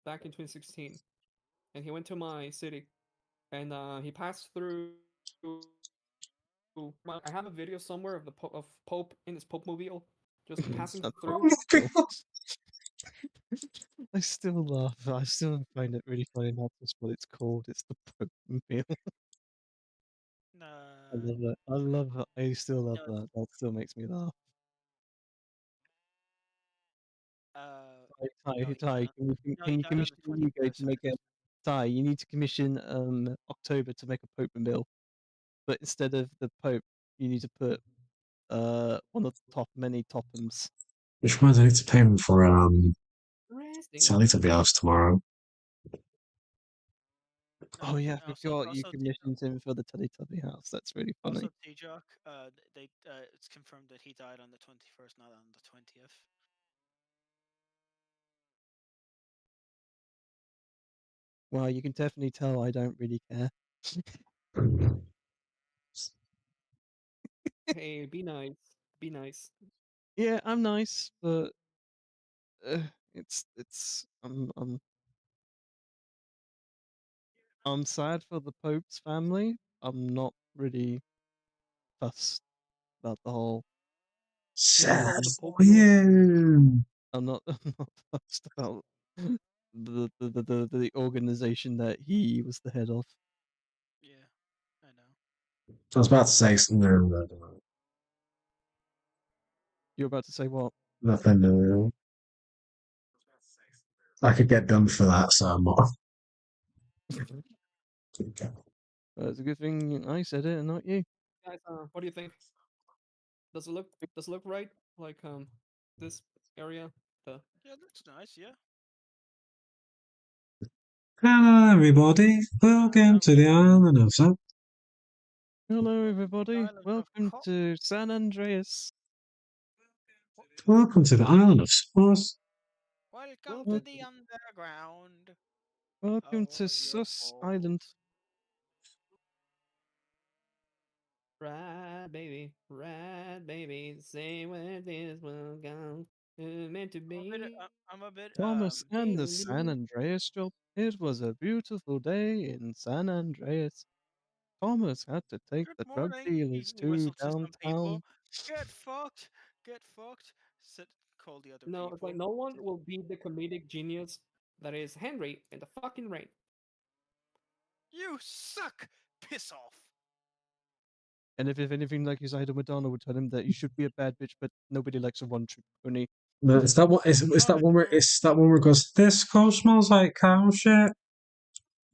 back in 2016, and he went to my city, and he passed through. I have a video somewhere of of Pope in his Pope mobile, just passing That's Oh through. my God. I still laugh. I still find it really funny. That's what it's called. It's the Pope meal. I Uh, love that. I love that. I still love no, that. That still makes me laugh. no, he Ty, died on. No, can he you died on commission the Hugo to 21st. make a Ty? You need to commission October to make a Pope meal, but instead of the Pope, you need to put one of the many toppings. Which reminds me, I need to pay him for Resting Sally to be bitch. ours tomorrow. Oh yeah, I Also, forgot you commissioned him for the Teletubby house. That's really funny. T-Jock, they it's confirmed that he died on the 21st, not on the 20th. Well, you can definitely tell I don't really care. Hey, be nice. Be nice. Yeah, I'm nice, but it's I'm sad for the Pope's family. I'm not really fussed about the whole. That's Sad all the for Pope knows. you. I'm not fussed about the organization that he was the head of. Yeah, I know. I was about to say something, but You're about to say what? nothing. I could get done for that, so I'm not. It's a good thing I said it and not you. Guys, what do you think? Does it look right? Like this area, the Yeah, that's nice. Yeah. Hello, everybody. Welcome to the island of San. Hello, everybody. Island of Welcome Co- to San Andreas. Welcome to the island of Sauce. Welcome Wel- to the underground. Welcome Oh, to your Sus fault. Island. Right, baby, say where this will go. Meant to be. I'm a bit Thomas and the feeling San blue. Andreas job. It was a beautiful day in San Andreas. Thomas had to take Good the drug morning. dealers He to whistled to some people. downtown. Get fucked. Get fucked. Said, call the other No, people. it's like no one will beat the comedic genius that is Henry in the fucking rain. You suck. Piss off. And if anything like his idol Madonna would tell him that you should be a bad bitch, but nobody likes a one-trick pony. No, it's that one. It's that one where it's that one where it goes. This cow smells like cow shit.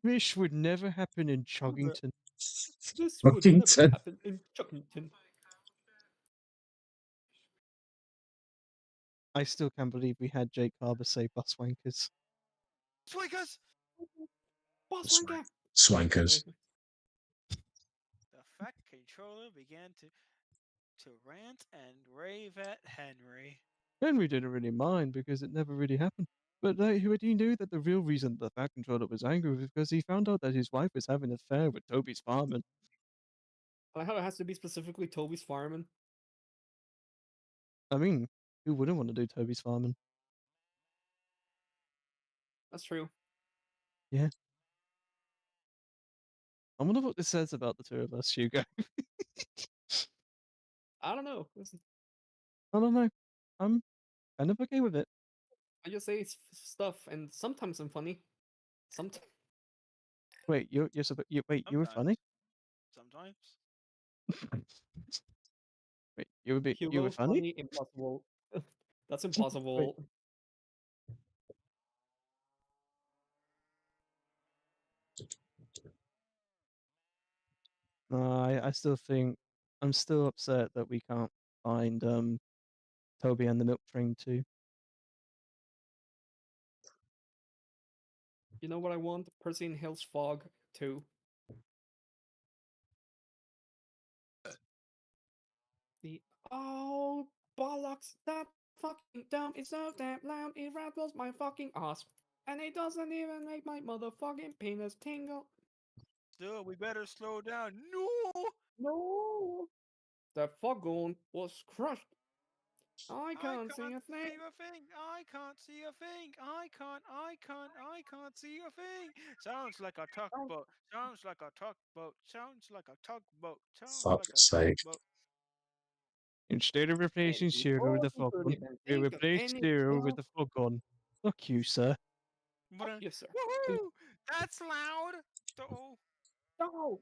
This would never happen in Chuggington. This would never Fuckington. happen in Chuckington. I still can't believe we had Jake Harbour say bus wankers. Swiggers! Boss Swank- wanker. Swankers. The Fat Controller began to rant and rave at Henry. Henry didn't really mind because it never really happened. But he knew that the real reason the Fat Controller was angry was because he found out that his wife was having an affair with Toby's farmman. I like how it has to be specifically Toby's fireman. I mean, who wouldn't want to do Toby's farmman? That's true. Yeah. I wonder what this says about the two of us, Hugo. I don't know. I don't know. I'm kind of okay with it. I just say stuff, and sometimes I'm funny. Sometimes. Wait, you were funny? Sometimes. Wait, you were Hugo funny? funny, impossible. That's impossible. No, I still think I'm still upset that we can't find Toby and the Milk Train too. You know what I want? Percy in Hill's Fog 2. The oh bollocks! That fucking dumb! It's so damn loud. It rattles my fucking ass, and it doesn't even make my motherfucking penis tingle. Still, we better slow down. No! No, the foghorn was crushed. I can't see a thing. see a thing. I can't see a thing. I can't see a thing. Sounds like a tugboat. Sounds like a tugboat. Sounds like a tugboat. Sounds like Fuck's a sake. tugboat. Instead of replacing And Zero with the before you could Foghorn, even we think of replaced any Zero with else, the Foghorn. Fuck you, sir. But, fuck you, sir. woohoo! That's loud. Oh, No,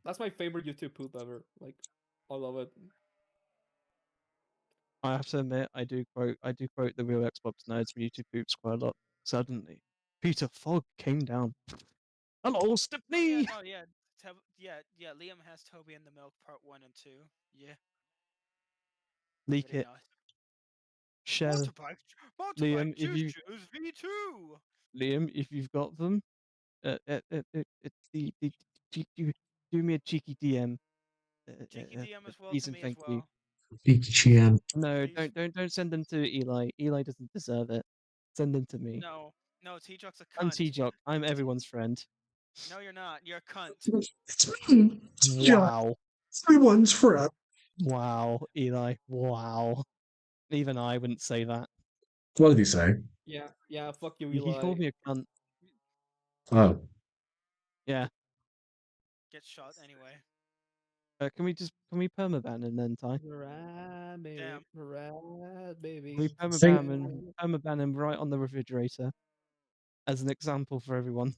that's my favorite YouTube poop ever. Like, I love it. I have to admit, I do quote the real Xbox nerds for YouTube poops quite a lot. Suddenly, Peter Fogg came down. Hello, oh yeah, Stepney! no, yeah, yeah. Liam has Toby and the Milk Part 1 and 2. Yeah, Leak very it. nice. Share. Motorbike If you choose V2. Liam, if you've got them, do me a cheeky DM. Cheeky DM as well Please to and me as thank you. well. BTGM. No, Please. don't send them to Eli. Eli doesn't deserve it. Send them to me. No, T-Jock's a I'm cunt. T-Jock. I'm everyone's friend. No, you're not. You're a cunt. It's me. Wow. Everyone's friend. Wow, Eli. Wow. Even I wouldn't say that. What did he say? Yeah, fuck you, He Eli. called me a cunt. Oh. Yeah. Get shot anyway. Can we permaban him then, Ty? Right, baby. Damn. Right, baby. Can we permaban him right on the refrigerator? As an example for everyone.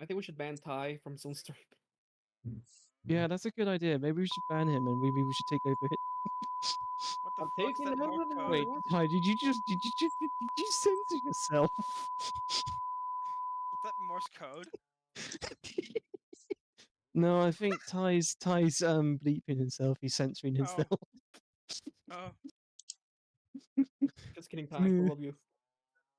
I think we should ban Ty from Sunstream. Yeah, that's a good idea. Maybe we should ban him and maybe we should take over it. What the I'm fuck's taking that over Morse the code? Wait, world. Ty, did you censor yourself? That Morse code? No, I think Ty's bleeping himself. He's censoring Oh. himself. Oh. Just kidding, Ty. I love you.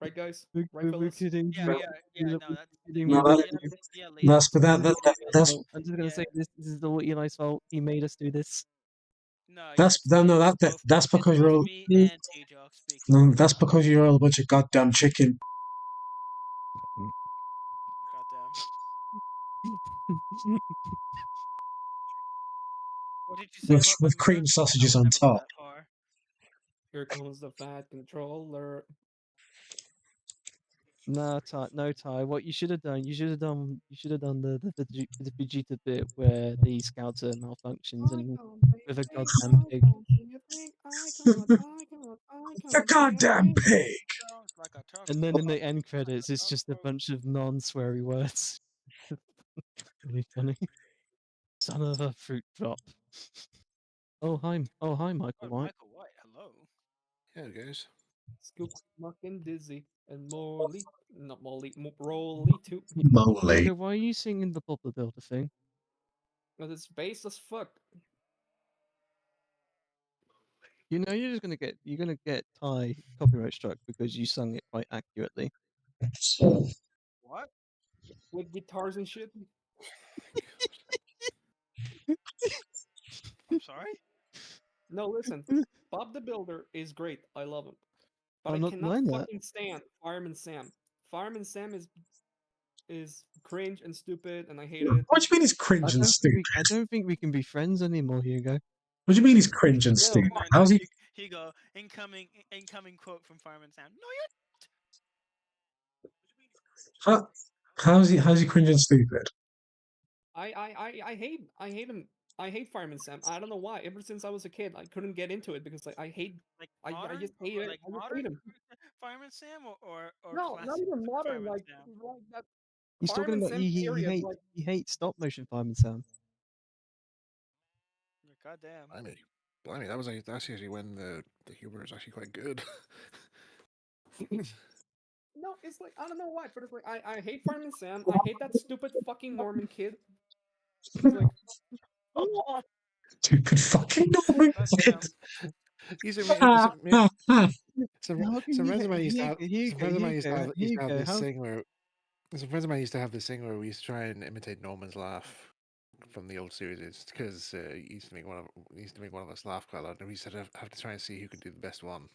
Right, guys? We're, Right, we're fellas? kidding. Yeah, we're yeah, kidding, yeah. we're No, that's kidding No, with that- you. yeah, That's but ladies. that's I'm just gonna say this is all Eli's fault. He made us do this. No, yeah, that's no no it's that both, that's it's because you're both all me and T-Jock speaking. no, that's because you're all a bunch of goddamn chicken. Goddamn. What did you say With about my with mother? cream I sausages would on never go top. that far. Here comes the fat controller. No, Ty. What you should have done, you should have done the Vegeta bit where the scouter malfunctions and with a goddamn pig. The goddamn pig. Sounds like a turkey. And then in the end credits, it's just a bunch of non-sweary words. Really funny. Son of a fruit drop. Oh hi, Michael Oh, White. Michael White, hello. Yeah, guys. Scoop, Muck, and Dizzy, and Morley. Not Molly, Rolly too. Moly. Hugo, why are you singing the Bob the Builder thing? Because it's bass as fuck. You know you're gonna get Ty copyright struck because you sung it quite accurately. What? With guitars and shit. I'm sorry? No, listen. Bob the Builder is great. I love him. But I'm I not cannot denying that. fucking stand Fireman Sam. Fireman Sam is cringe and stupid, and I hate it. What do you mean he's cringe and stupid? I don't think we can be friends anymore, Hugo. What do you mean he's cringe and No, stupid? No, How's he? Hugo, incoming quote from Fireman Sam. No, How's he cringe and stupid? I hate him. I hate Fireman Sam. I don't know why. Ever since I was a kid, I couldn't get into it because I hate. like I modern, just hate it. like I just modern hate him. Fireman Sam or No, classic not even modern. Fireman Like, Sam. like that He's talking Fireman about Sam period. Like, he hates stop motion Fireman Sam. Goddamn. Blimey, that's usually when the humor is actually quite good. no, it's like I don't know why, but it's like I hate Fireman Sam. I hate that stupid fucking Norman kid. It's like, Stupid fucking Norman Goddamn. kid. He's a, Ah, ah, ah. some How can friends of mine used to have Hugo, this thing where some friends of mine used to have this thing where we used to try and imitate Norman's laugh from the old series. It's because he used to make one of us laugh quite a lot, and we used to have to try and see who could do the best one.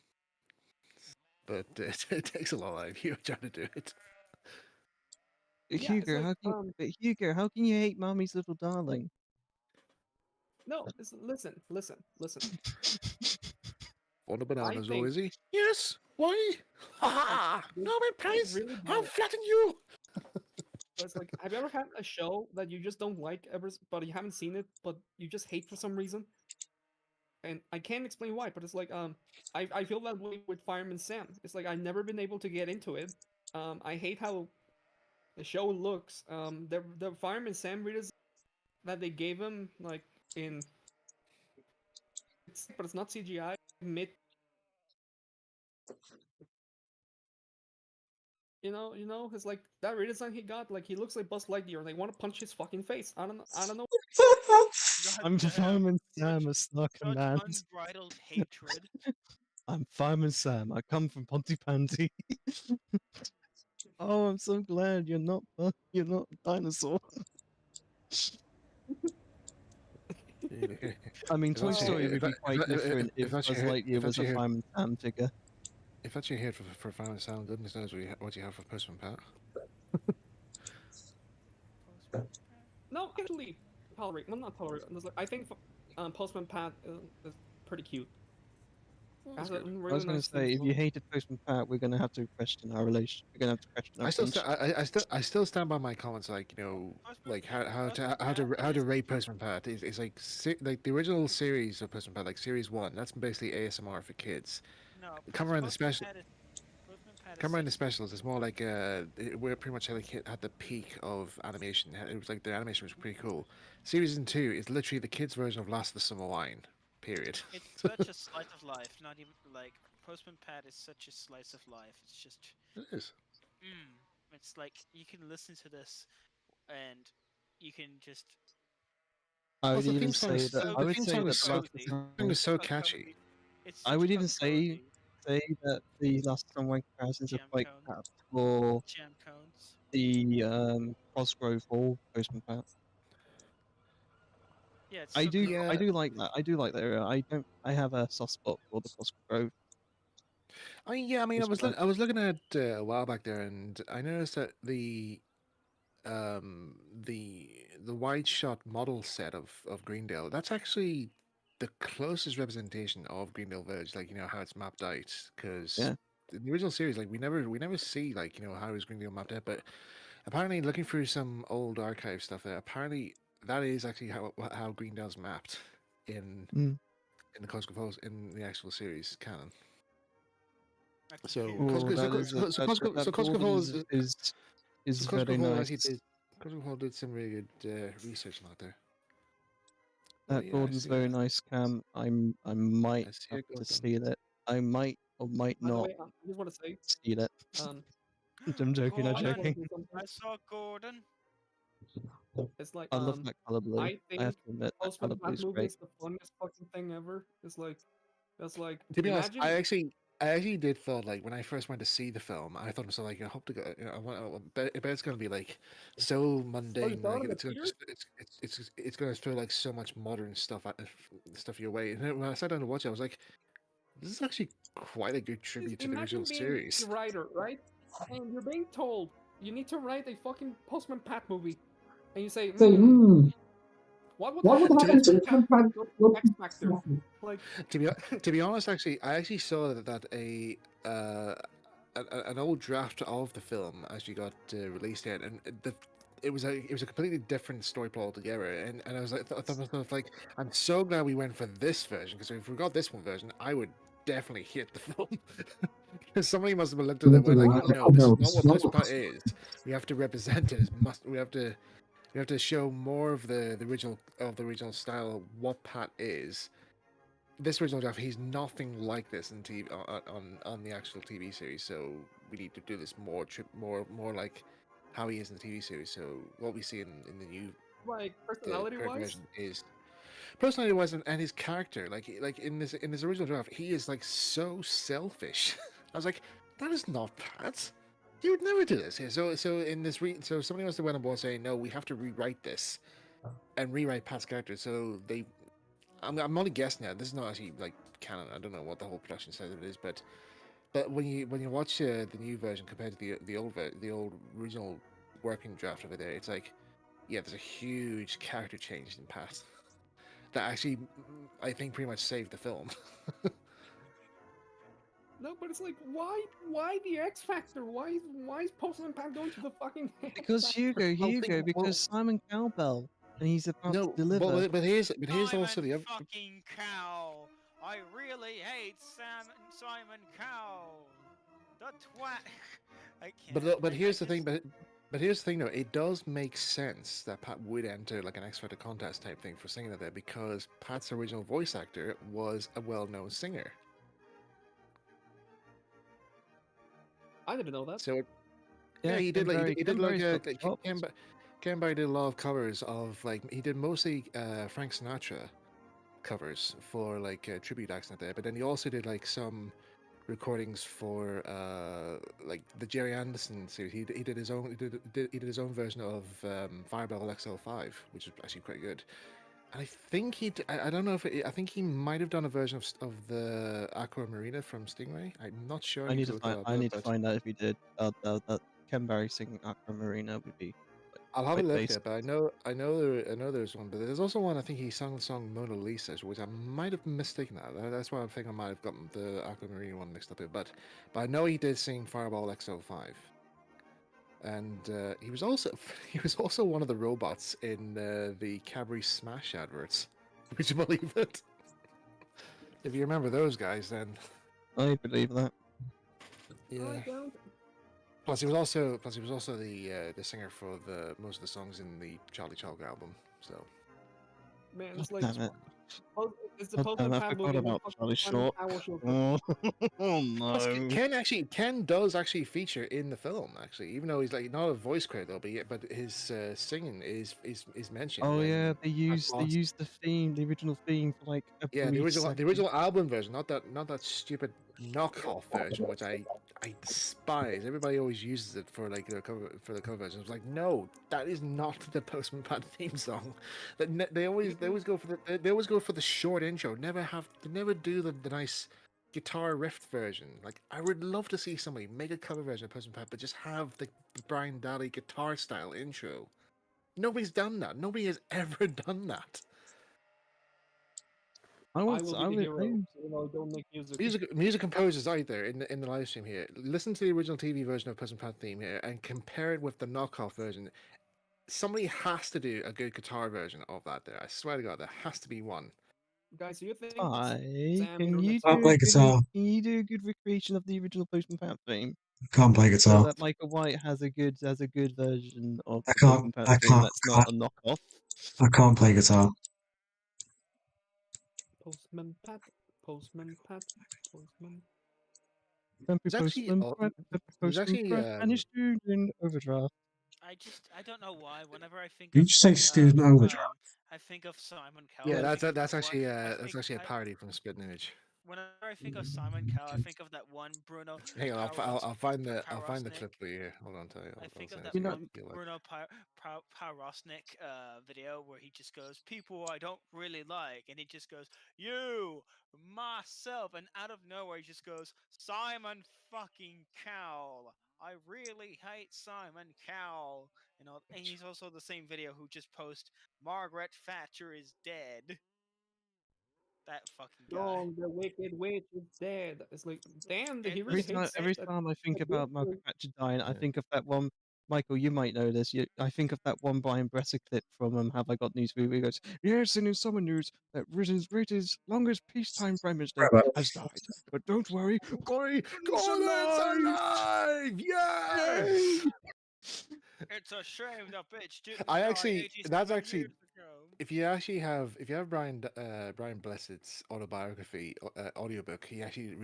But it takes a lot out of you trying to do it. yeah, it's Hugo, like, Hugo, how can you hate Mommy's little darling? no, listen. On the bananas, though, think- is he? Yes. Why? Ha ha! Norman Price, really I'll bad. flatten you. But it's like, have you ever had a show that you just don't like but you haven't seen it, but you just hate for some reason? And I can't explain why, but it's like I feel that way with Fireman Sam. It's like I've never been able to get into it. I hate how the show looks. The Fireman Sam readers that they gave him like but it's not CGI. You know, it's like that redesign he got. Like he looks like Buzz Lightyear. They want to punch his fucking face. I don't know. I'm Goddamn. Fireman Sam, a snark Such man. unbridled hatred. I'm Fireman Sam. I come from Pontypandy. Oh, I'm so glad you're not a dinosaur. I mean, Toy Story would be quite different if Buzz Lightyear was a Fireman Sam figure. If that's your head for Fireman Sam, goodness knows what you have for Postman Pat. No, actually, tolerate. No, not tolerate. I think Postman Pat is pretty cute. That's Has a good. really I was going nice to say, if theme you song. hated Postman Pat, we're going to have to question our relation. We're going to have to question our friendship. I still stand by my comments. Like like how to rate Postman Pat is like like the original series of Postman Pat, like series 1. That's basically ASMR for kids. No, Come around the special. Postman Pat is Come around the sexy. specials. It's more like we're pretty much like at the peak of animation. It was like the animation was pretty cool. Series 2 is literally the kids' version of Last of the Summer Wine. Period. It's such a slice of life. Not even like Postman Pat is such a slice of life. It's just. It is. It's like you can listen to this, and you can just. I would the even theme song say is that so- I the would theme say song that is so- Last of the the song is so catchy. It's I such would a even say comfy- say that the last Samurai comparisons are Jam quite cone. apt for Jam cones. the Cosgrove Hall Postman Pat. Yeah, it's I so do, cool. I do like that. I do like that area. I have a soft spot for the Cosgrove. I mean, Postman I was looking at a while back there, and I noticed that the wide shot model set of Greendale, that's actually the closest representation of Greendale Village, like how it's mapped out. Because Yeah. in the original series, like we never see like how is Greendale mapped out, but apparently looking through some old archive stuff there, apparently that is actually how Greendale's mapped in Mm. in the Cosgrove Halls in the actual series canon. I can So feel it. Oh, that is So that Cosgrove Hall Gordon's is Cosgrove very Hall nice. actually Cosgrove Hall did some really good research on that there. That Yeah, Gordon's very nice, Cam. I might I see have it, to Gordon. steal it. I might or might By the not way, I just want to say, steal it. um, I'm joking. I'm I just want to joking. say something. I saw Gordon. It's like, I love that color blue. I I have think to admit that color Postman blue Pat is movie great. is the funniest fucking thing ever. It's like, To be honest, imagine. I actually did thought like when I first went to see the film, I thought to myself like I hope to go. I bet it's gonna be like so mundane. saw it Like in the it's gonna theater? it's gonna throw like so much modern stuff your way. And then when I sat down to watch it, I was like, this is actually quite a good tribute to the Imagine original being series. a writer, right? And you're being told you need to write a fucking Postman Pat movie, and you say, what would What would happen happen if to Postman Pat goes to X Factor? Like, To be honest, actually, I actually saw that an old draft of the film actually got released yet, and it was a completely different story plot altogether. And I was like, I thought to myself like, I'm so glad we went for this version, because if we got this one version, I would definitely hit the film. Because somebody must have looked at it and went like, no, this is not what this part is. We have to represent it. We have to show more of the original style, what Pat is. This original draft, he's nothing like this in TV on the actual TV series. So we need to do this more like how he is in the TV series. So what we see in the new personality current wise, version is personality wise and his character. Like in this original draft, he is like so selfish. I was like, that is not Pat. He would never do this. So in this so somebody must have went on board saying, no, we have to rewrite this and rewrite Pat's character. So I'm only guessing now. This is not actually like canon. I don't know what the whole production side of it is, but when you watch the new version compared to the old original working draft over there, it's like, yeah, there's a huge character change in Pat that actually I think pretty much saved the film. no, but it's like, why the X Factor? Why is Postman Pat going to the fucking Because X Hugo, because Simon Cowbell, and he's about to deliver. but here's also the other. Fucking Cow. I really hate Simon Cow. The twat. I can't. But here's the thing. But here's the thing, though. It does make sense that Pat would enter like an X Factor contest type thing for singing that there, because Pat's original voice actor was a well-known singer. I didn't know that. So yeah, he did like Ken Barry did a lot of covers of like he did mostly Frank Sinatra covers for like tribute acts and that, but then he also did like some recordings for like the Jerry Anderson series. He did his own he did his own version of Fireball XL5, which is actually quite good. And I think I don't know if I think he might have done a version of the Aqua Marina from Stingray. I'm not sure. I need to find out if he did. That Ken Barry singing Aqua Marina would be. I'll have a look at, but I know there's one, but there's also one. I think he sang the song Mona Lisa, which I might have mistaken that. That's why I think I might have gotten the Aquamarine one mixed up here. But I know he did sing Fireball XO5, and he was also one of the robots in the Cadbury Smash adverts. Would you believe it? If you remember those guys, then I believe that. Yeah. Plus, he was also the singer for most of the songs in the Charlie Chalk album. So, man, it's like it's the I Postman Pat forgot movie. about Charlie Short. Oh no! Ken does actually feature in the film. Actually, even though he's like not a voice credit though, but his singing is mentioned. Oh yeah, they used the theme, the original theme for like a brief second. the original album version, not that stupid knockoff version, which I despise. Everybody always uses it for like their cover for the cover version. It's like, no, that is not the Postman Pat theme song. They always go for they always go for the short intro. They never do the nice guitar riff version. Like, I would love to see somebody make a cover version of Postman Pat, but just have the Brian Daly guitar style intro. Nobody's done that. Nobody has ever done that. I will be the would, hero, even though I don't make music. Music composers out there in the live stream here, listen to the original TV version of Postman Pat theme here and compare it with the knockoff version. Somebody has to do a good guitar version of that. There, I swear to God, there has to be one. Guys, do you think Can Sam you Can't play guitar. can you do a good recreation of the original Postman Pat theme? Can't play So guitar. that Michael White has a good version of I the can't. Postman Pat I theme can't. that's not a knockoff. I can't play guitar. Postman Pat, Postman Pat, Postman? Happy There's actually Postman Pat, Happy there's Postman actually Pat, and his student overdraft. I don't know why. Whenever I think Did you of just say student overdraft? I think of Simon Cowell. yeah, I think of that's that one. actually I that's think actually a parody from Spit Image. whenever I think of Simon Cowell, I think of that one Bruno Hang on, I'll find the Parosnik. clip for you here. Hold on, tell you. I think of that You know- one Bruno Parosnik video where he just goes, "People I don't really like," and he just goes, "You, myself," and out of nowhere he just goes, "Simon fucking Cowell. I really hate Simon Cowell." And he's also the same video who just posts, "Margaret Thatcher is dead." That fucking guy. No, the wicked witch is dead. It's like, damn, did he It really was- hate Every that? time I think that about witch Margaret was- Thatcher dying, I Yeah. think of that one. Michael, you might know this. I think of that one Brian Bresser clip from Have I Got News for You? Where he goes, "Yes, and in summer news, that Britain's longest peacetime prime minister has died. But don't worry, Gordon's alive! Yes! It's a shame the bitch didn't I die actually, 87 that's actually, years ago. if you have Brian Blessed's autobiography audiobook, he actually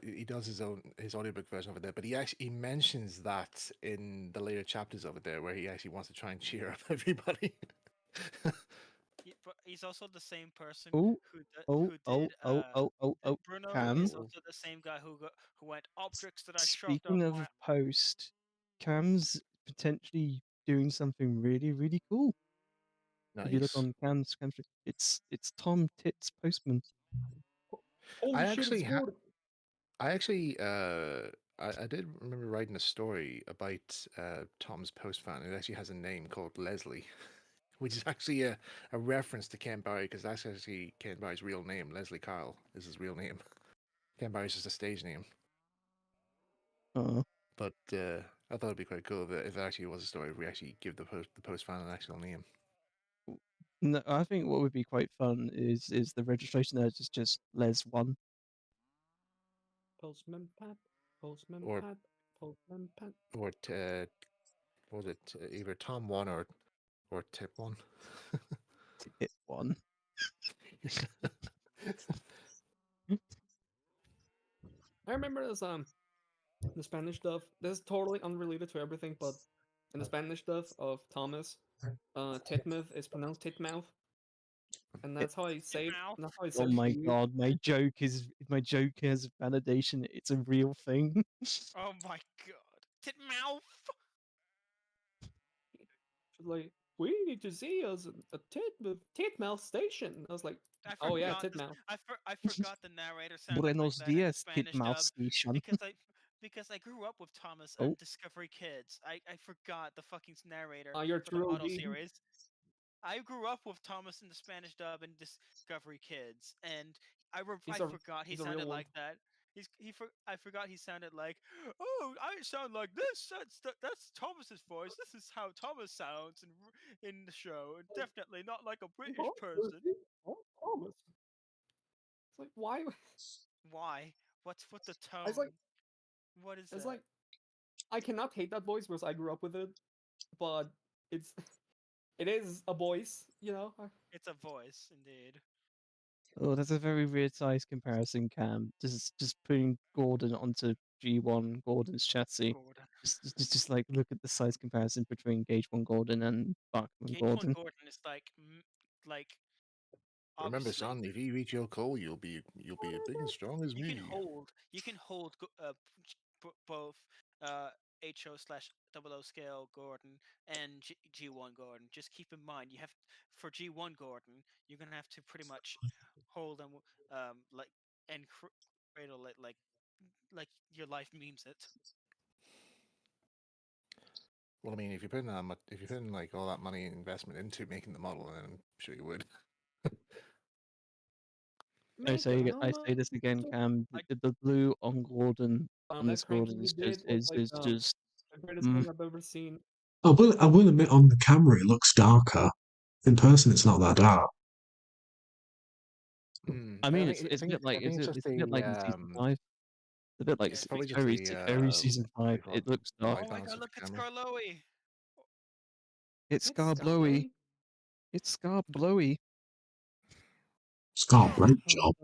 he does his audiobook version of it there, but he mentions that in the later chapters of it there, where he actually wants to try and cheer up everybody. But he's also the same person Oh, who oh, did Bruno Cam. is also the same guy who went objects that I shot Speaking up of my post, Cam's potentially doing something really, really cool. If you look Nice. on Cam's it's Tom Tits Postman. Holy I shit, actually it's ha- Gordon. I actually, I did remember writing a story about Tom's Post fan. It actually has a name called Leslie, which is actually a reference to Ken Barry, because that's actually Ken Barry's real name. Leslie Kyle is his real name. Ken Barry's just a stage name. Oh, But I thought it'd be quite cool if it actually was a story. If we actually give the post fan an actual name. no, I think what would be quite fun is the registration there is just Les1. Postman Pat, Postman Or- Pat, Postman Pat. Or what was it either Tom 1 or Tip 1? Hit 1. I remember this the Spanish stuff. This is totally unrelated to everything, but in the Spanish stuff of Thomas, Titmouth is pronounced Titmouth, and that's how I say it. Titmouth? That's how I Oh said it my to you. god, my joke has validation. It's a real thing. Oh my god. Titmouth! She's like, we need to see us at Titmouth station. I was like, I oh yeah, forgot this- Titmouth. I forgot the narrator sounded Buenos like that in dias, Spanish Titmouth dub Station. because I grew up with Thomas Oh. and Discovery Kids. I forgot the fucking narrator You're for the true model OG. series. I grew up with Thomas in the Spanish dub and Discovery Kids, and I forgot he he's a real sounded one. like that. I forgot he sounded like, oh, I sound like this. That's Thomas's voice. This is how Thomas sounds in the show. And definitely not like a British Oh, person. oh, Thomas. It's like, why? Why? What's with the tone? I was like, what is it's that? like, I cannot hate that voice because I grew up with it, but it is a voice, you know. It's a voice, indeed. Oh, that's a very weird size comparison, Cam. Just putting Gordon onto G1 Gordon's chassis. Gordon. Just like look at the size comparison between Gauge 1 Gordon and Bachman Gage One Gordon. Gordon is like Remember, obviously son, if you reach your goal, you'll be as big and strong as you me. can hold both HO slash 00 scale Gordon and G1 Gordon. Just keep in mind, you have for G1 Gordon, you're gonna have to pretty much hold them like and cradle it like your life means it. Well, I mean, if you put in if you put in like all that money investment into making the model, then I'm sure you would. I say no, this again, so- Cam. The blue on Gordon on that this cranky Gordon you is did was like just the greatest thing I've ever seen. I will admit on the camera it looks darker. In person, it's not that dark. I mean, I it's a bit like think it's just it's a bit like in season 5. It's a bit like Yeah, it's it's probably just very the very season 5. what do you call It looks the dark. oh white my balance god, of the look at camera. Scarloey. It's It's Scar Blowy. Scarlowy. It's Scar Blowy. Scott, great job.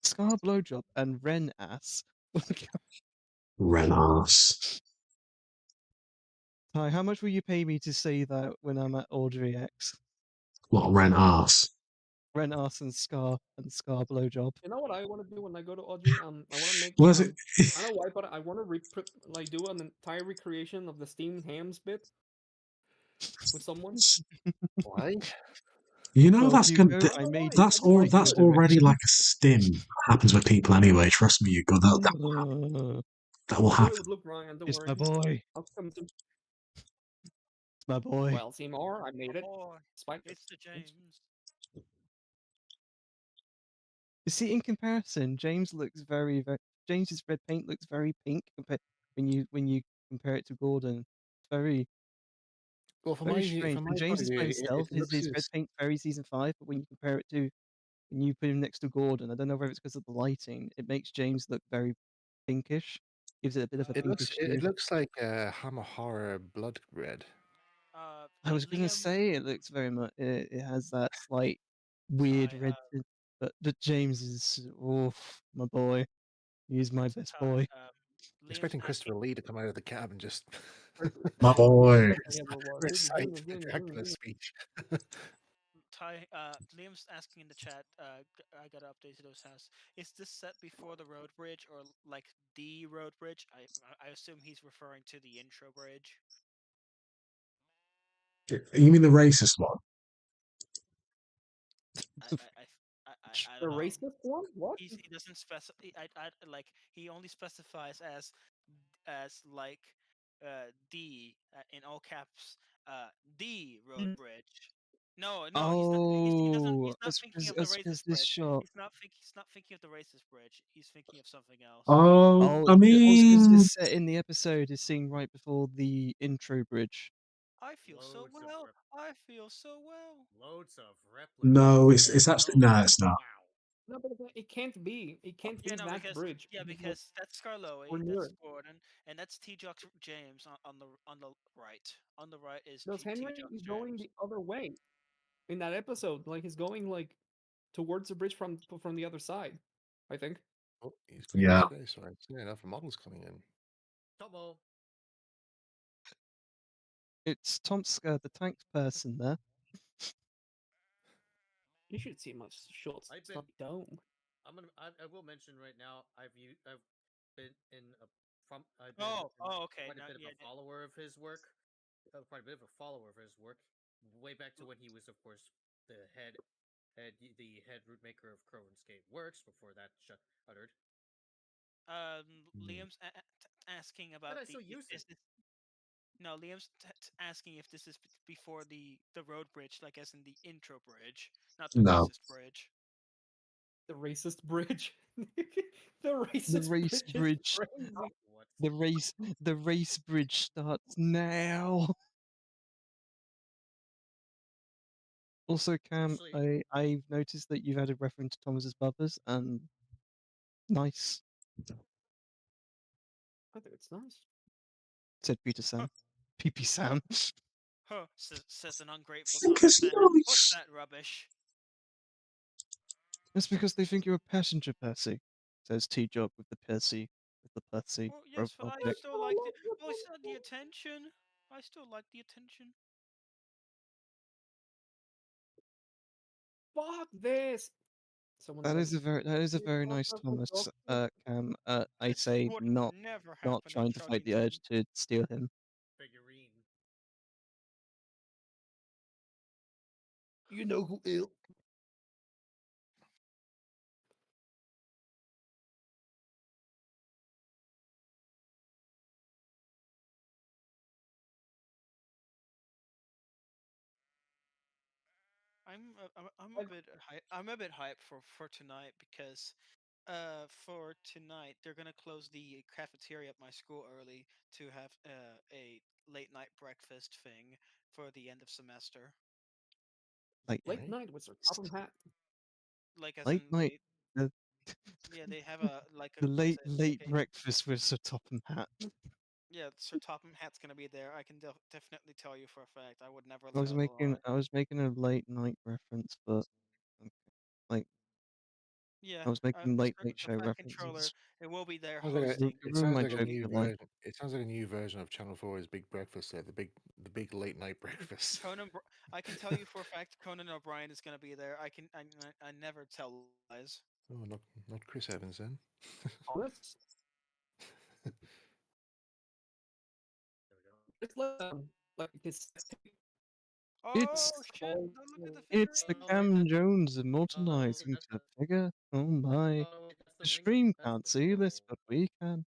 Scar Blowjob and Ren ass. Renas. Hi, how much will you pay me to say that when I'm at Audrey X? What Ren ass? Ren ass and Scar Blowjob. You know what I want to do when I go to Audrey? I want to make Was it? I don't know why, but I want to like do an entire recreation of the steamed hams bit with someone. Why? You know Well, that's Hugo, gonna. I don't know why. I That's just all. like That's it. already like a stim. Happens with people anyway. Trust me, Hugo. That will I knew it happen. would look Ryan. Don't It's worry. my boy. I'll come to. It's my boy. Well, Seymour, I made it. Oh, Despite the it's the James. You see, in comparison, James looks very. James's red paint looks very pink compared when you compare it to Gordon. It's Well, very strange. from When my point James of is by view, himself, it looks his red as paint very season 5, but when you compare it to when you put him next to Gordon, I don't know whether it's because of the lighting, it makes James look very pinkish. Gives it a bit of a pinkish it shade. looks like Hammer Horror blood red. I was gonna Liam, say it looks very much. It has that slight weird Ty, red tint, but James is my boy. He's my best boy. Liam's Expecting asking. Christopher Lee to come out of the cab and just My boy. recite the Dracula speech. Ty, Liam's asking in the chat. I gotta update those house. Is this set before the road bridge or like the road bridge? I assume he's referring to the intro bridge. You mean the racist one? I The don't know. racist one? What? He doesn't specify. Like he only specifies as like the in all caps the road bridge. No, he's not. Oh, He's not thinking of the that's because racist this bridge. shot. He's not thinking of the racist bridge. He's thinking of something else. Oh, Oh, I also because mean, this set in the episode is seen right before the intro bridge. I feel so well. I feel so well. Loads of replicas. no, it's actually no, it's not. Wow. No, but it can't be. It can't be that bridge. Because that's Scarloey, We're that's near. Gordon, and that's T Jock James on the right. On the right is Because T Henry Jock is James. going the other way in that episode. Like he's going like towards the bridge from the other side. I think. Oh, he's going Yeah. this way, so I'd say enough models coming in. Tomo. It's Tomska, the tank person there. You should see my shorts. I've It's been. not dome. I will mention right now. I've been in a from. I've been Okay. quite a bit of a follower of his work. Quite a bit of a follower of his work. Way back to when he was, of course, the head root maker of Crow and Skate Works. Before that, uttered. Liam's asking about But I still use it. No, Liam's asking if this is before the road bridge, like as in the intro bridge, not the No. racist bridge. The racist bridge. The racist The race bridge. bridge. Is crazy. What? The race bridge starts now. Also, Cam, Actually, I've noticed that you've added reference to Thomas's bubbers, and nice, I think it's nice. said Peter Sam. PP Sam. Huh, says an ungrateful think Thomas it's fan. What's nice. that rubbish? That's because they think you're a passenger, Percy, says T Job with the Percy Oh, yes, but profile I pic. still like the attention. I still like the attention. fuck this. Someone That said, is a very nice Thomas, Cam. I This say would not never not happen in trying to Chuck E. fight the urge Cheese. to steal him. Figurine. You know who ill. I'm a bit hyped for tonight because for tonight they're gonna close the cafeteria at my school early to have a late night breakfast thing for the end of semester. Like late night with Sir Topham Hat. Like as late in night, the they have a like a the what's late it late like a breakfast with Sir Topham Hat. yeah Sir Topham Hat's gonna be there. I can definitely tell you for a fact. I would never I was tell a lie. making a late night reference, but okay. Like Yeah, I was making late late for show Fat Controller, references. it will be there Sounds like You hosting ruined sounds my like a joke, new if you like. version. It sounds like a new version of Channel 4's Big Breakfast there, the big late night breakfast. I can tell you for a fact Conan O'Brien is gonna be there. I never tell lies. Oh, not Chris Evans then. Honest. There we go. It's like his Oh It's shit! Look at the it's the Oh wait, figurine. Cam that's Jones oh wait, immortalizing that's the the figure. Oh my! oh wait, that's The the Ringo. stream That's can't the see this, Ringo. but we can.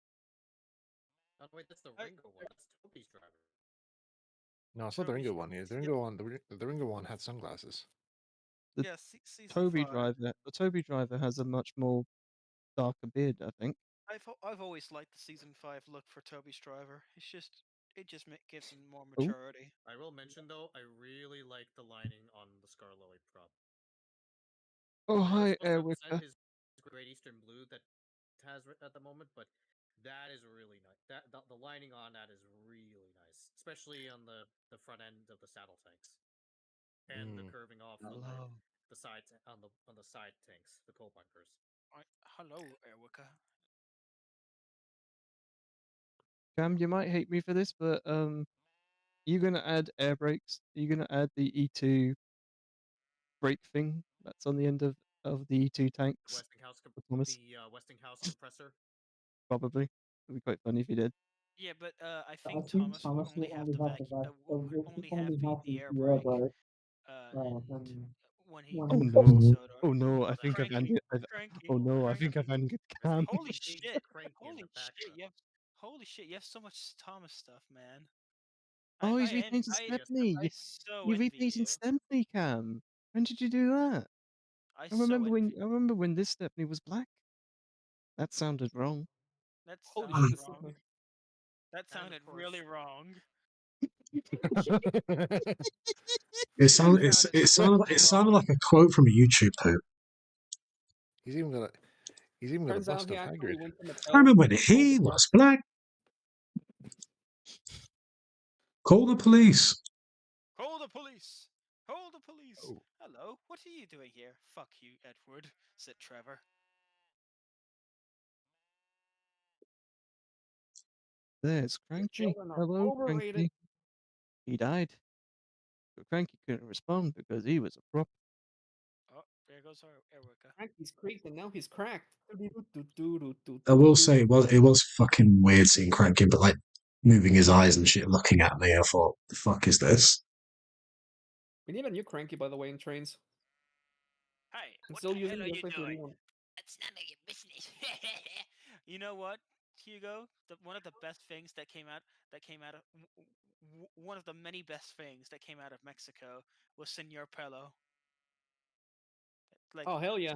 Oh wait, that's the I, Ringo one. That's Toby's driver. No, it's not the Toby's Ringo one. Here. The yeah, Ringo one. The Ringo one had sunglasses. The yeah season Toby 5. driver, the Toby driver has a much more darker beard, I think. I've always liked the season 5 look for Toby's driver. It just gives him more Oh, maturity. I will mention though, I really like the lining on the Scarloid prop. oh I know it's hi, supposed to represent Airwicker. his Great Eastern Blue that has at the moment, but that is really nice. The lining on that is really nice, especially on the front end of the saddle tanks and the Mm. curving off on Hello. the sides on the side tanks, the coal bunkers. Hello, Airwicka. Cam, you might hate me for this, but you gonna add air brakes? Are you gonna add the E2 brake thing that's on the end of the E2 tanks? For Thomas, Westinghouse compressor. probably. It'd be quite funny if you did. Yeah, but I I think think Thomas would Thomas only will have only the have the back. would He only have only has the air the air brake brake. and And when he Oh when uses no! the soda. Oh no! I Oh, think I've cranky, ended. cranky, Oh no! I think I've cranky. ended There's Cam. a Holy big shit! cranky in the Holy shit! background. Holy shit! You have so much Thomas stuff, man. Oh, he's repainting Yes, I Stepney. so You're envy repainting you. Stepney, Cam. When did you do that? I so envy. I remember when this Stepney was black. That sounded wrong. That Holy sounded shit! wrong. That and sounded of course, really wrong. It That sounded sounded really it sounded wrong. like a quote from a YouTube poop. he's even got a he's even got a Turns out bust he of actually Hagrid. went to I Mattel remember and when told he the was black. Call the police. Call the police! Call the police! Oh. Hello, what are you doing here? Fuck you, Edward, said Trevor. There's your Cranky. children are Hello, overrated. Cranky. He died. But Cranky couldn't respond because he was a prop. Oh, there goes our Erica. Frankie's creaked and now he's cracked. I will say it was fucking weird seeing Cranky, but like moving his eyes and shit, looking at me. I thought, the fuck is this? We need a new Cranky, by the way, in trains. Hey, I'm what still the hell using are the you doing? S531. That's none of your business. You know what, Hugo? One of the best things that came out of one of the many best things that came out of Mexico was Senor Pello. Like Oh hell yeah!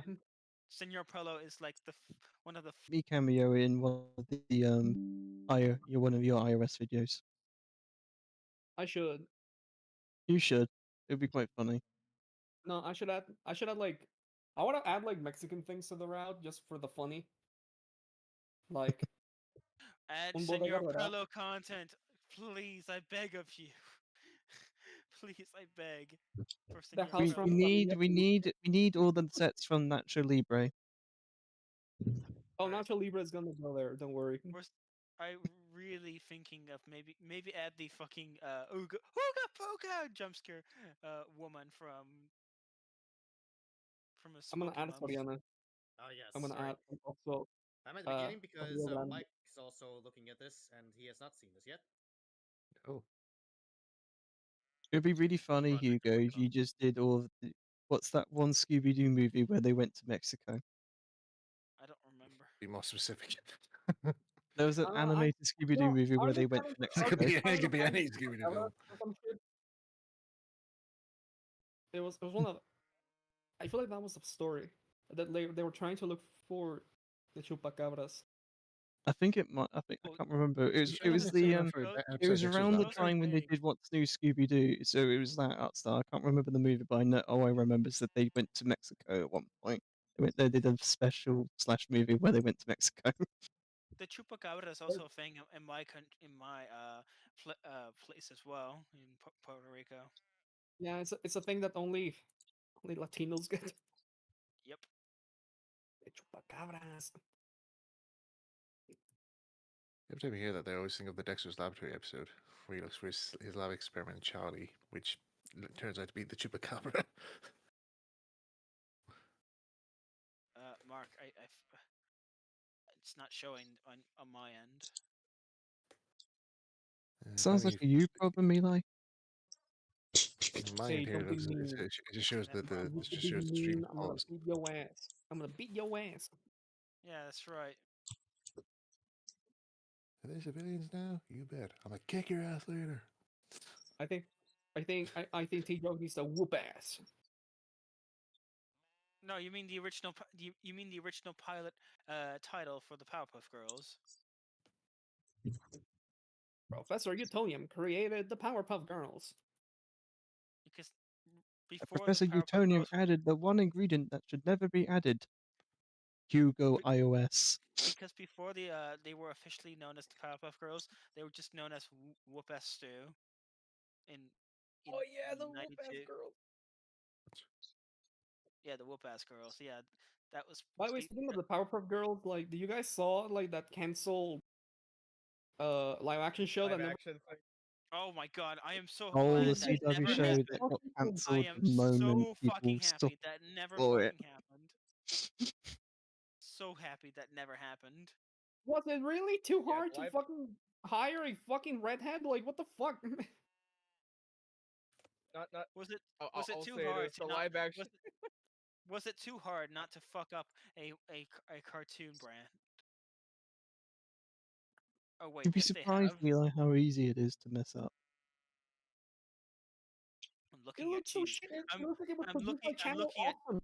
Senor Pello is like one of the Me cameo in one of the one of your iOS videos. I should. You should. It'd be quite funny. No, I should add. I should add like. I want to add like Mexican things to the route just for the funny. Like add un bodega Senor rural. Pello content. Please, I beg of you. Please, I beg for The Senor house We from Pello. we need all the sets from Nacho Libre. Oh, Alright. Nacho Libre is gonna go there. Don't worry. I really thinking of maybe add the fucking Ooga Ooga Booga jump scare woman from from a I'm gonna smoky add month. Soriana. Oh yes, I'm gonna sorry. add also. I'm at the beginning because Rio Grande. Mike is also looking at this and he has not seen this yet. Oh, It'd be really funny, Project Hugo, I'm if working you on. just did all of the. What's that one Scooby Doo movie where they went to Mexico? I don't remember. be more specific. There was an I animated Scooby Doo movie where aren't they they went trying to to, It aren't could Mexico. they be, trying it to could be find any the Scooby Doo Chupacabra film. or some shit? It was one of. I feel like that was the story that they were trying to look for the chupacabras. I think it might. I Well, can't remember. It was. You It should have was been the. similar for Those- It was episode Dexter's around the Lab. those are time when they vague. did What's New Scooby Doo. So it was that art style. I can't remember the movie, but I know. Oh, I remember that they went to Mexico at one point. They went. They did a special slash movie where they went to Mexico. The chupacabra is also a thing in my in my place as well in Puerto Rico. Yeah, it's a thing that only Latinos get. Yep. The chupacabras. Every time you hear that, they always think of the Dexter's Laboratory episode where he looks for his lab experiment Charlie, which turns out to be the chupacabra. Mark, it's not showing on my end. Sounds like a Apparently, you problem, Eli. mine Hey, here don't be does mean. it just shows Never that mind. You it could just be shows the stream mean. I'm gonna paused. beat your ass. I'm gonna beat your ass. Yeah, that's right. Are they civilians now? You bet. I'm gonna kick your ass later. I think, I think T Joe needs to whoop ass. No, you mean the original. You mean the original pilot title for the Powerpuff Girls? Professor Utonium created the Powerpuff Girls. Because before Professor the Powerpuff Utonium Girls, added the one ingredient that should never be added. Hugo Be- iOS. because before they were officially known as the Powerpuff Girls, they were just known as Whoop Ass Stew. In Oh yeah, the whoop ass '92. girls. Yeah, the Whoop Ass Girls. Yeah, that was. By the way, speaking of the Powerpuff Girls, like, do you guys saw like that canceled live action show Live that never action thing. Oh my god, I am so Oh, glad the that CW never show happened. that got I cancelled am the moment so people fucking stopped happy that never for it. fucking happened. So happy that never happened. was it really too Yeah, hard to live- fucking hire a fucking redhead? Like, what the fuck? Not. Was it I'll too say hard this: to the not live action. was it too hard not to fuck up a cartoon brand? Oh wait, You'd be yes they surprised, have. Eli, how easy it is to mess up. I'm It looking looks at so you. shit. It I'm looks like it was I'm produced by looking I'm Channel looking at Awesome.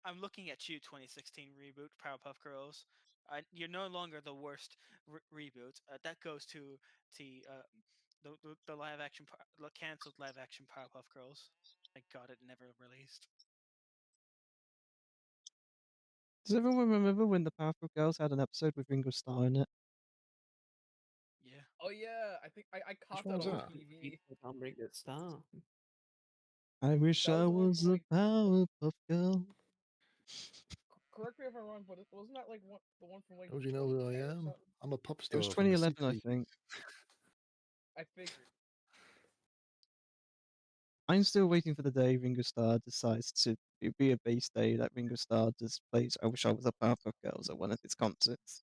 I'm looking at you 2016 reboot Powerpuff Girls. You're no longer the worst reboot. That goes to the live action canceled live action Powerpuff Girls. Thank God it never released. Does everyone remember when the Powerpuff Girls had an episode with Ringo Starr in it? Yeah. Oh yeah, I think I caught one that was on that? TV. I'm bring it stop. I wish That I was the one was from, a like- Powerpuff Girl. Correct me if I'm wrong, but wasn't that like the one from like Don't you know who I 2010 or am? something? I'm a pop It was star from the 2011, I 60s. think. I figured. I'm still waiting for the day Ringo Starr decides to be a base day that Ringo Starr just plays I Wish I Was a Powerpuff Girls at one of his concerts.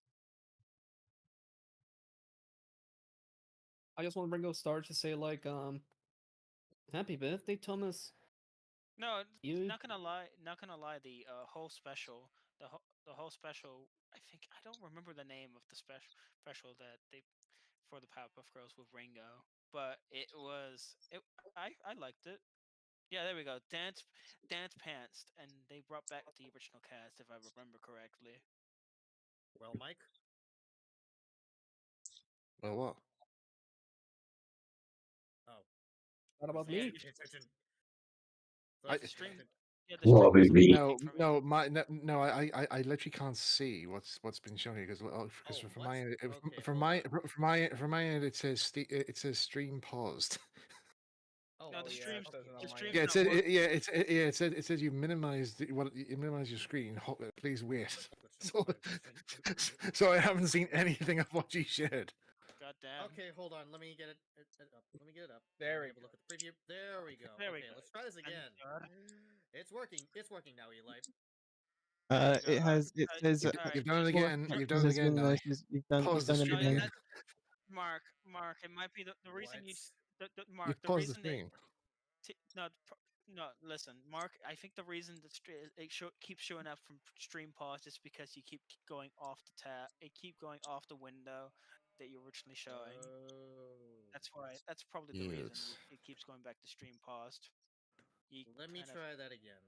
I just want Ringo Starr to say like, happy birthday, Thomas. No, You not gonna lie. Not gonna lie. The whole special, the whole special. I think I don't remember the name of the special that they for the Powerpuff Girls with Ringo, but it was it. I liked it. Yeah, there we go. Dance Pants, and they brought back the original cast if I remember correctly. Well, Mike. Well, what? Oh, what about yeah, me? pay attention. I- The stream. Yeah, the Well, stream was maybe. No, for me. no, no. I literally can't see what's been shown here because Oh, from what? my end, Okay, from hold my end, it says it says stream paused. Oh, No, Oh, the yeah, stream's it says it on the my stream's end. Yeah, not working. it says you've minimized you minimized your screen. Please wait. So, so I haven't seen anything of what you shared. God damn. Okay, hold on. Let me get it up. Let me get it up. There Let me we have a look at the preview. There we go. There we Okay, go. let's try this Thank again. God. It's working. It's working now, Eli. There you It go. has. It says. Alright, You've done it just- again. You've done it Has again been now. you've done. Pause You've the done it stream No, again. again. Mark, it might be the reason you You've Mark, the paused the reason that stream. no, listen, Mark. I think the reason that keeps showing up from stream pause is because you keep going off the tab. It keep going off the window that you're originally showing. Oh. That's why. That's probably the reason Yes. it keeps going back to stream paused. You Let me kind of- try that again.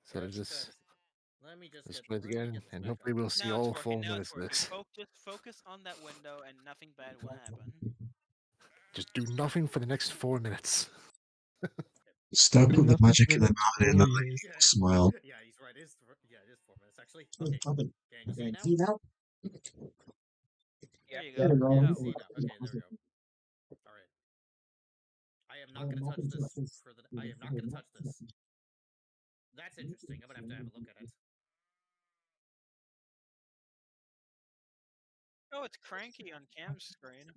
So Let's let's try just this again. Let me just let's get. play it Let me again, get this and back hopefully up. we'll see Now it's all working. 4 Now it's minutes of working. this. Just focus on that window, and nothing bad will happen. Just do nothing for the next 4 minutes. Stop Been putting the nothing magic for in the the next mountain 4 and years. Yeah, smile. yeah, he's right. It is. Yeah, it is 4 minutes actually. Okay. Can you see it now? There you There go. we go. Yeah, Oh, see it now. Okay, there we go. All right. I am not going to touch this for the. I am not going to touch this. That's interesting. I'm going to have a look at it. oh, it's cranky on Cam's screen.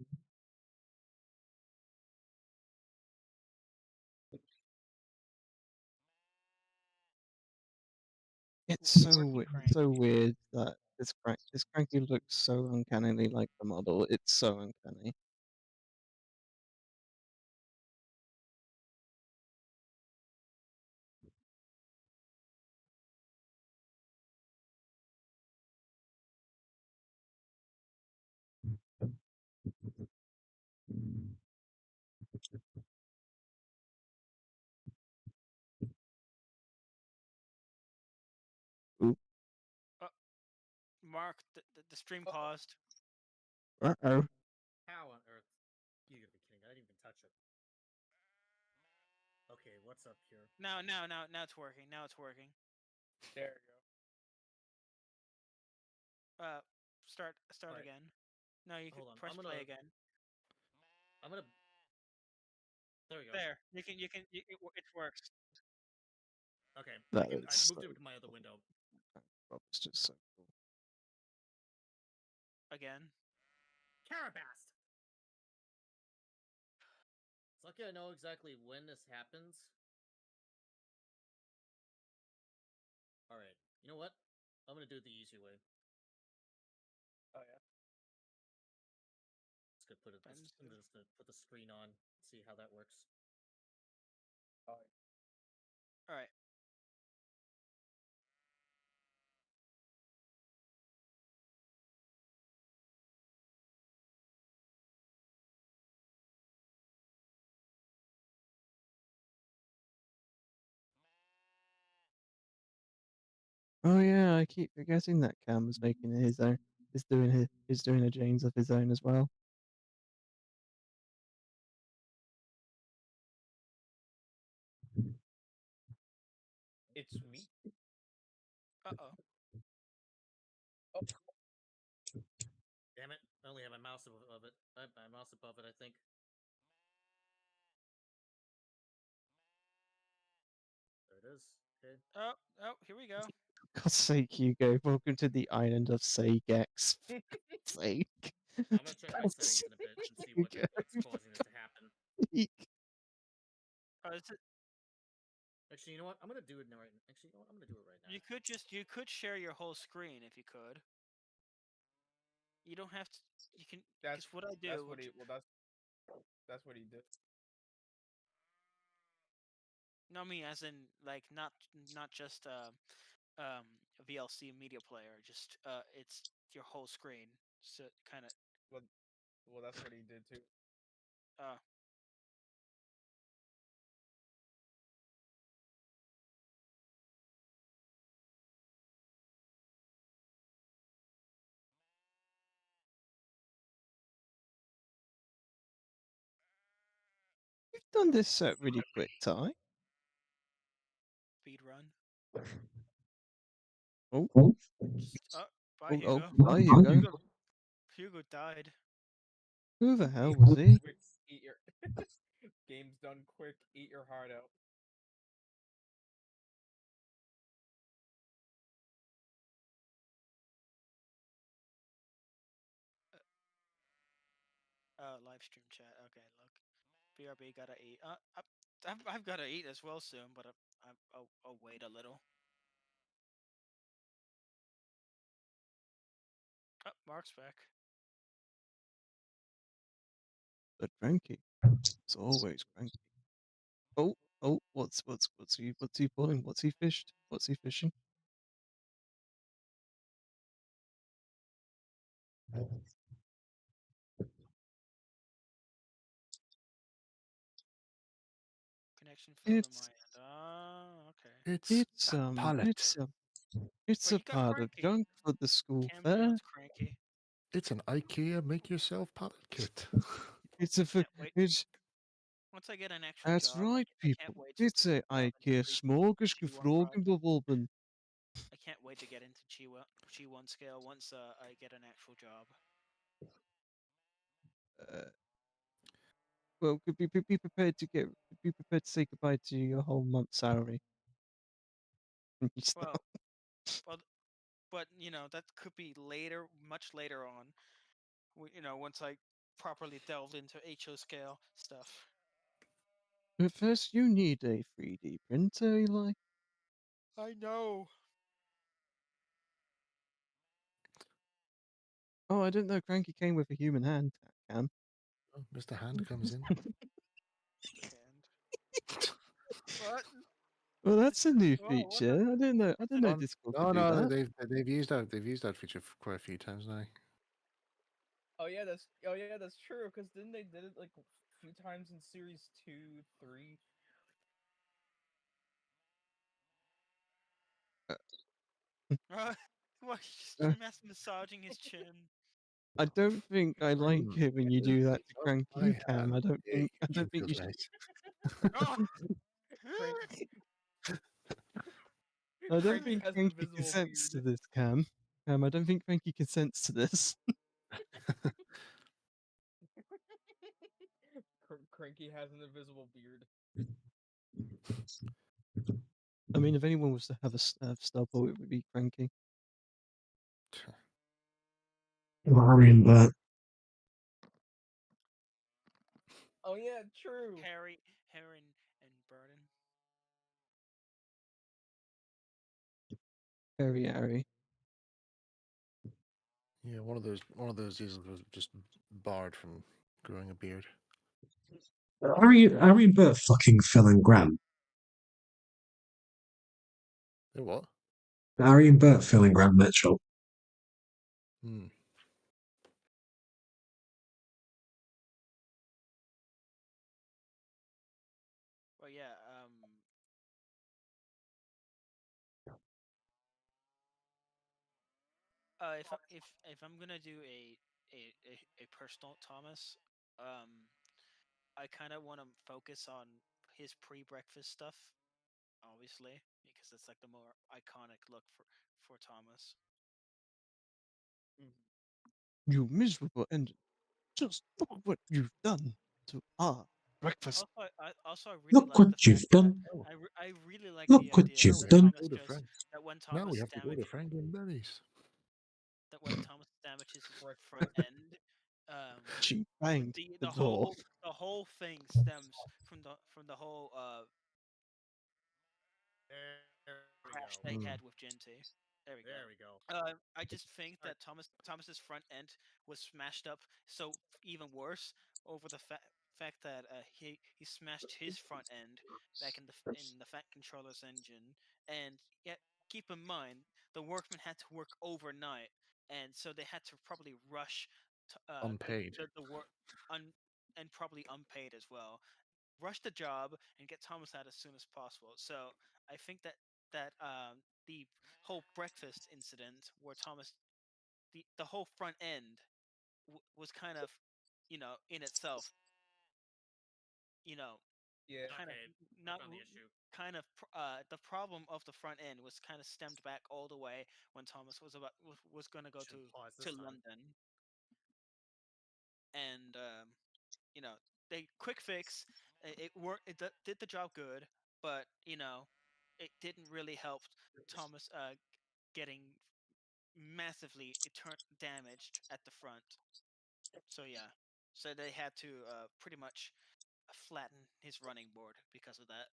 It's It's so working so cranky. weird that this cranky looks so uncannily like the model. It's so uncanny. Oop. Mark, the stream paused. Uh-oh. How on earth? You gotta be kidding! I didn't even touch it. Okay, what's up here? Now it's working. Now it's working. There you Start Alright. again. No, you can Hold on, press I'm gonna- play again. I'm gonna. There we go. There, it works. Okay, That I is moved so it to my other window. It's just so cool. Again. Carabast! It's lucky I know exactly when this happens. Alright, you know what? I'm gonna do it the easy way. Oh yeah. Let's go put it. I'm just gonna put the screen on, see how that works. Oh yeah. All right. Oh yeah, I keep forgetting that Cam was making his own. Is doing a James of his own as well. It's me. Uh-oh. Damn it! I only have my mouse above it. I have my mouse above it, I think. There it is. Okay. Oh, here we go. God's sake, Hugo, welcome to the island of Sagex. Sake. I'm gonna check my God's settings in a bit and see sake, what's causing this to happen. Hugo. Is it, Actually, you know what? I'm gonna do it now. Actually, you know what? I'm gonna do it right now. you could share your whole screen if you could. You don't have to. You can. That's what I do. That's what he. Well, that's what he did. No, me as in like not just a VLC media player. Just it's your whole screen. So kind of. Well, that's what he did too. Uh, You've done this at really quick time. speed run. Oh, Just bye oh, Hugo. bye, Hugo. Hugo died. Who the hell was he? Quick, eat your game's done. Quick, eat your heart out. Live stream chat. Okay, look. BRB gotta eat. I've gotta eat as well soon, but I'll wait a little. Mark's back. But cranky. It's always cranky. Oh, what's he pulling? What's he fished? What's he fishing? Connection failed on my It's end. Ah, okay. it's a pallet. it's Well, a you got pile of cranky. junk for the school Cam fair. Jones cranky. It's an IKEA make-yourself pallet kit. It's a Can't wait. it's Once I get an actual That's job, right, I can't people. wait It's a to delve into IKEA free G1 smorgasbord project. bubbelben. I can't wait to get into G1 scale once I get an actual job. Well, be prepared to say goodbye to your whole month's salary. when you start. Well, but that could be later, much later on. Once I properly delved into HO scale stuff. But first, you need a 3D printer, Eli. I know. Oh, I didn't know Cranky came with a human hand, Cam. Oh, Mr. Hand comes in. Hand. What? Well, that's a new Oh, what feature. I didn't know. No, Discord no, could do no, that. they've used that feature quite a few times now. Oh yeah, that's true. Because didn't they did it like a few times in series 2, 3? Why he's Uh, just massaging his chin? I don't think I like it when you do that to Cranky, Cam. I don't think you should. Oh! I don't Cranky think has an Cranky invisible consents to beard. this, Cam. Cam, I don't think Cranky consents to this. Cranky has an invisible beard. I mean, if anyone was to have a Starboy, it would be Cranky. Larry and Bert. Oh yeah, true. Harry, Heron, and Burden. Very airy. Yeah, one of those diesels was just barred from growing a beard. Harry and Bert fucking Phil and Grant. They what? Harry and Bert, Phil and Grant Mitchell. Hmm. Well, yeah. If I'm gonna do a personal Thomas, I kind of want to focus on his pre-breakfast stuff, obviously, because it's like the more iconic look for Thomas. You miserable engine. Just look what you've done to our breakfast. Also, I really Look like what the you've fact done. I really like Look the what idea you've that done. Thomas just that when Now we Thomas have to go to Franklin Berries. that when Thomas damages his front end, She banged the door. whole thing stems from the whole There we crash go. they had with Genty. There we go. There we go. I just think that Thomas's front end was smashed up, so even worse over the fact that he smashed his front end back in the Fat Controller's engine, and yet keep in mind the workmen had to work overnight, and so they had to probably rush Unpaid. the work and probably unpaid as well. Rush the job and get Thomas out as soon as possible. So I think that the whole breakfast incident where Thomas the whole front end was kind of in itself Yeah. kind of Okay, I not found the issue. kind of the problem of the front end was kind of stemmed back all the way when Thomas was going to go Should pause to this time. London, and they quick fix it worked, did the job good, but it didn't really help Thomas getting massively damaged at the front. So yeah, so they had to pretty much flatten his running board because of that.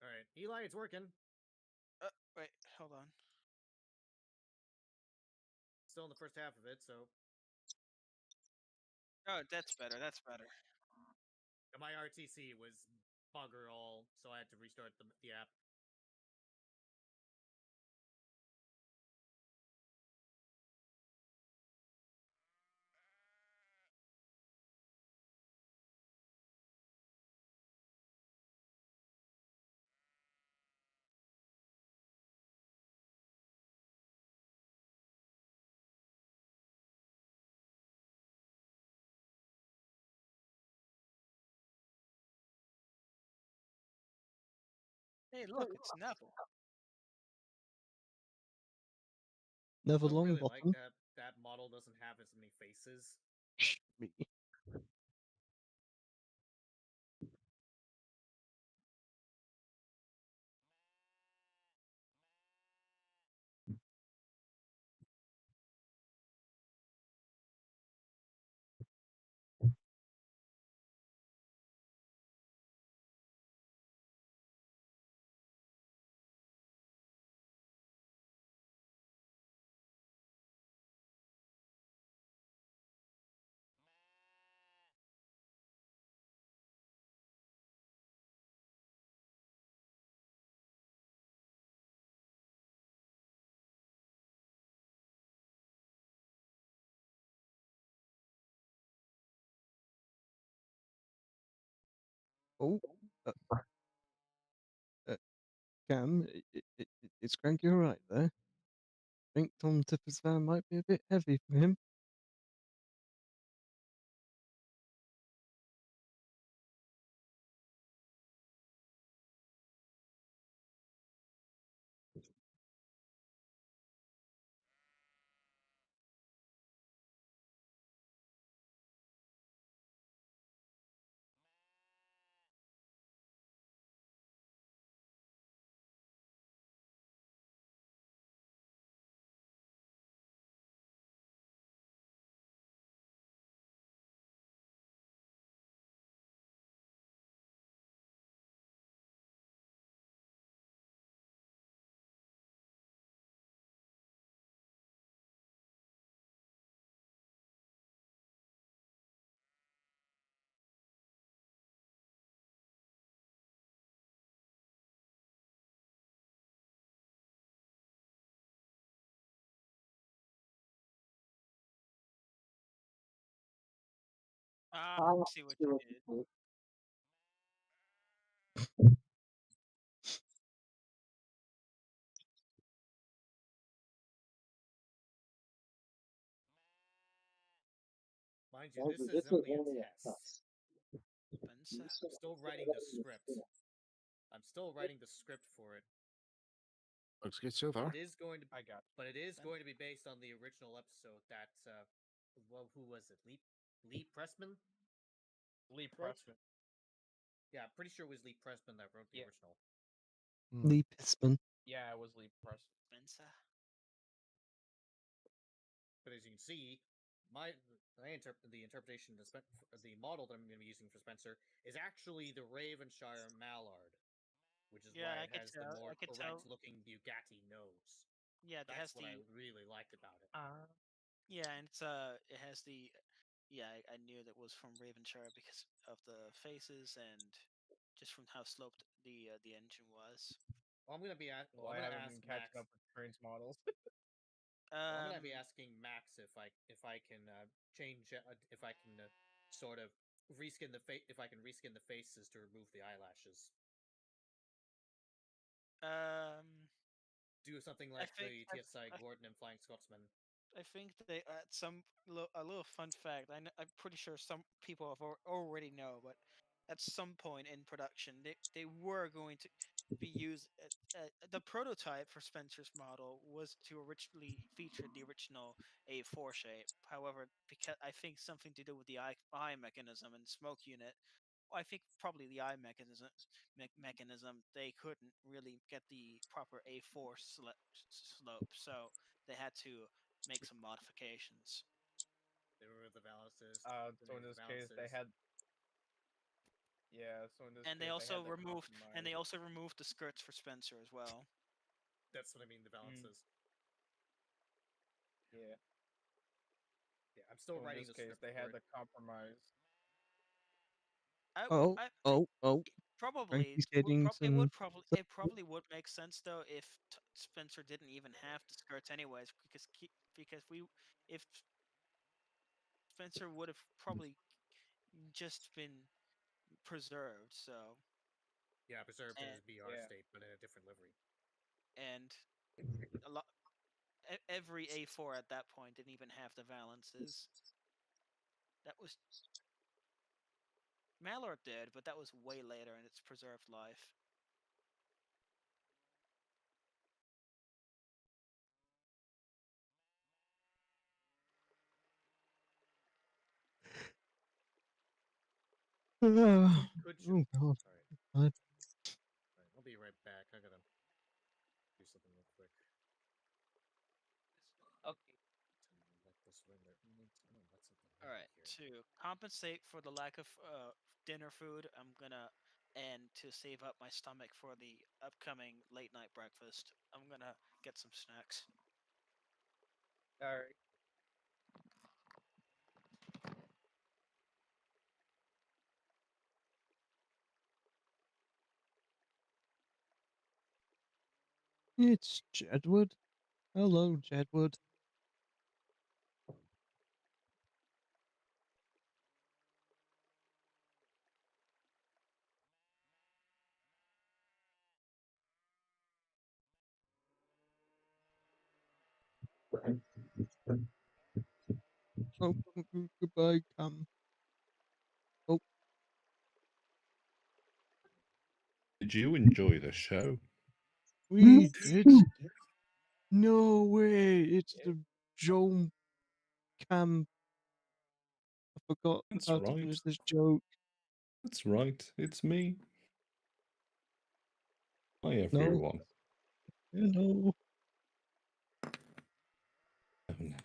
All right, Eli, it's working. Wait, hold on. still in the first half of it, so Oh, that's better. That's better. my RTC was bugger all, so I had to restart the app. Hey, look, it's Neville. Never I really like Longbottom. that model doesn't have as many faces. Me. Oh, uh, Cam, is Cranky alright there? I think Tom Tipper's van might be a bit heavy for him. Ah, I see what you did. Mind you, this is only a test. Spencer. I'm still writing the script. I'm still writing the script for it. Looks good so far. It is going to, I got but it is going to be based on the original episode that, well, who was it? Lee Pressman? Lee Wrote? Pressman. Yeah, I'm pretty sure it was Lee Pressman that wrote the Yeah. original. Lee Pissman. Yeah, it was Lee Pressman. Spencer. But as you can see, the interpretation of the model that I'm going to be using for Spencer is actually the Ravenshire Mallard, which is Yeah, why I it could has the tell. more I could correct tell. looking Bugatti nose. Yeah, it has That's what I the. really liked about it. Yeah, and it has the. Yeah, I knew that was from Ravenshire because of the faces and just from how sloped the engine was. Well, I'm going to be at. Well, I'm I going to haven't been ask Max. catching up with Prince models. Well, I'm gonna be asking Max if I can change if I can sort of reskin the if I can reskin the faces to remove the eyelashes. Do something I like think the TSI Gordon and Flying Scotsman. I think they at a little fun fact. I'm pretty sure some people have already know, but at some point in production, they were going to be used. The prototype for Spencer's model was to originally feature the original A4 shape. However, because I think something to do with the eye mechanism and smoke unit, I think probably the eye mechanism, they couldn't really get the proper A4 slope, so they had to make some modifications. They were the balances. So in this case, they had. Yeah, so in this And case, they had to and compromise. they also removed the skirts for Spencer as well. That's what I mean. The balances. Yeah. Yeah, I'm still Well, in writing this the case, script they for had it. to compromise. Oh, Probably Frankie's getting it some. probably would make sense though if Spencer didn't even have the skirts anyways because if Spencer would have probably just been preserved Yeah, preserved in and his BR Yeah. state, but in a different livery. and a lot every A4 at that point didn't even have the valances. That was Malort did, but that was way later in its preserved life. Could Oh you? God. Alright, I'll be right back. I gotta do something real quick. Okay. Let this render. That's something All right, to compensate for the lack of dinner food, I'm gonna and to save up my stomach for the upcoming late night breakfast, I'm gonna get some snacks. All right. It's Jedward. Hello, Jedward. Oh, goodbye, Cam. Oh, Did you enjoy the show? we did. No way! It's the Joe Cam. I forgot That's how to right. finish this joke. That's right. It's me. Hi, No, everyone. no. Oh, no.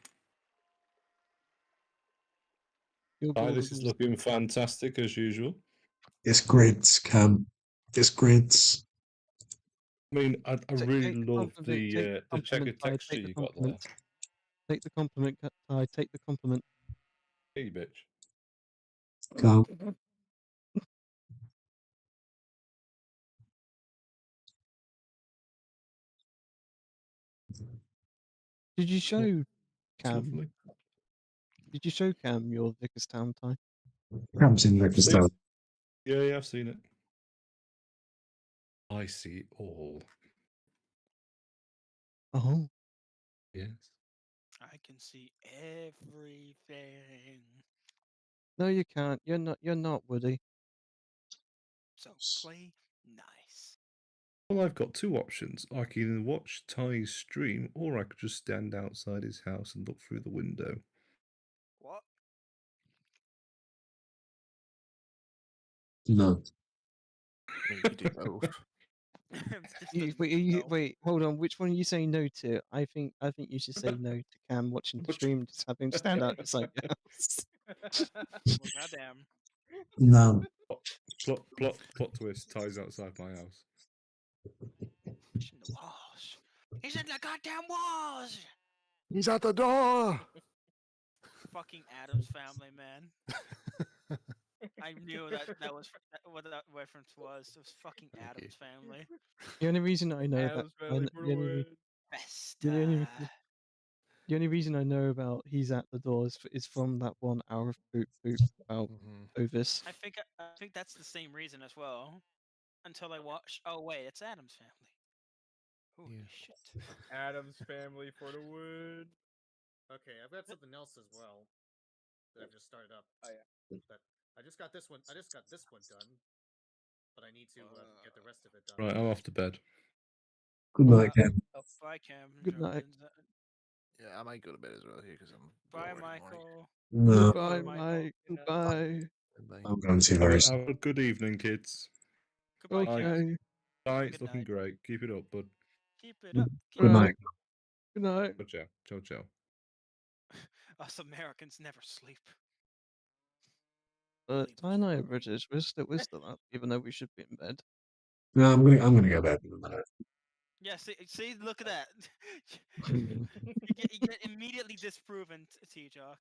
Your Hi, daughter this is was. looking fantastic as usual. It's great, Cam. It's great. I mean, I really Take the love compliment. Take the the compliment, checkered Ty. texture Take the you got there. compliment. Take the compliment, Ty. Take the compliment. Hey, bitch. Cam. Did you show It's Cam? lovely. Did you show Cam your Vickerstown, Ty? Cam's in I've seen Vickerstown. it. Yeah, I've seen it. I see it all. Oh, Yes. I can see everything. no, you can't. You're not. You're not Woody. So play nice. Well, I've got two options. I can either watch Ty's stream, or I could just stand outside his house and look through the window. What? No. I mean, you could do both. Just You, doesn't know. wait. Hold on. Which one are you saying no to? I think you should say no to Cam watching the Which- stream, just having to stand outside your house. Well, goddamn. No. Plot twist. Ty's outside my house. He's in the walls. He's in the goddamn walls. He's at the door. Fucking Adams Family, man. I knew that was what that reference was. It was fucking Thank you. Adams Family. The only reason I know that Adam's family for the the only, win. the only Festa. the only reason I know about he's at the doors is from that 1 hour of poop about Ovis. I think that's the same reason as well. Until I watch. Oh wait, it's Adams Family. Holy Yeah. shit. Adam's family for the win. Okay, I've got something else as well that I've just started up. Oh yeah. But I just got this one. I just got this one done, but I need to get the rest of it done. Right, I'm off to bed. Good night, Cam. Oh, bye, Cam. Good night. Yeah, I might go to bed as well here because I'm. Bye, bored in the morning. Michael. No. Goodbye, Michael. Mike. Good night. Goodbye. Bye. I'm going to very soon. Have a good evening, kids. Goodbye, Bye. Cam. Okay. Bye. It's Good looking night. great. Keep it up, bud. Keep it up. Keep Good it night. up. Good night. Ciao, ciao. Ciao, ciao. Us Americans never sleep. But Leave Ty us and I are alone. British. We're still up, even though we should be in bed. No, I'm gonna go to bed in a minute. Yeah, see, look at that. You get immediately disproven, T-Jock.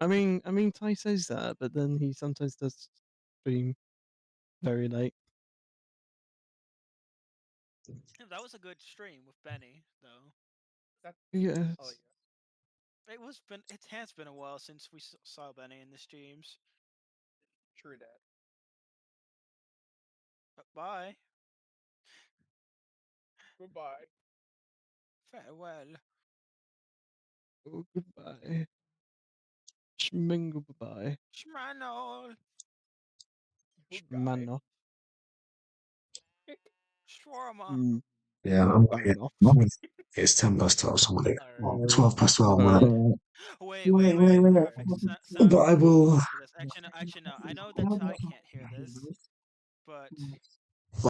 I mean, Ty says that, but then he sometimes does stream very late. That was a good stream with Benny, though. Yes. Oh yeah, It has been a while since we saw Benny in the streams. true that. But bye. Goodbye. Farewell. Oh, goodbye. Schmingle bye. Schmanol. Schmanoff. Shawarma. Yeah, I'm Banoff. It's 10 past 12, somebody. Alright. 12 past 12, Alright. Wait. Perfect. But I will. Actually, no. I know that Ty can't hear this, but